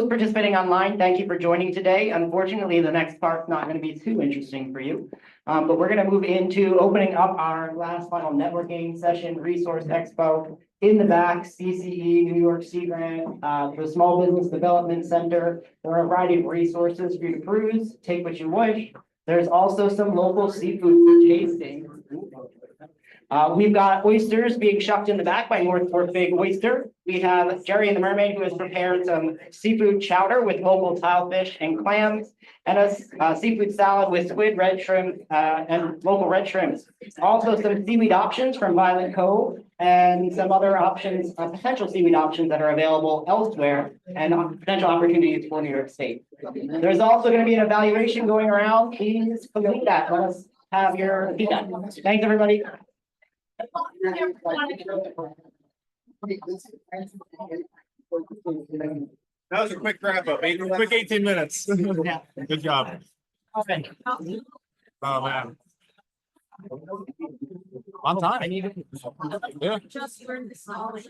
participating online, thank you for joining today. Unfortunately, the next part's not going to be too interesting for you. But we're going to move into opening up our last final networking session, Resource Expo. In the back, CCE, New York Sea Grant, the Small Business Development Center. There are a variety of resources for you to peruse, take what you wish. There's also some local seafood tasting. We've got oysters being shucked in the back by North Fork Big Oyster. We have Jerry and the Mermaid, who has prepared some seafood chowder with local tilefish and clams, and a seafood salad with squid, red shrimp, and local red shrimps. Also some seaweed options from Violet Cove and some other options, potential seaweed options that are available elsewhere and potential opportunities for New York State. There's also going to be an evaluation going around. Please complete that. Let us have your feedback. Thanks, everybody. That was a quick wrap up, quick 18 minutes. Good job. Okay. Oh, man. On time. Yeah. Just learned this knowledge.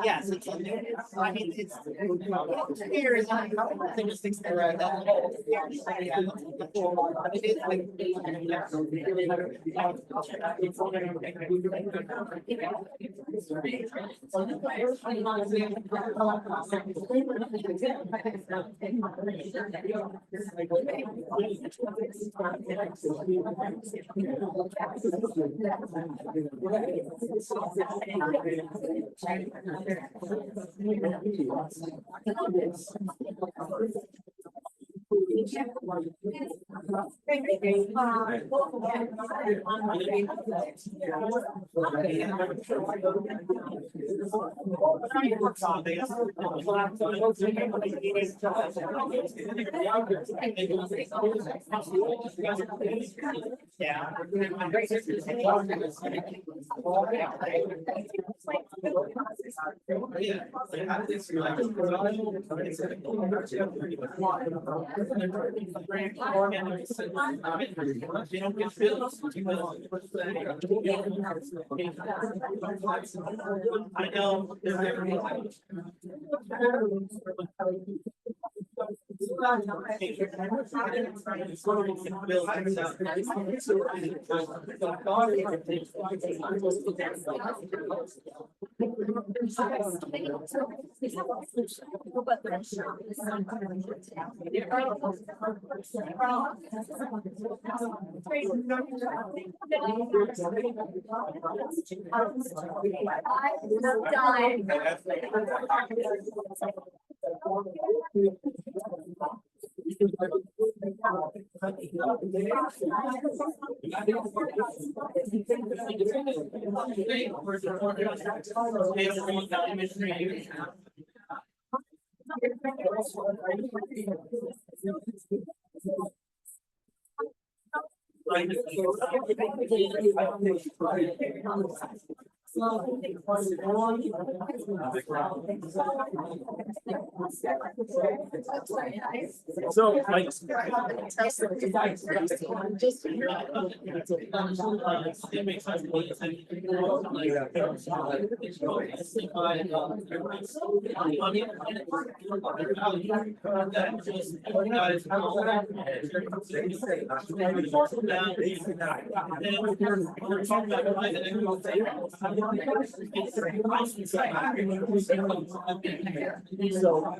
Yes, it's, I mean, it's. Here is not, things that are at that level. It is like. I know. So, like. So.